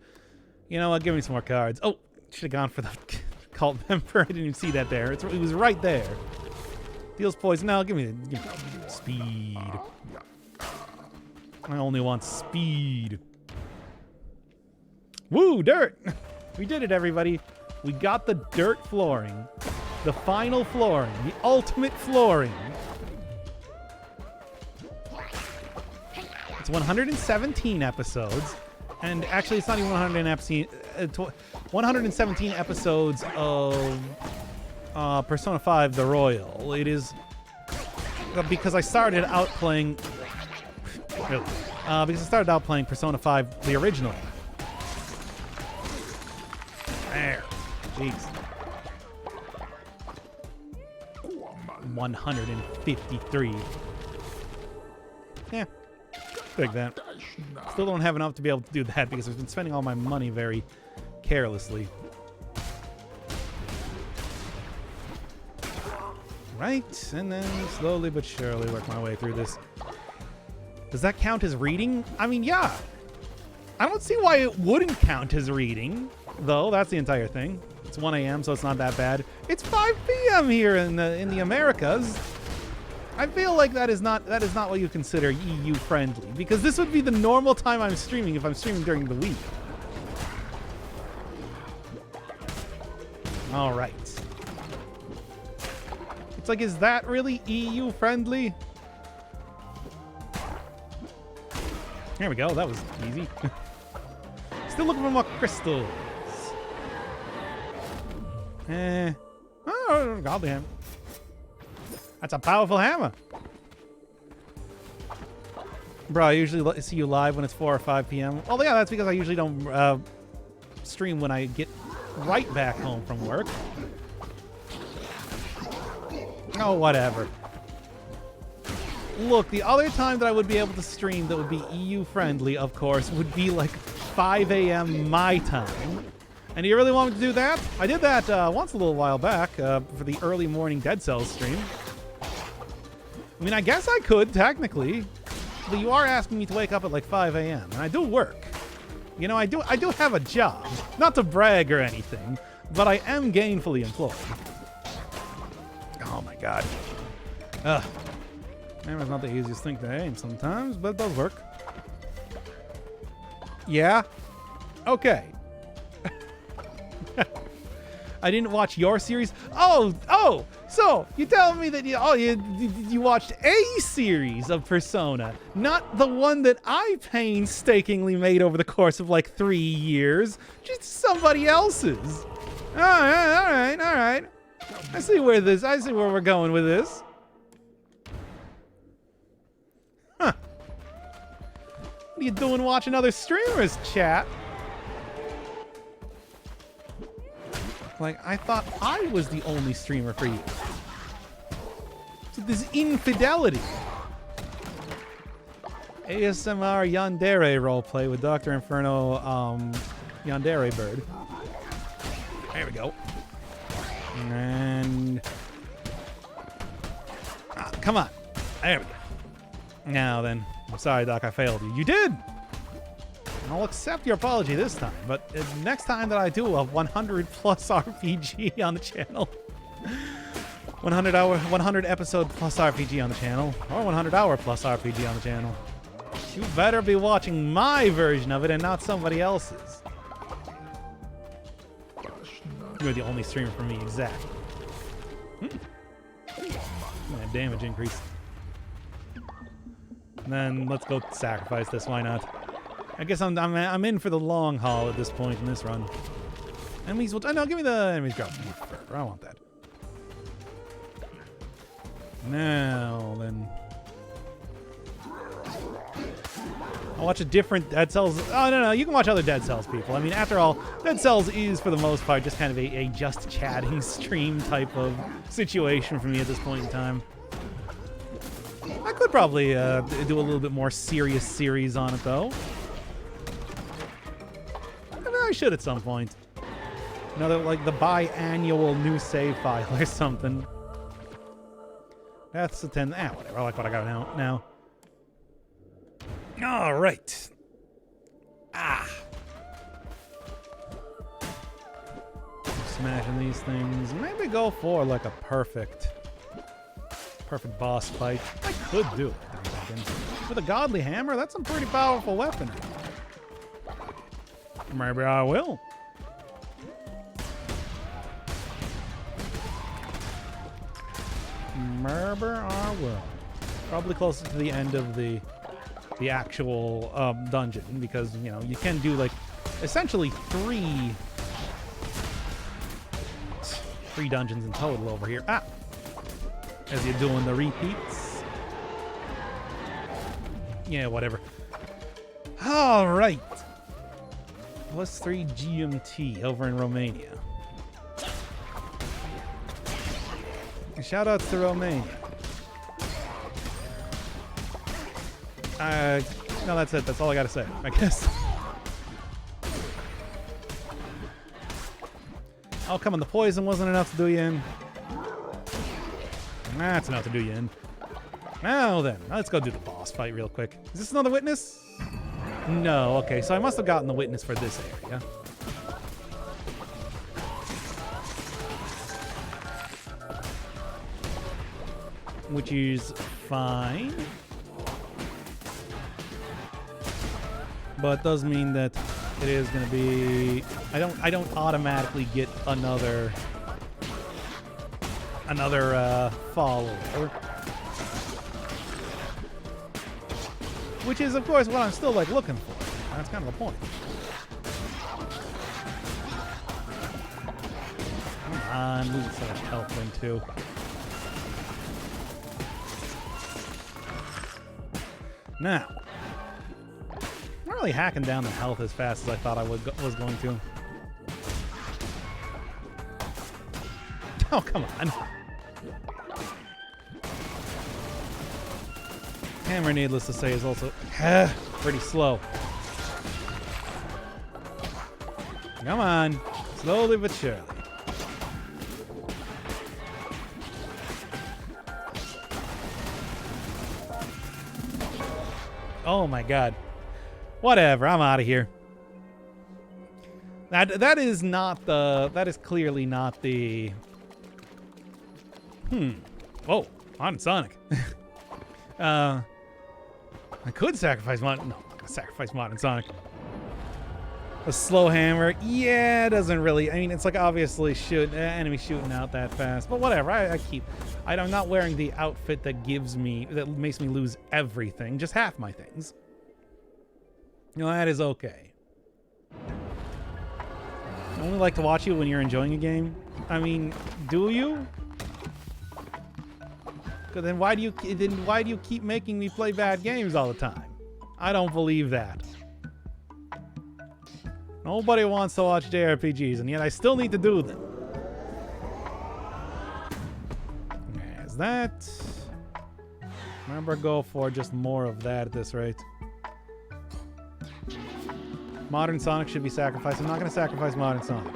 You know what? Give me some more cards. Oh, should have gone for the cult member. I didn't even see that there. It was right there. Deals poison. No, give me speed. I only want speed. Woo, dirt. We did it, everybody. We got the dirt flooring. The final flooring. The ultimate flooring. It's 117 episodes. And actually, it's not even 117 episodes of Persona 5 The Royal. It is because I started out playing... Really? Because I started out playing Persona 5 the original. There. Jeez. 153. Yeah. Like that. Still don't have enough to be able to do that because I've been spending all my money very carelessly. Right, and then slowly but surely work my way through this. Does that count as reading? I mean, yeah. I don't see why it wouldn't count as reading, though. That's the entire thing. It's 1 a.m., so it's not that bad. It's 5 p.m. here in the Americas. I feel like that is not what you consider EU friendly, because this would be the normal time I'm streaming if I'm streaming during the week. All right. It's like, is that really EU friendly? Here we go. That was easy. Still looking for more crystals. Oh, godly hammer. That's a powerful hammer. Bro, I usually see you live when it's 4 or 5 p.m. Oh, yeah, that's because I usually don't stream when I get right back home from work. Oh, whatever. Look, the other time that I would be able to stream that would be EU friendly, of course, would be like 5 a.m. my time. And do you really want me to do that? I did that once a little while back for the early morning Dead Cells stream. I mean, I guess I could, technically. But you are asking me to wake up at like 5 a.m. And I do work. You know, I do have a job. Not to brag or anything, but I am gainfully employed. Oh my God. Ugh. Hammer's not the easiest thing to aim sometimes, but it does work. Yeah? Okay. I didn't watch your series. Oh! So you telling me that you watched a series of Persona, not the one that I painstakingly made over the course of like 3 years, just somebody else's. All right. I see where we're going with this. Huh. What are you doing watching other streamers, chat? Like, I thought I was the only streamer for you. So this infidelity. ASMR Yandere roleplay with Dr. Inferno Yandere Bird. There we go. And... come on. There we go. Now then. I'm sorry, Doc, I failed you. You did! I'll accept your apology this time, but next time that I do a 100 plus RPG on the channel, 100 episode plus RPG on the channel, or 100 hour plus RPG on the channel, you better be watching my version of it and not somebody else's. You're the only streamer for me, exactly. That damage increase. And then let's go sacrifice this, why not? I guess I'm in for the long haul at this point in this run. Enemies will... no, give me the enemies drop. I want that. Now, then... I'll watch a different Dead Cells. Oh, no, you can watch other Dead Cells, people. I mean, after all, Dead Cells is, for the most part, just kind of a just chatting stream type of situation for me at this point in time. I could probably do a little bit more serious series on it, though. I should at some point. Another, like, the biannual new save file or something. That's the 10. Whatever. I like what I got now. All right. Smashing these things. Maybe go for, like, a perfect boss fight. I could do it. With a godly hammer, that's a pretty powerful weapon. Maybe I will. Maybe I will. Probably closer to the end of the actual dungeon, because, you know, you can do, like, essentially three dungeons in total over here. As you're doing the repeats. Yeah, whatever. All right. +3 GMT over in Romania. Shoutouts to Romania. No, that's it. That's all I gotta say, I guess. Oh, come on. The poison wasn't enough to do you in. That's enough to do you in. Now then, let's go do the boss fight real quick. Is this another witness? No, okay, so I must have gotten the witness for this area. Which is fine. But does mean that it is gonna be... I don't automatically get another follower. Which is, of course, what I'm still, like, looking for. That's kind of the point. Come on, lose so much health thing, too. Now, I'm not really hacking down the health as fast as I thought I was going to. Oh, come on. Hammer, needless to say, is also pretty slow. Come on. Slowly but surely. Oh my god. Whatever, I'm out of here. That is not the... That is clearly not the... Whoa, Modern Sonic. I could sacrifice Modern... No, I'm not going to sacrifice Modern Sonic. A slow hammer. Yeah, it doesn't really... I mean, it's like obviously enemy shooting out that fast. But whatever, I'm not wearing the outfit that makes me lose everything. Just half my things. You know, that is okay. I only like to watch you when you're enjoying a game. I mean, do you? Then why do you keep making me play bad games all the time? I don't believe that. Nobody wants to watch JRPGs, and yet I still need to do them. There's that. Remember, go for just more of that at this rate. Modern Sonic should be sacrificed. I'm not going to sacrifice Modern Sonic.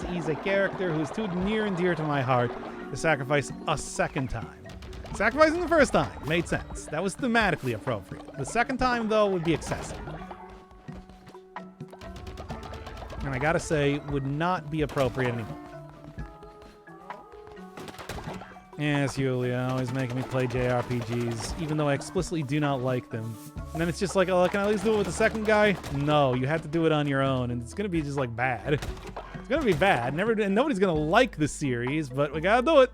He's a character who's too near and dear to my heart to sacrifice a second time. Sacrificing the first time made sense. That was thematically appropriate. The second time, though, would be excessive. And I gotta say, would not be appropriate anymore. Yes, Yulia, always making me play JRPGs, even though I explicitly do not like them. And then it's just like, oh, can I at least do it with the second guy? No, you have to do it on your own, and it's gonna be just like bad. It's gonna be bad. And nobody's gonna like the series, but we gotta do it.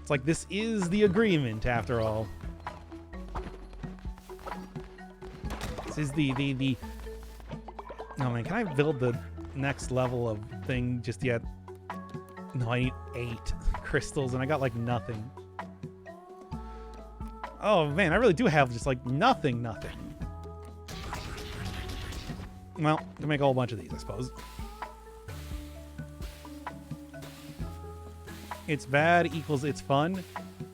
It's like this is the agreement after all. This is the Oh man, can I build the next level of thing just yet? No, I need 8 crystals, and I got, like, nothing. Oh, man, I really do have just, like, nothing. Well, to make a whole bunch of these, I suppose. It's bad equals it's fun.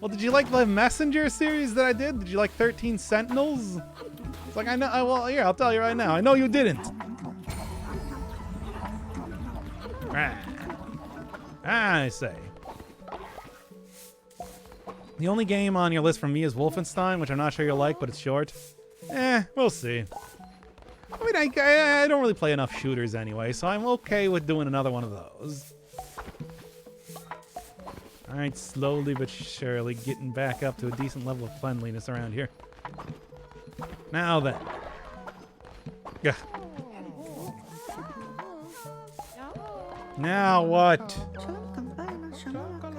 Well, did you like the Messenger series that I did? Did you like 13 Sentinels? It's like, I know, well, here, I'll tell you right now. I know you didn't. I say. The only game on your list from me is Wolfenstein, which I'm not sure you'll like, but it's short. We'll see. I mean, I don't really play enough shooters anyway, so I'm okay with doing another one of those. Alright, slowly but surely getting back up to a decent level of cleanliness around here. Now then. Yeah. Now what?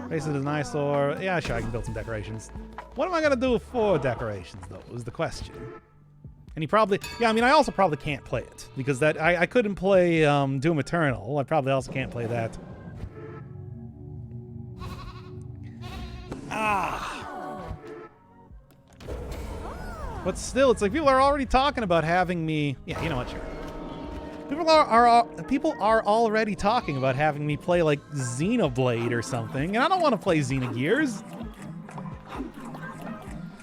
Face of the eyesore. Yeah, sure, I can build some decorations. What am I going to do for decorations, though, is the question. And he probably... Yeah, I mean, I also probably can't play it. Because that I couldn't play Doom Eternal. I probably also can't play that. But still, it's like people are already talking about having me... Yeah, you know what, sure. People are already talking about having me play, like, Xenoblade or something, and I don't want to play Xenogears.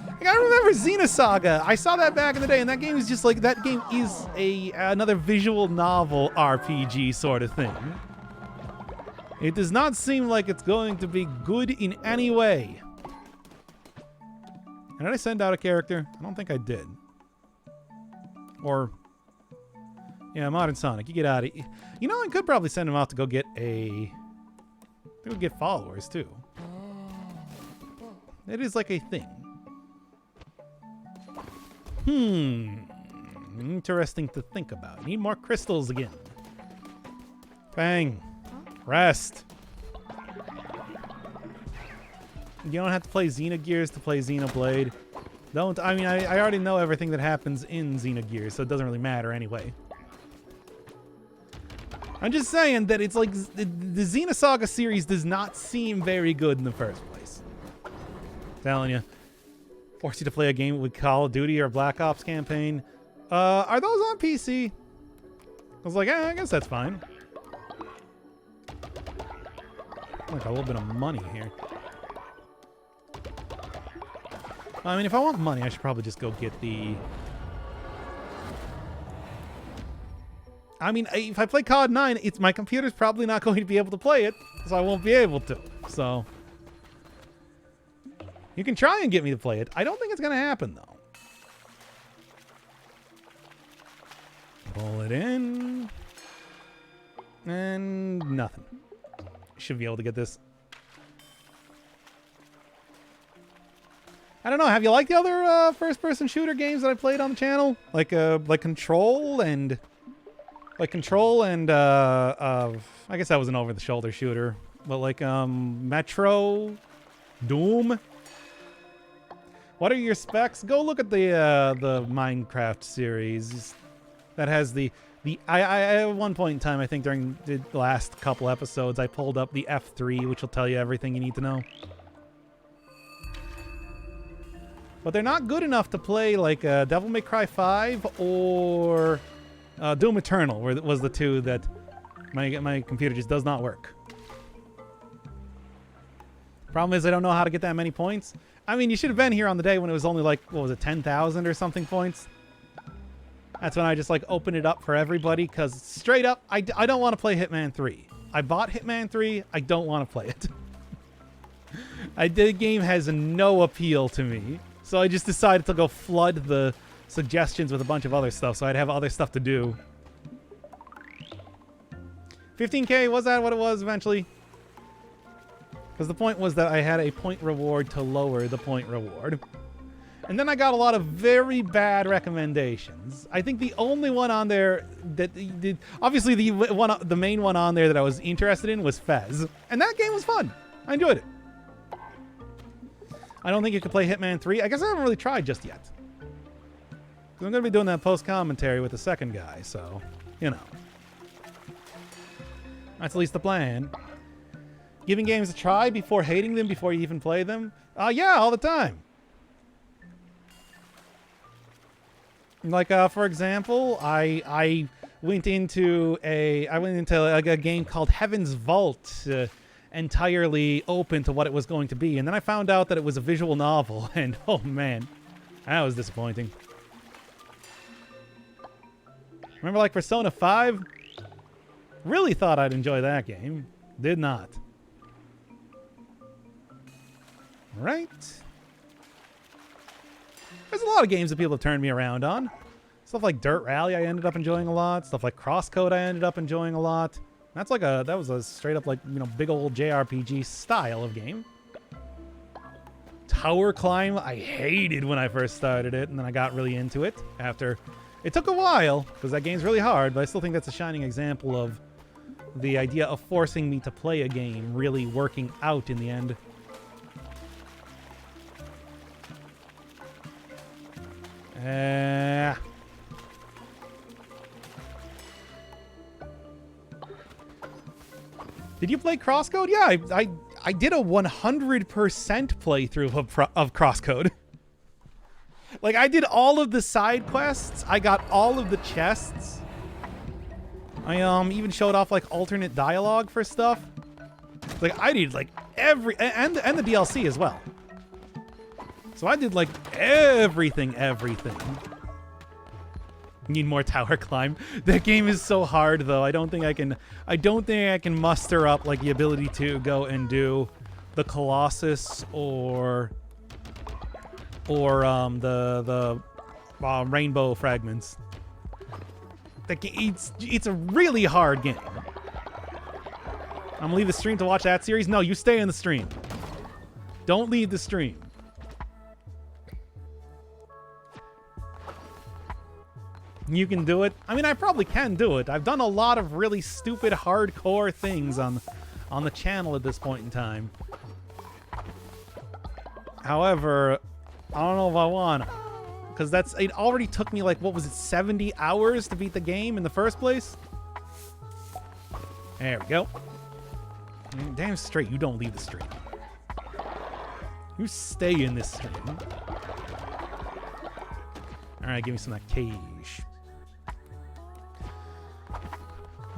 Like, I remember Xenosaga. I saw that back in the day, and that game is just like... That game is another visual novel RPG sort of thing. It does not seem like it's going to be good in any way. And did I send out a character? I don't think I did. Or... Yeah, Modern Sonic, you get out of here. You know, I could probably send him out to go get a... They would get followers, too. It is like a thing. Interesting to think about. Need more crystals again. Bang. Rest. You don't have to play Xenogears to play Xenoblade. Don't... I mean, I already know everything that happens in Xenogears, so it doesn't really matter anyway. I'm just saying that it's like the Xenosaga series does not seem very good in the first place. I'm telling you. Force you to play a game with Call of Duty or Black Ops campaign. Are those on PC? I was like, I guess that's fine. Like a little bit of money here. I mean, if I want money, I should probably just go get the... I mean, if I play COD 9, my computer's probably not going to be able to play it, so I won't be able to. So, you can try and get me to play it. I don't think it's going to happen, though. Pull it in. And nothing. Should be able to get this. I don't know. Have you liked the other first-person shooter games that I played on the channel? Like Control and... Like Control and, I guess that was an over-the-shoulder shooter. But like, Metro, Doom. What are your specs? Go look at the Minecraft series. That has I at one point in time, I think during the last couple episodes, I pulled up the F3, which will tell you everything you need to know. But they're not good enough to play like Devil May Cry 5 or... Doom Eternal was the two that my computer just does not work. Problem is I don't know how to get that many points. I mean, you should have been here on the day when it was only like, what was it, 10,000 or something points? That's when I just like opened it up for everybody because straight up, I don't want to play Hitman 3. I bought Hitman 3. I don't want to play it. The game has no appeal to me. So I just decided to go flood the... suggestions with a bunch of other stuff, so I'd have other stuff to do. 15K, was that what it was eventually? Because the point was that I had a point reward to lower the point reward. And then I got a lot of very bad recommendations. I think the only one on there that... Obviously, the main one on there that I was interested in was Fez. And that game was fun. I enjoyed it. I don't think you could play Hitman 3. I guess I haven't really tried just yet. I'm going to be doing that post-commentary with the second guy, so, you know. That's at least the plan. Giving games a try before hating them before you even play them? Yeah, all the time. Like, for example, I went into a game called Heaven's Vault, entirely open to what it was going to be, and then I found out that it was a visual novel, and oh man, that was disappointing. Remember, like, Persona 5? Really thought I'd enjoy that game. Did not. Right. There's a lot of games that people have turned me around on. Stuff like Dirt Rally I ended up enjoying a lot. Stuff like Crosscode I ended up enjoying a lot. That was a straight up, like, you know, big old JRPG style of game. Tower Climb I hated when I first started it, and then I got really into it after. It took a while because that game's really hard, but I still think that's a shining example of the idea of forcing me to play a game really working out in the end. Did you play Crosscode? Yeah, I did a 100% playthrough of Crosscode. Like, I did all of the side quests. I got all of the chests. I even showed off, like, alternate dialogue for stuff. Like, I did, like, and the DLC as well. So I did, like, everything. Need more Tower Climb. That game is so hard, though. I don't think I can muster up, like, the ability to go and do the Colossus or the Rainbow Fragments. It's a really hard game. I'm gonna leave the stream to watch that series. No, you stay in the stream. Don't leave the stream. You can do it. I mean, I probably can do it. I've done a lot of really stupid, hardcore things on the channel at this point in time. However, I don't know if I want to. Because it already took me, like, what was it, 70 hours to beat the game in the first place? There we go. Damn straight, you don't leave the stream. You stay in this stream. Alright, give me some of that cage.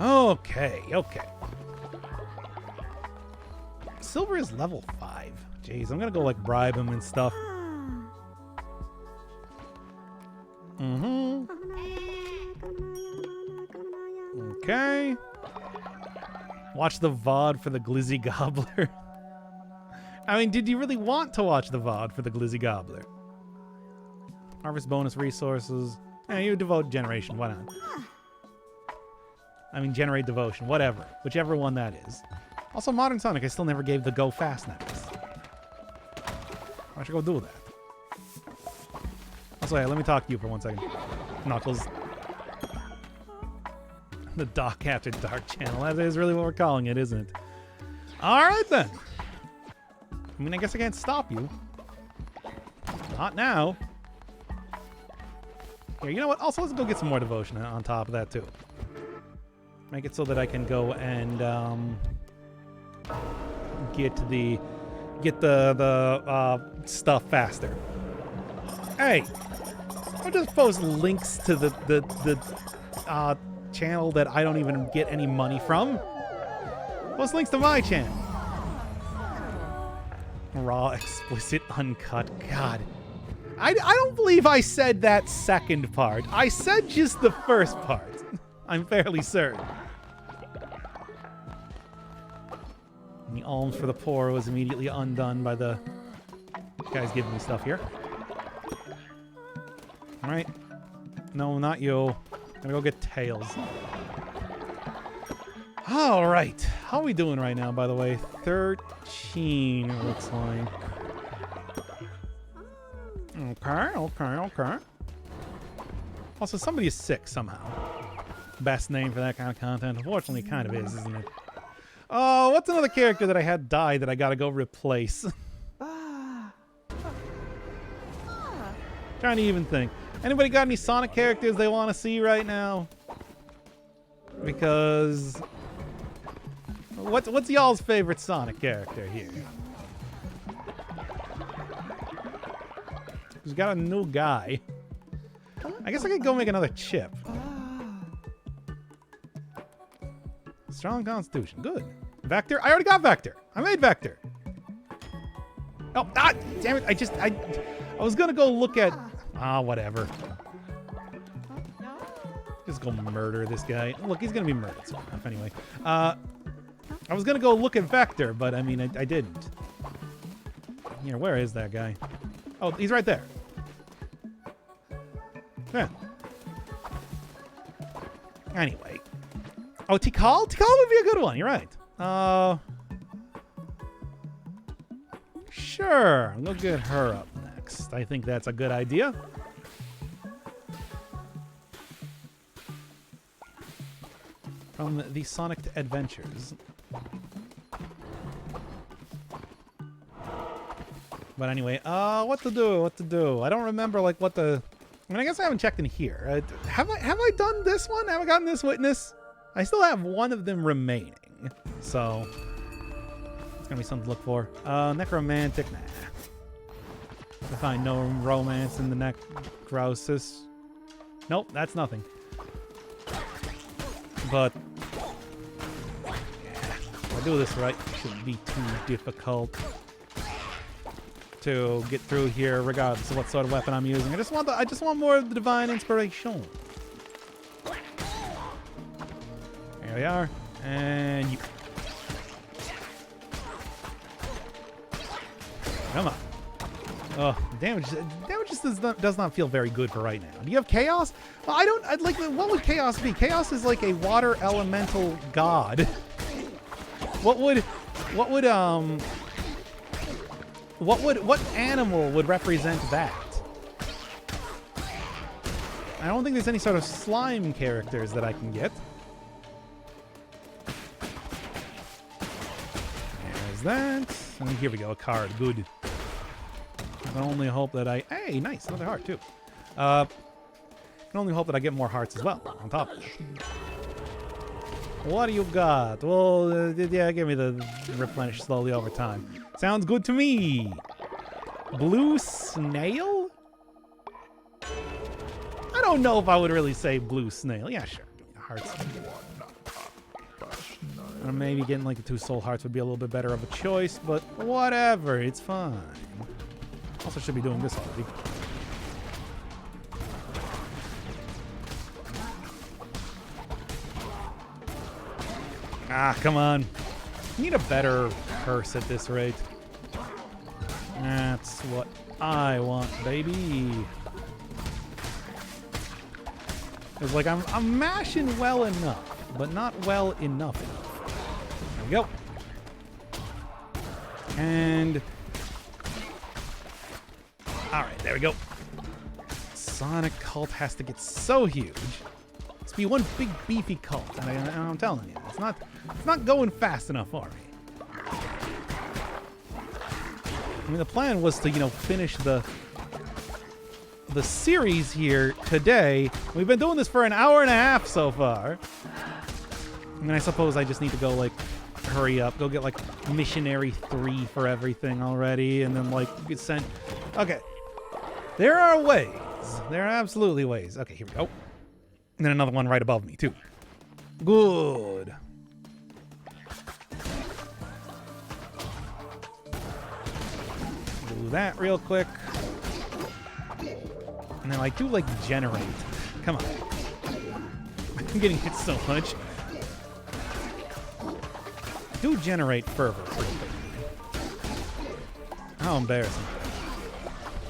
Okay. Silver is level 5. Jeez, I'm gonna go, like, bribe him and stuff. Okay. Watch the VOD for the Glizzy Gobbler. I mean, did you really want to watch the VOD for the Glizzy Gobbler? Harvest bonus resources. You devote generation, why not? I mean, generate devotion, whatever. Whichever one that is. Also, Modern Sonic, I still never gave the go fast necklace. I should go do that. Also, hey, let me talk to you for 1 second. Knuckles. The Doc After Dark channel. That is really what we're calling it, isn't it? Alright then. I mean, I guess I can't stop you. Not now. Here, you know what? Also, let's go get some more devotion on top of that, too. Make it so that I can go and get the stuff faster. Hey, I'll just post links to the channel that I don't even get any money from. Post links to my channel. Raw, explicit, uncut. God. I don't believe I said that second part. I said just the first part. I'm fairly certain. And the alms for the poor was immediately undone by the guys giving me stuff here. Alright. No, not you. I'm gonna go get Tails. Alright. How are we doing right now, by the way? 13, it looks like. Okay. Also, somebody is sick somehow. Best name for that kind of content. Unfortunately, it kind of is, isn't it? Oh, what's another character that I had die that I gotta go replace? Trying to even think. Anybody got any Sonic characters they want to see right now? Because What's y'all's favorite Sonic character here? He's got a new guy. I guess I could go make another chip. Strong constitution. Good. Vector? I already got Vector. I made Vector. Oh, damn it. I was going to go look at... whatever. Just go murder this guy. Look, he's going to be murdered soon enough anyway. I was going to go look at Vector, but I mean, I didn't. Here, where is that guy? Oh, he's right there. Yeah. Anyway. Oh, Tikal? Tikal would be a good one. You're right. Sure. We'll get her up next. I think that's a good idea. From the Sonic Adventures. But anyway, what to do? I don't remember, like, what the... I mean, I guess I haven't checked in here. Have I done this one? Have I gotten this witness? I still have one of them remaining. So, it's gonna be something to look for. Necromantic, nah. I find no romance in the necrosis. Nope, that's nothing. But, yeah, if I do this right, it shouldn't be too difficult to get through here, regardless of what sort of weapon I'm using. I just want more of the divine inspiration. There we are, and you. Come on. Oh, damage just does not feel very good for right now. Do you have chaos? Well, I'd like. What would chaos be? Chaos is like a water elemental god. What animal would represent that? I don't think there's any sort of slime characters that I can get. There's that. And here we go, a card. Good. I can only hope that I... Hey, nice. Another heart, too. I can only hope that I get more hearts as well, on top of it. What do you got? Well, yeah, give me the replenish slowly over time. Sounds good to me. Blue snail? I don't know if I would really say blue snail. Yeah, sure. Hearts. Or maybe getting like the 2 soul hearts would be a little bit better of a choice, but whatever. It's fine. Also should be doing this already. Ah, come on. I need a better curse at this rate. That's what I want, baby. It's like I'm mashing well enough, but not well enough. There we go. And... Alright, there we go. Sonic cult has to get so huge. Let's be one big beefy cult. And I'm telling you, it's not going fast enough for me. I mean, the plan was to, finish the series here today. We've been doing this for an hour and a half so far. I mean, I suppose I just need to go, like, hurry up. Go get, like, Missionary 3 for everything already. And then, like, get sent... Okay. There are ways. There are absolutely ways. Okay, here we go. And then another one right above me, too. Good. Do that real quick. And then, like, do, like, generate. Come on. I'm getting hit so much. Do generate fervor pretty quickly. How embarrassing.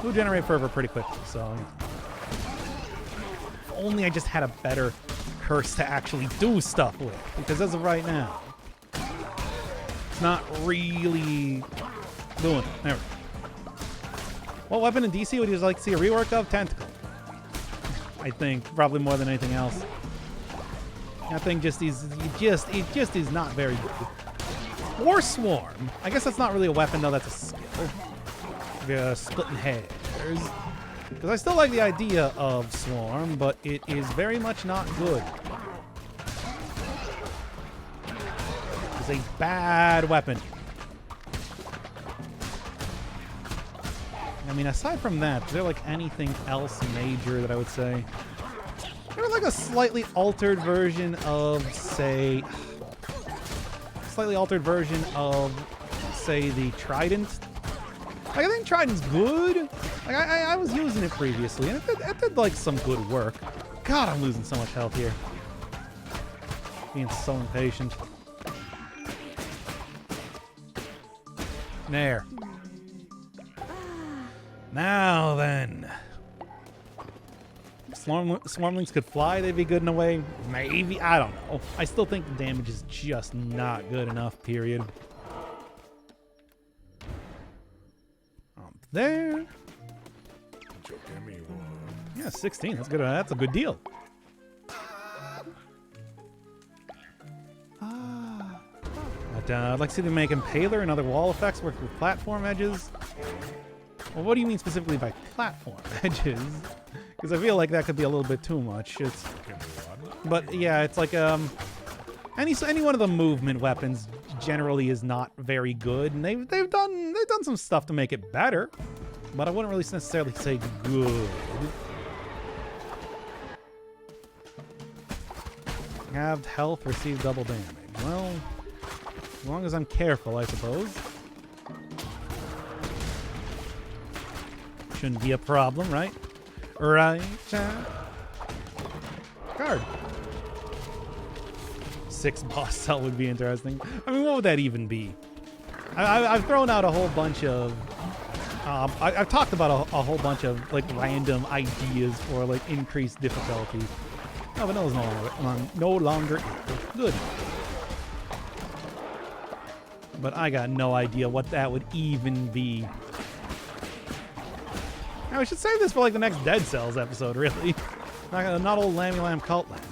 Do generate fervor pretty quickly, so... If only I just had a better curse to actually do stuff with. Because as of right now, it's not really doing it. There we go. What weapon in DC would you like to see a rework of? Tentacle. I think, probably more than anything else. That thing it just is not very good. Or Swarm. I guess that's not really a weapon, though. That's a skill. Splitting hairs. Because I still like the idea of Swarm, but it is very much not good. is a bad weapon. I mean, aside from that, is there like anything else major that I would say? There's like a slightly altered version of, say, the Trident. Like, I think Trident's good. Like, I was using it previously, and it did like some good work. God, I'm losing so much health here. Being so impatient. There. Now then. Swarmlings could fly, they'd be good in a way. Maybe, I don't know. I still think the damage is just not good enough, period. There. Yeah, 16, that's good. That's a good deal. But I'd like to see them make Impaler and other wall effects work with platform edges. Well, what do you mean specifically by platform edges? Because I feel like that could be a little bit too much. But yeah, it's like any one of the movement weapons generally is not very good, and they've done some stuff to make it better, but I wouldn't really necessarily say good. Halved health, receive double damage. Well, as long as I'm careful, I suppose. Shouldn't be a problem, right? Right. Card. 6 boss cell would be interesting. I mean, what would that even be? I've thrown out a whole bunch of... I've talked about a whole bunch of like random ideas for like increased difficulty. Oh, but no, it's no longer good. But I got no idea what that would even be. Now, we should save this for like the next Dead Cells episode, really. Not old Lammy Lamb Cult Land.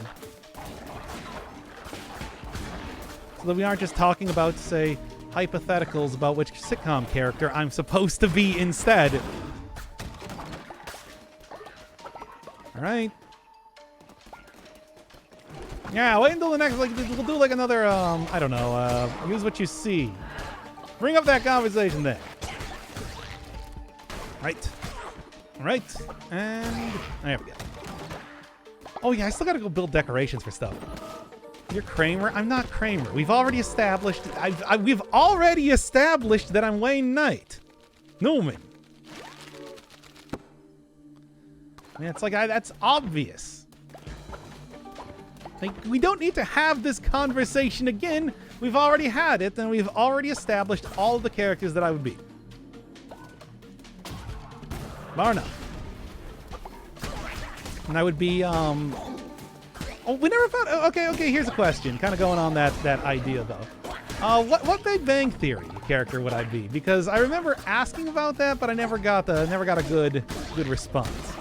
So that we aren't just talking about, say, hypotheticals about which sitcom character I'm supposed to be instead. Alright. Yeah, wait until the next, like, we'll do like another, I don't know, use what you see. Bring up that conversation there. Right. Alright. And there we go. Oh yeah, I still gotta go build decorations for stuff. You're Kramer? I'm not Kramer. We've already established, we've already established that I'm Wayne Knight. Newman. I mean, it's like, that's obvious. Like, we don't need to have this conversation again. We've already had it, and we've already established all of the characters that I would be. Marna. And I would be, oh, we never found, okay, here's a question. Kind of going on that idea, though. What Big Bang Theory character would I be? Because I remember asking about that, but I never got a good response.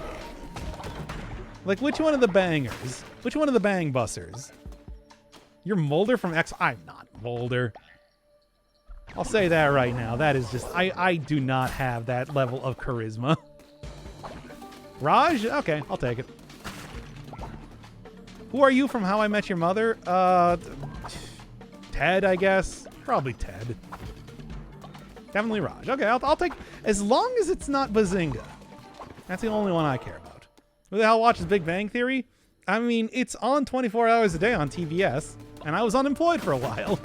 Like, which one of the bangers? Which one of the bang bussers? You're Mulder from X... I'm not Mulder. I'll say that right now. That is just... I do not have that level of charisma. Raj? Okay, I'll take it. Who are you from How I Met Your Mother? Ted, I guess. Probably Ted. Definitely Raj. Okay, I'll take... As long as it's not Bazinga. That's the only one I care about. Who the hell watches Big Bang Theory? I mean, it's on 24 hours a day on TBS, and I was unemployed for a while.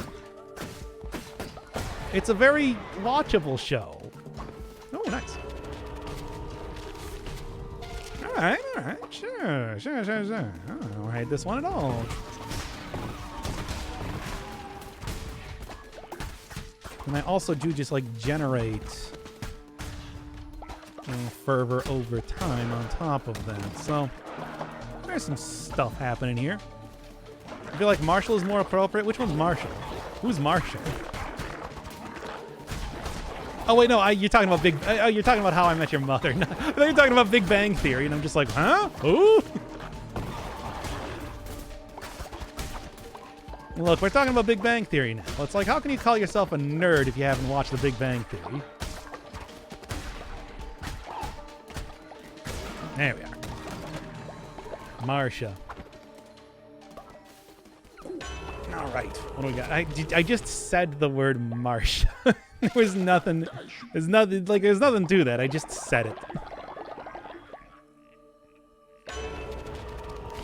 It's a very watchable show. Oh, nice. All right, sure. I don't hate this one at all. And I also do just like generate fervor over time on top of that. So there's some stuff happening here. I feel like Marshall is more appropriate. Which one's Marshall? Who's Marshall? Oh wait, no, you're talking about you're talking about How I Met Your Mother. I thought you're talking about Big Bang Theory, and I'm just like, huh? Who? Look, we're talking about Big Bang Theory now. It's like, how can you call yourself a nerd if you haven't watched The Big Bang Theory? There we are. Marsha. All right, what do we got? I just said the word Marsh. There was nothing. There's nothing to that. I just said it.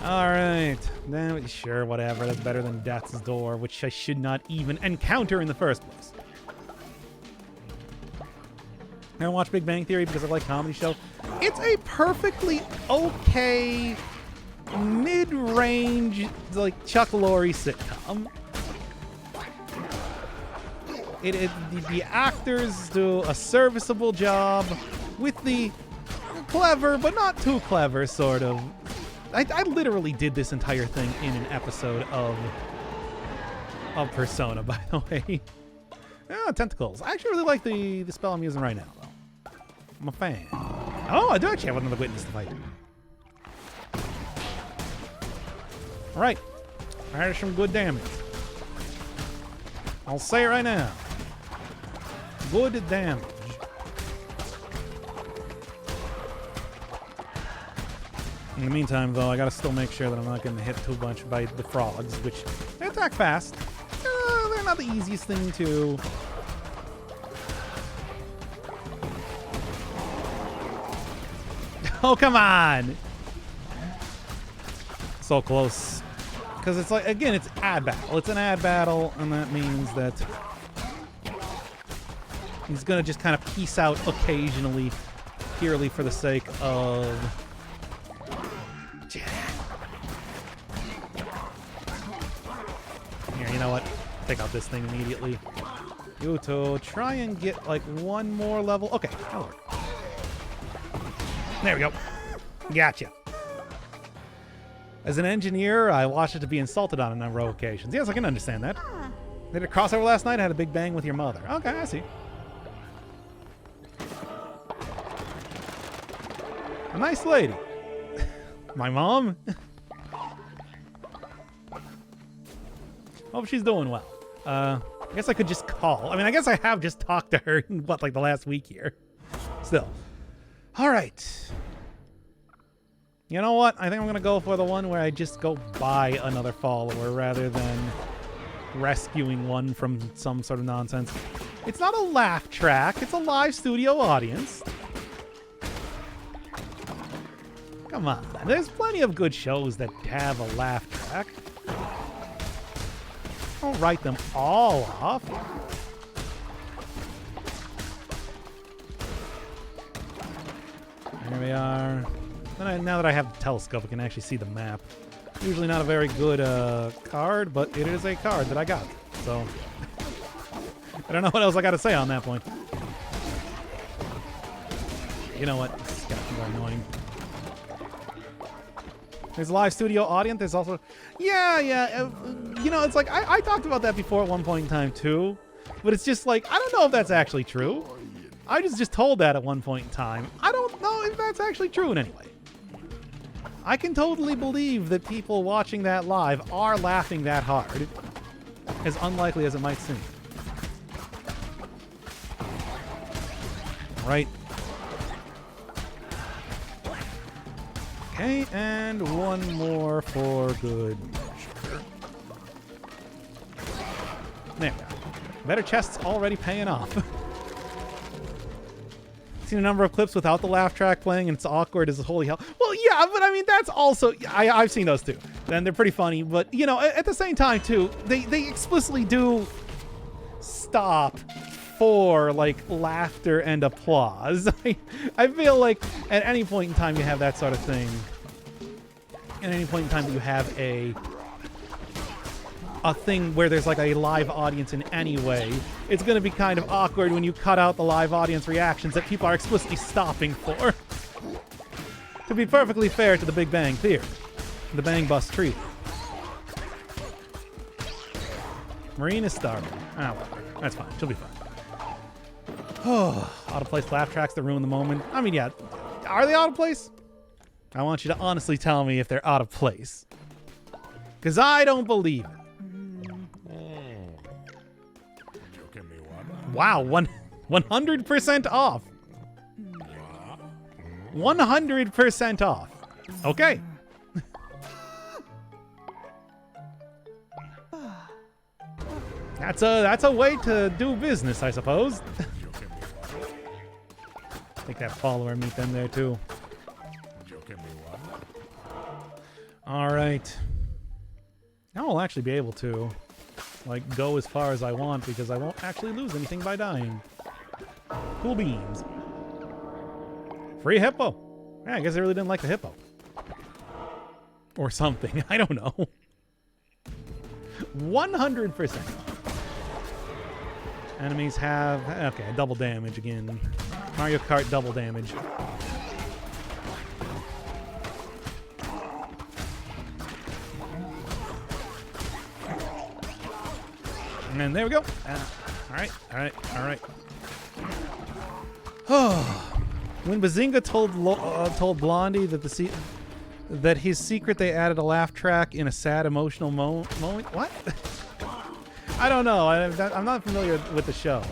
All right. Then sure, whatever. That's better than Death's Door, which I should not even encounter in the first place. I don't watch Big Bang Theory because I like comedy show. It's a perfectly okay mid-range, like Chuck Lorre sitcom. The actors do a serviceable job with the clever, but not too clever, sort of. I literally did this entire thing in an episode of Persona, by the way. Yeah, tentacles. I actually really like the spell I'm using right now, though. I'm a fan. Oh, I do actually have another witness to fight. All right. There's some good damage. I'll say it right now. Good damage. In the meantime, though, I gotta still make sure that I'm not getting hit too much by the frogs, which they attack fast. They're not the easiest thing to... Oh, come on! So close. Because it's like, again, it's ad battle. It's an ad battle, and that means that he's gonna just kind of peace out occasionally, purely for the sake of... Here, you know what? Take out this thing immediately. Yuto, try and get like one more level. Okay, that'll work. There we go. Gotcha. As an engineer, I watched it to be insulted on a number of occasions. Yes, I can understand that. Did a crossover last night? I had a big bang with your mother. Okay, I see. A nice lady. My mom? Hope she's doing well. I guess I could just call. I mean, I guess I have just talked to her in, what, like the last week here. Still. All right. You know what? I think I'm going to go for the one where I just go buy another follower rather than rescuing one from some sort of nonsense. It's not a laugh track. It's a live studio audience. Come on. There's plenty of good shows that have a laugh track. Don't write them all off. Here we are. Now that I have the telescope, I can actually see the map. Usually not a very good card, but it is a card that I got. So, I don't know what else I got to say on that point. You know what? This is kind of annoying. There's a live studio audience. There's also... Yeah. You know, it's like, I talked about that before at one point in time, too. But it's just like, I don't know if that's actually true. I was just told that at one point in time. I don't know if that's actually true in any way. I can totally believe that people watching that live are laughing that hard. As unlikely as it might seem. Right. Okay, and one more for good measure. There we go. Better chests already paying off. Seen a number of clips without the laugh track playing, and it's awkward as holy hell. Well, yeah, but I mean, that's also... I've seen those too. And they're pretty funny, but, you know, at the same time, too, they explicitly do stop for, like, laughter and applause. I feel like at any point in time you have that sort of thing. At any point in time that you have a thing where there's like a live audience in any way, it's going to be kind of awkward when you cut out the live audience reactions that people are explicitly stopping for. To be perfectly fair to the Big Bang Theory, the Bang Bus Tree. Marina started. Ah, whatever. That's fine. She'll be fine. Oh, out of place laugh tracks that ruin the moment. I mean, yeah. Are they out of place? I want you to honestly tell me if they're out of place. Because I don't believe it. Wow, 100% off. 100% off. Okay. That's a way to do business, I suppose. Take that follower meat in there too. All right. Now I'll actually be able to, like, go as far as I want because I won't actually lose anything by dying. Cool beans. Free hippo. Yeah, I guess I really didn't like the hippo. Or something. I don't know. 100%. Enemies have... Okay, double damage again. Mario Kart double damage. And there we go. Alright, alright, alright. When Bazinga told Blondie that that his secret they added a laugh track in a sad emotional moment. What? I don't know. I'm not familiar with the show.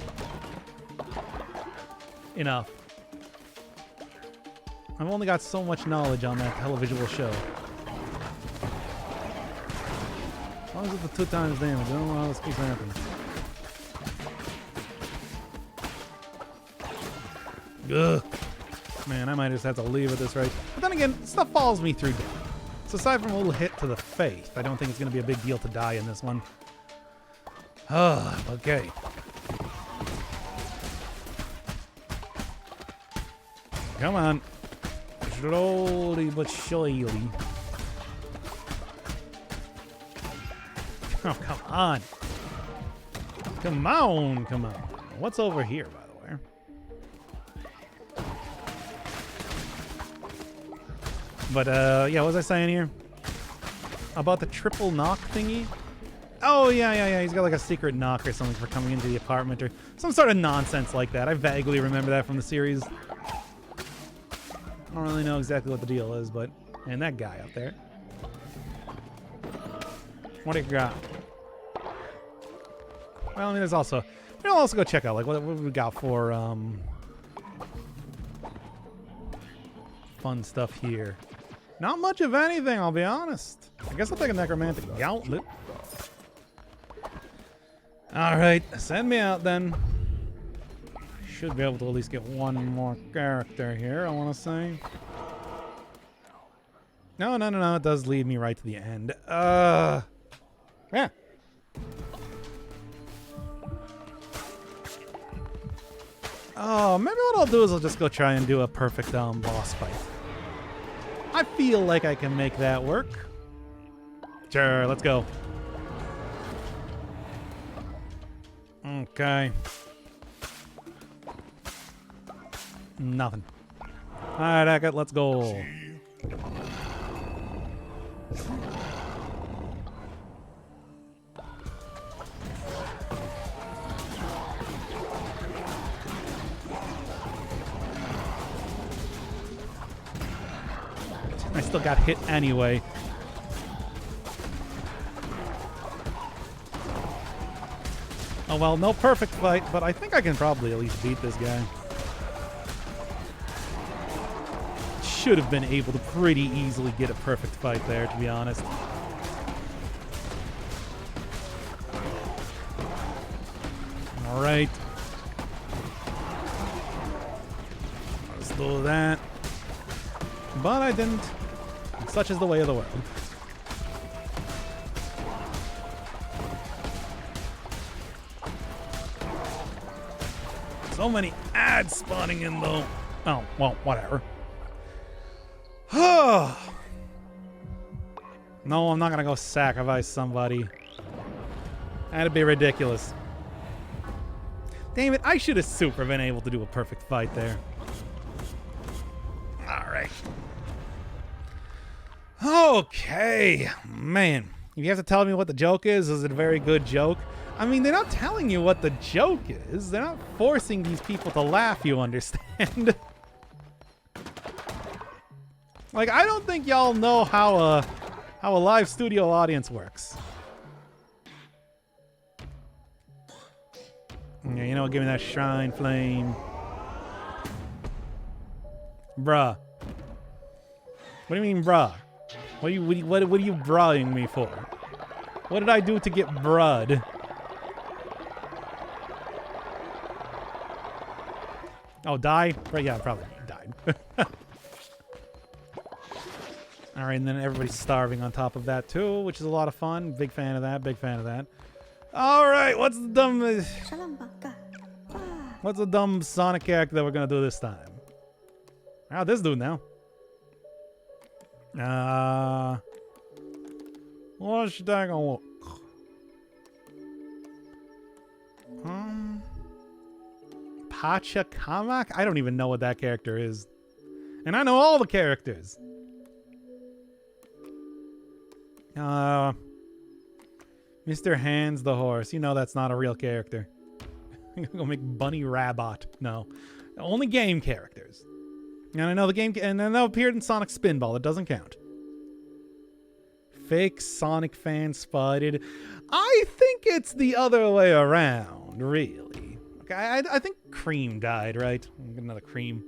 Enough. I've only got so much knowledge on that televisual show. As long as it's the 2 times damage, I don't know how this keeps happening. Ugh. Man, I might just have to leave at this rate. But then again, stuff follows me through death. So aside from a little hit to the face, I don't think it's going to be a big deal to die in this one. Okay. Come on. Slowly but surely. Oh, come on. Come on, come on. What's over here, by the way? But, yeah, what was I saying here? About the triple knock thingy? Oh, yeah. He's got like a secret knock or something for coming into the apartment or some sort of nonsense like that. I vaguely remember that from the series. I don't really know exactly what the deal is, but... And that guy up there. What do you got? Well, I mean, there's also... We'll also go check out, like, what we got for, fun stuff here. Not much of anything, I'll be honest. I guess I'll take a necromantic gauntlet. Alright, send me out then. Should be able to at least get one more character here, I want to say. No, it does lead me right to the end. Yeah. Oh, maybe what I'll do is I'll just go try and do a perfect boss fight. I feel like I can make that work. Sure, let's go. Okay. Nothing. Alright, Agatha, let's go. I still got hit anyway. Oh well, no perfect fight, but I think I can probably at least beat this guy. Should have been able to pretty easily get a perfect fight there, to be honest. Alright. Let's do that. But I didn't. Such is the way of the world. So many ads spawning in though. Oh, well, whatever. No, I'm not gonna go sacrifice somebody. That'd be ridiculous. Damn it, I should have super been able to do a perfect fight there. Alright. Okay. Man, if you have to tell me what the joke is it a very good joke? I mean, they're not telling you what the joke is. They're not forcing these people to laugh, you understand? Like, I don't think y'all know how a live studio audience works. Yeah, you know, give me that shrine flame. Bruh. What do you mean, bruh? What are you brahing me for? What did I do to get brud? Oh, die? Right, yeah, probably died. All right, and then everybody's starving on top of that too, which is a lot of fun. Big fan of that. Big fan of that. All right, what's the dumb Sonic character that we're gonna do this time? How this dude now? Let's take a look. Pachacamac? I don't even know what that character is. And I know all the characters. Mr. Hands the horse. You know that's not a real character. I'm gonna make Bunny Rabbit. No. Only game characters. And I know the game, and then that appeared in Sonic Spinball. It doesn't count. Fake Sonic fan spotted. I think it's the other way around, really. Okay, I think Cream died, right? I'll get another Cream.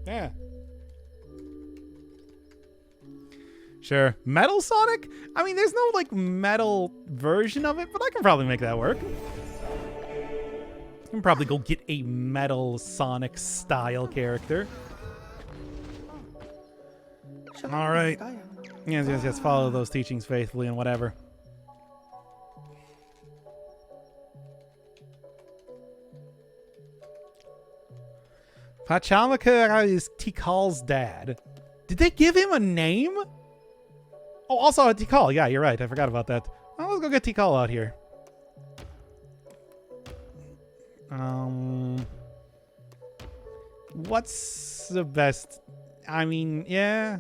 Yeah. Sure. Metal Sonic? I mean, there's no, like, metal version of it, but I can probably make that work. I can probably go get a Metal Sonic style character. All right. Yes. Follow those teachings faithfully and whatever. Pachamaka is Tikal's dad. Did they give him a name? Oh, also Tikal. Yeah, you're right. I forgot about that. Well, let's go get Tikal out here. What's the best? I mean, yeah.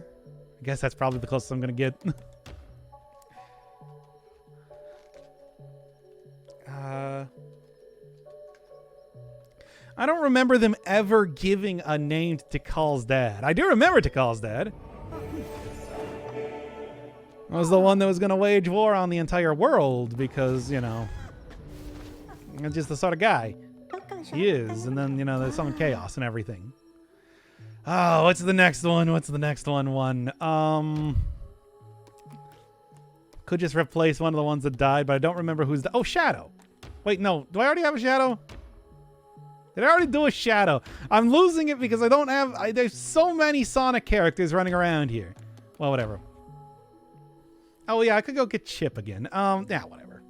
I guess that's probably the closest I'm gonna get. I don't remember them ever giving a name to Tikal's dad. I do remember Tikal's dad. I was the one that was gonna wage war on the entire world because, you know, I'm just the sort of guy he is. And then, you know, there's some chaos and everything. Oh, what's the next one? Could just replace one of the ones that died, but I don't remember who's oh, Shadow. Wait, no. Do I already have a Shadow? Did I already do a Shadow? I'm losing it because I don't have... there's so many Sonic characters running around here. Well, whatever. Oh, yeah, I could go get Chip again. Yeah, whatever.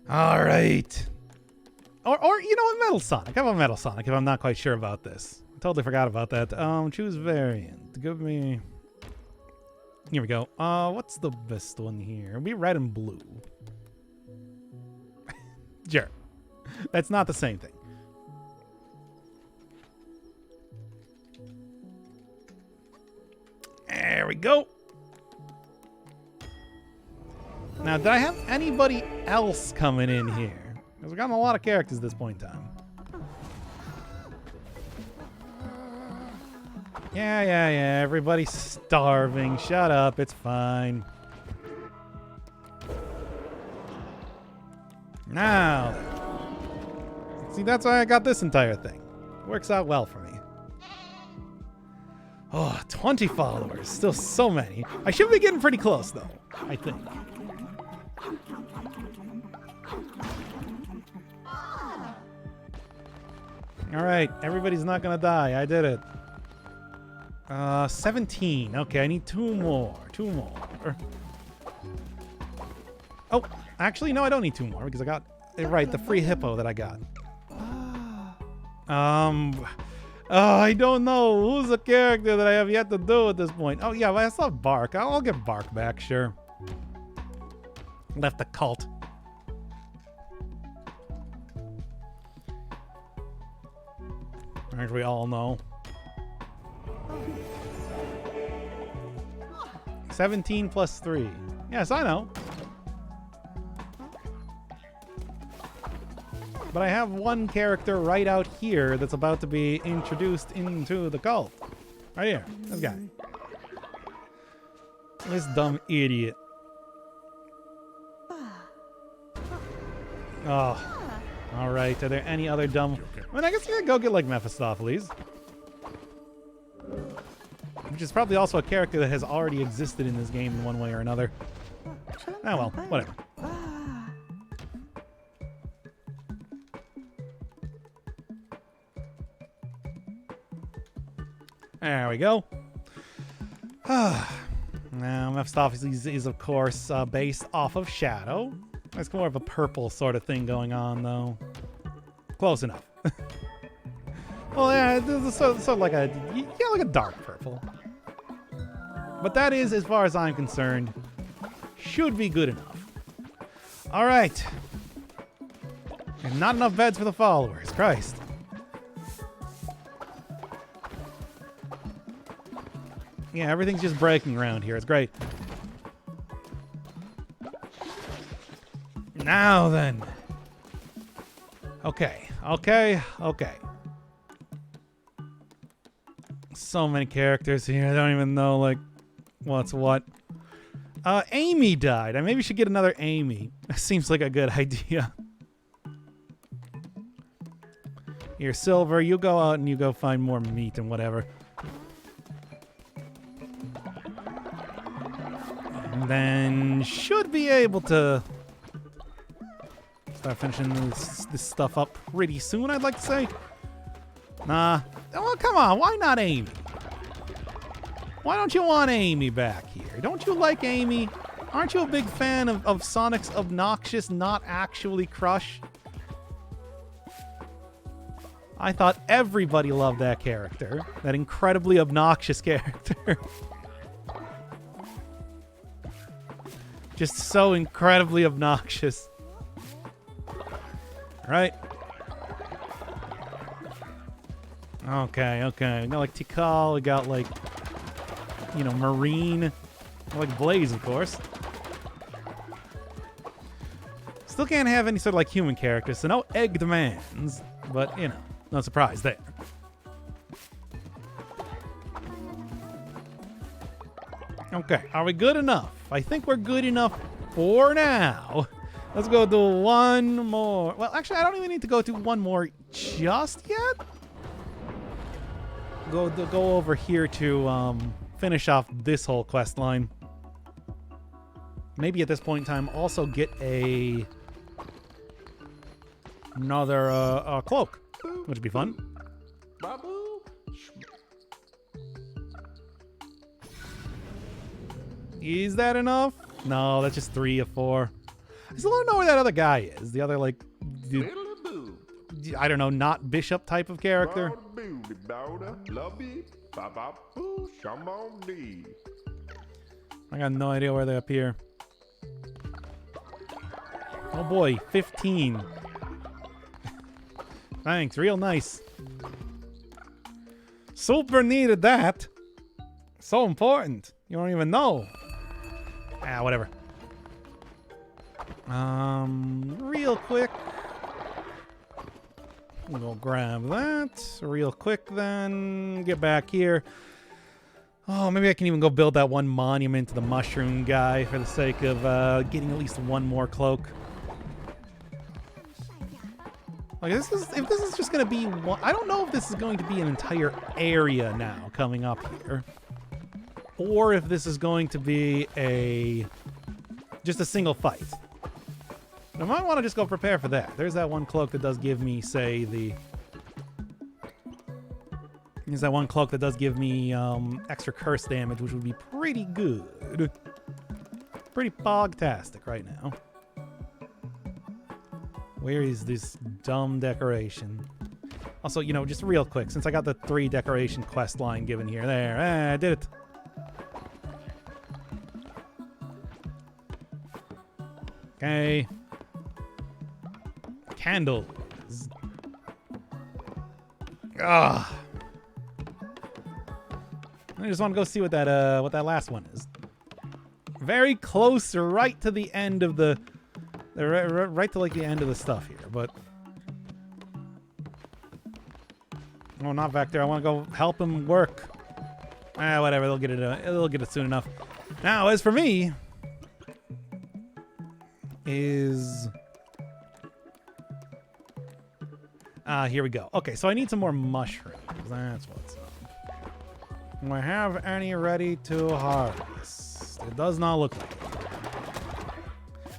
All right. Or you know what? Metal Sonic. How about Metal Sonic if I'm not quite sure about this? I totally forgot about that. Choose variant. Give me... Here we go. What's the best one here? It'll be red and blue. Sure. That's not the same thing. There we go. Now, did I have anybody else coming in here? Because we've gotten a lot of characters at this point in time. Yeah. Everybody's starving. Shut up. It's fine. Now. See, that's why I got this entire thing. Works out well for me. Oh, 20 followers. Still so many. I should be getting pretty close, though. I think. All right. Everybody's not going to die. I did it. 17. Okay, I need 2 more. 2 more. Oh, actually, no, I don't need 2 more because I got it right. The free hippo that I got. I don't know who's the character that I have yet to do at this point. Oh yeah, well, I still have Bark. I'll get Bark back, sure. Left the cult. As we all know. 17 plus 3. Yes, I know. But I have one character right out here that's about to be introduced into the cult. Right here. This guy. This dumb idiot. Oh. Alright, are there any other dumb... I mean, I guess you could go get, like, Mephistopheles. Which is probably also a character that has already existed in this game in one way or another. Ah, well, whatever. There we go. Now, Mephistopheles is, of course, based off of Shadow. It's more of a purple sort of thing going on, though. Close enough. Well, yeah, it's sort of like a dark purple. But that is, as far as I'm concerned, should be good enough. All right. And not enough beds for the followers. Christ. Yeah, everything's just breaking around here. It's great. Now then. Okay. So many characters here. I don't even know, like, what's what. Amy died. I maybe should get another Amy. Seems like a good idea. Here, Silver, you go out and you go find more meat and whatever. And then should be able to start finishing this stuff up pretty soon, I'd like to say. Nah. Well, come on. Why not Amy? Why don't you want Amy back here? Don't you like Amy? Aren't you a big fan of Sonic's obnoxious, not actually crush? I thought everybody loved that character. That incredibly obnoxious character. Just so incredibly obnoxious. Right? Okay. We got like Tikal, we got like, you know, Marine. Like Blaze, of course. Still can't have any sort of like human characters, so no egg demands. But, you know, no surprise there. Okay, are we good enough? I think we're good enough for now. Let's go do one more. Well, actually, I don't even need to go do one more just yet. Go over here to finish off this whole quest line. Maybe at this point in time, also get another cloak, which would be fun. Is that enough? No, that's just 3 of 4. I still don't know where that other guy is. The other, like, I don't know, not bishop type of character. I got no idea where they appear. Oh boy, 15. Thanks, real nice. Super needed that. So important. You don't even know. Ah, whatever. Real quick. We'll grab that real quick then. Get back here. Oh, maybe I can even go build that one monument to the mushroom guy for the sake of getting at least one more cloak. Like if this is just going to be one... I don't know if this is going to be an entire area now coming up here. Or if this is going to be just a single fight. I might want to just go prepare for that. There's that one cloak that does give me, say, There's that one cloak that does give me extra curse damage, which would be pretty good. Pretty bogtastic right now. Where is this dumb decoration? Also, you know, just real quick, since I got the 3 decoration quest line given here. There, I did it. Okay. Candles. Ugh. I just want to go see what that last one is. Very close, right to the end of the, right to like the end of the stuff here. But oh, not back there. I want to go help him work. Ah, whatever. They'll get it. They'll get it soon enough. Now, as for me, here we go. Okay, so I need some more mushrooms. That's what's up. Do I have any ready to harvest? It does not look like it.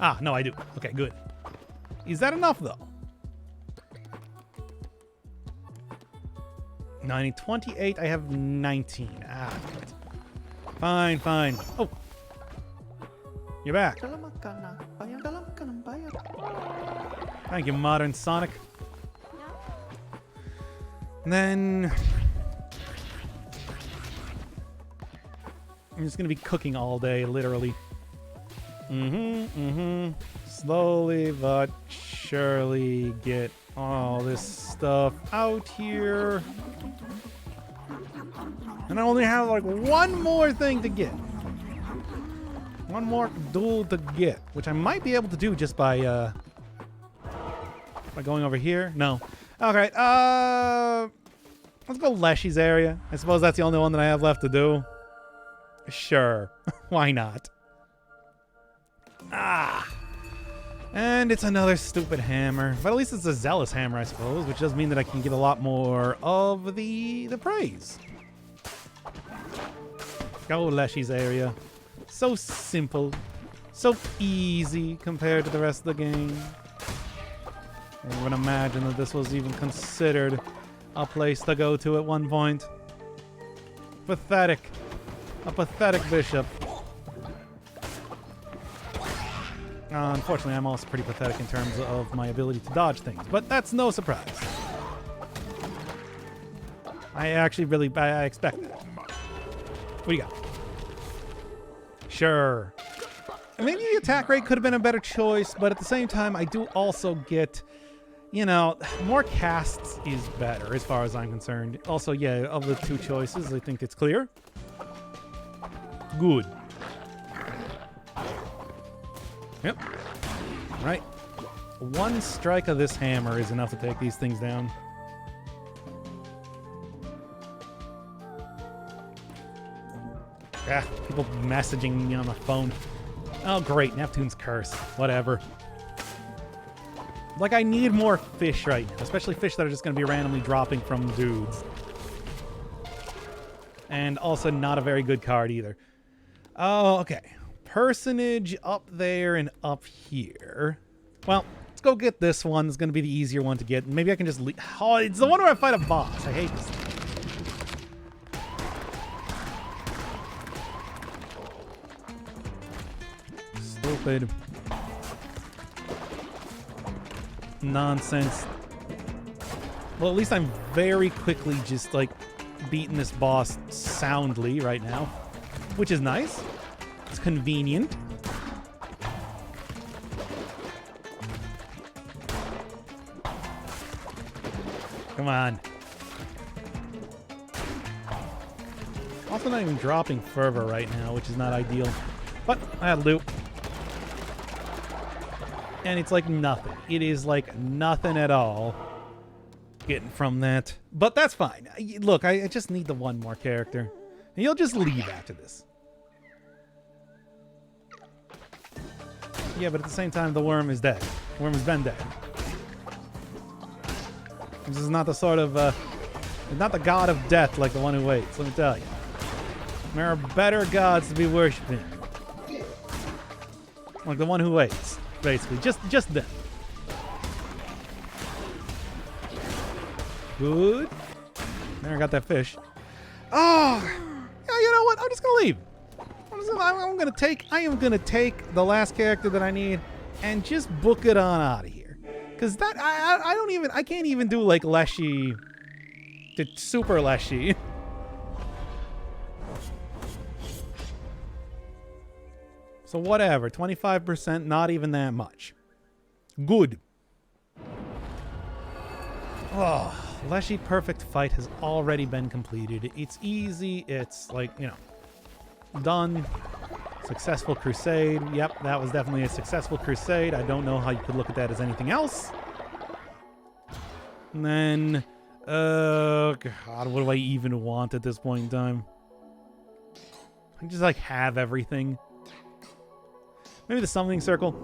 Ah, no, I do. Okay, good. Is that enough, though? 90, 28. I have 19. Ah, damn it. Fine, fine. Oh. You're back. Thank you, Modern Sonic. And then I'm just gonna be cooking all day, literally. Slowly but surely get all this stuff out here. And I only have like one more thing to get. One more duel to get, which I might be able to do just by going over here. No. Okay, let's go Leshy's area. I suppose that's the only one that I have left to do. Sure. Why not? Ah. And it's another stupid hammer. But at least it's a zealous hammer, I suppose, which does mean that I can get a lot more of the praise. Go Leshy's area. So simple. So easy compared to the rest of the game. I would imagine that this was even considered a place to go to at one point. Pathetic. A pathetic bishop. Unfortunately, I'm also pretty pathetic in terms of my ability to dodge things, but that's no surprise. I expect that. What do you got? Sure. Maybe the attack rate could have been a better choice, but at the same time, I do also get, you know, more casts is better as far as I'm concerned. Also, yeah, of the two choices, I think it's clear. Good. Yep. Right. One strike of this hammer is enough to take these things down. Ah, people messaging me on the phone. Oh, great. Neptune's Curse. Whatever. Like, I need more fish right now, especially fish that are just going to be randomly dropping from dudes. And also not a very good card either. Oh, okay. Personage up there and up here. Well, let's go get this one. It's going to be the easier one to get. Maybe I can just leave. Oh, it's the one where I fight a boss. I hate this thing. Stupid. Nonsense. Well, at least I'm very quickly just, like, beating this boss soundly right now. Which is nice. It's convenient. Come on. Also not even dropping fervor right now, which is not ideal. But I had loot. And it's like nothing. It is like nothing at all getting from that. But that's fine. Look, I just need the one more character. And you'll just leave after this. Yeah, but at the same time, the worm is dead. The worm has been dead. This is not the sort of, not the god of death like the one who waits, let me tell you. There are better gods to be worshipping. Like the one who waits, basically. Just them. Good. There, I got that fish. Oh! Yeah, you know what? I'm just gonna leave. I am gonna take the last character that I need and just book it on out of here. Cause that I can't even do like Leshy, the super Leshy. So whatever, 25%, not even that much. Good. Oh, Leshy Perfect Fight has already been completed. It's easy. It's like, you know, done. Successful crusade. Yep, that was definitely a successful crusade. I don't know how you could look at that as anything else. And then, God, what do I even want at this point in time? I just like have everything. Maybe the summoning circle.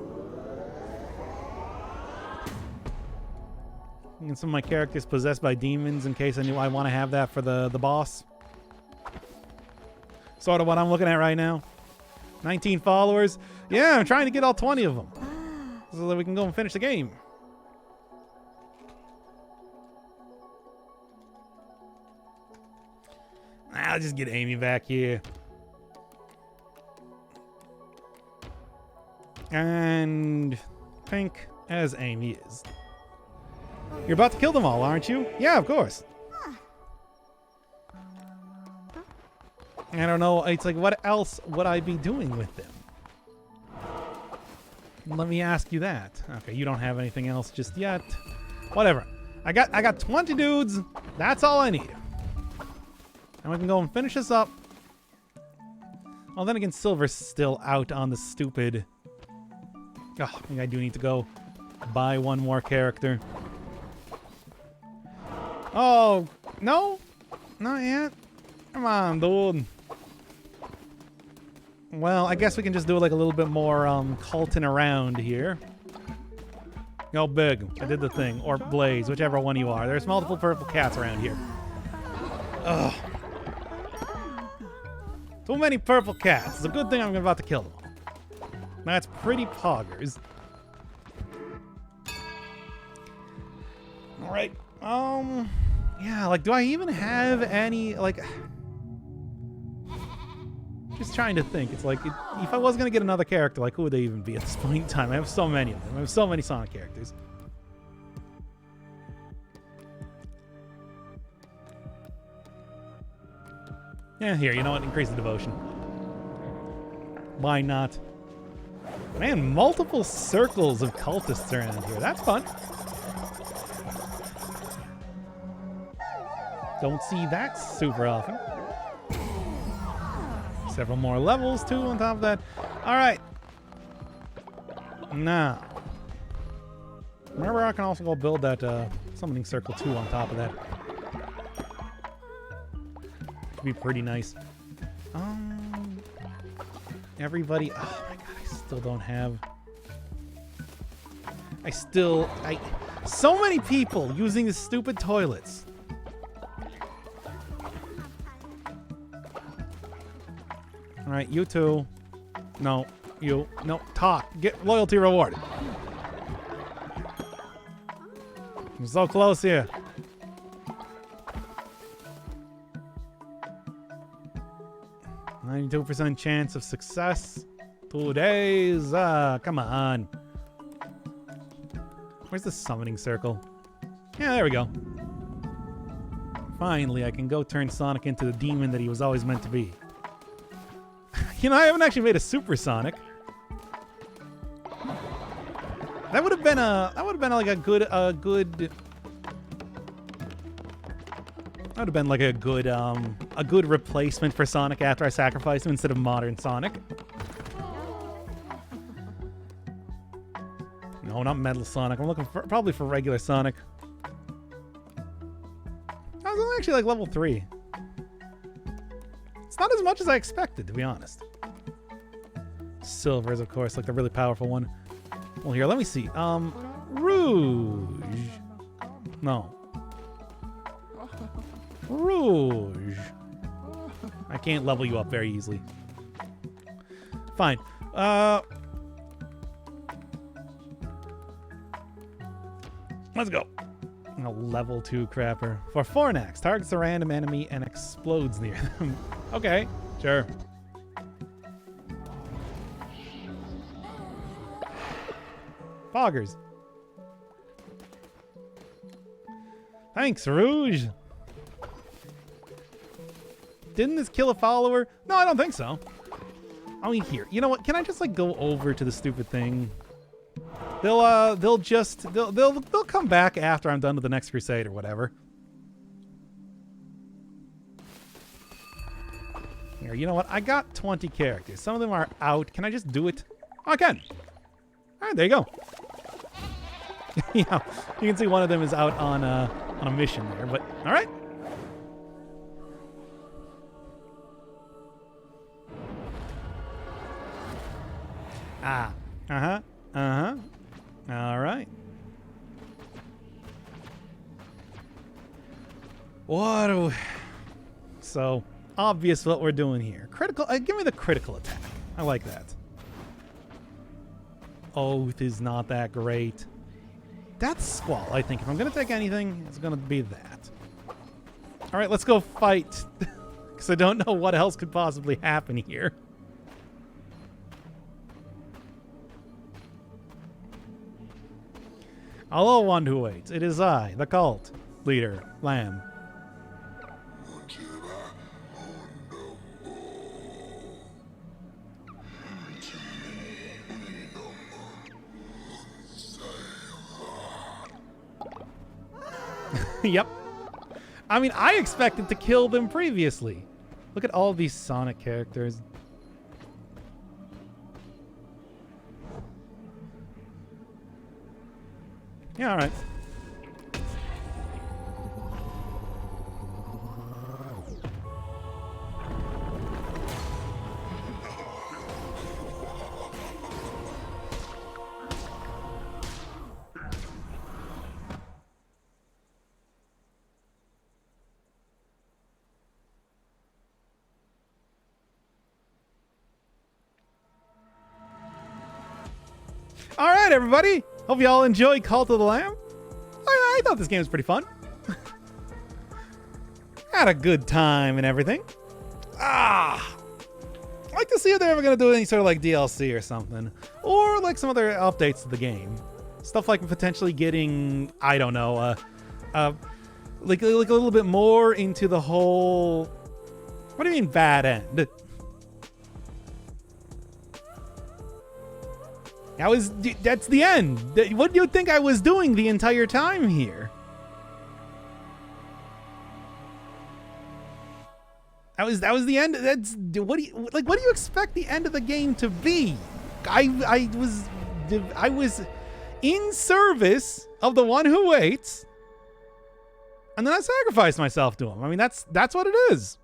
And some of my characters possessed by demons in case I want to have that for the boss. Sort of what I'm looking at right now. 19 followers. Yeah, I'm trying to get all 20 of them. So that we can go and finish the game. I'll just get Amy back here. And pink as Amy is. You're about to kill them all, aren't you? Yeah, of course. I don't know. It's like, what else would I be doing with them? Let me ask you that. Okay, you don't have anything else just yet. Whatever. I got 20 dudes. That's all I need. And we can go and finish this up. Well, then again, Silver's still out on the stupid... Oh, I think I do need to go buy one more character. Oh, no? Not yet? Come on, dude. Well, I guess we can just do like a little bit more culting around here. Go big. I did the thing. Or Blaze, whichever one you are. There's multiple purple cats around here. Ugh. Too many purple cats. It's a good thing I'm about to kill them. That's pretty poggers. Alright. Yeah, like, do I even have any, like... Just trying to think. It's like, if I was going to get another character, like, who would they even be at this point in time? I have so many of them. I have so many Sonic characters. Yeah, here, you know what? Increase the devotion. Why not? Man, multiple circles of cultists around here. That's fun. Don't see that super often. Several more levels, too, on top of that. All right. Now. Remember, I can also go build that summoning circle, too, on top of that. Could be pretty nice. Everybody... Oh, my God. I still don't have... So many people using the stupid toilets. All right, you two. No, you. No, talk. Get loyalty rewarded. I'm so close here. %chance of success. 2 days. Come on. Where's the summoning circle? Yeah, there we go. Finally, I can go turn Sonic into the demon that he was always meant to be. You know, I haven't actually made a Super Sonic. That would have been like a good that would have been like a good replacement for Sonic after I sacrificed him instead of modern Sonic. No, not Metal Sonic. I'm looking for probably for regular Sonic. I was only actually like level 3. It's not as much as I expected, to be honest. Silver is, of course, like the really powerful one. Well, here, let me see. Rouge. No. Rouge. I can't level you up very easily. Fine. Let's go. A level 2 crapper. For Fornax, targets a random enemy and explodes near them. Okay, sure. Poggers. Thanks, Rouge. Didn't this kill a follower? No, I don't think so. I mean, here. You know what? Can I just like go over to the stupid thing? They'll come back after I'm done with the next crusade or whatever. Here, you know what? I got 20 characters. Some of them are out. Can I just do it? Oh, I can. All right, there you go. Yeah, you can see one of them is out on a mission there, but all right. All right. What do we... So, obvious what we're doing here. Critical... give me the critical attack. I like that. Oath is not that great. That's Squall, I think. If I'm going to take anything, it's going to be that. All right, let's go fight because I don't know what else could possibly happen here. Hello, one who waits. It is I, the cult leader, Lamb. Yep. I mean, I expected to kill them previously. Look at all these Sonic characters. Yeah, all right. All right, everybody. Hope you all enjoy Cult of the Lamb. I thought this game was pretty fun. Had a good time and everything. I'd like to see if they're ever going to do any sort of like DLC or something. Or like some other updates to the game. Stuff like potentially getting, I don't know, like a little bit more into the whole... What do you mean bad end? That's the end. What do you think I was doing the entire time here? That was the end. What do you expect the end of the game to be? I was in service of the one who waits, and then I sacrificed myself to him. I mean, that's what it is.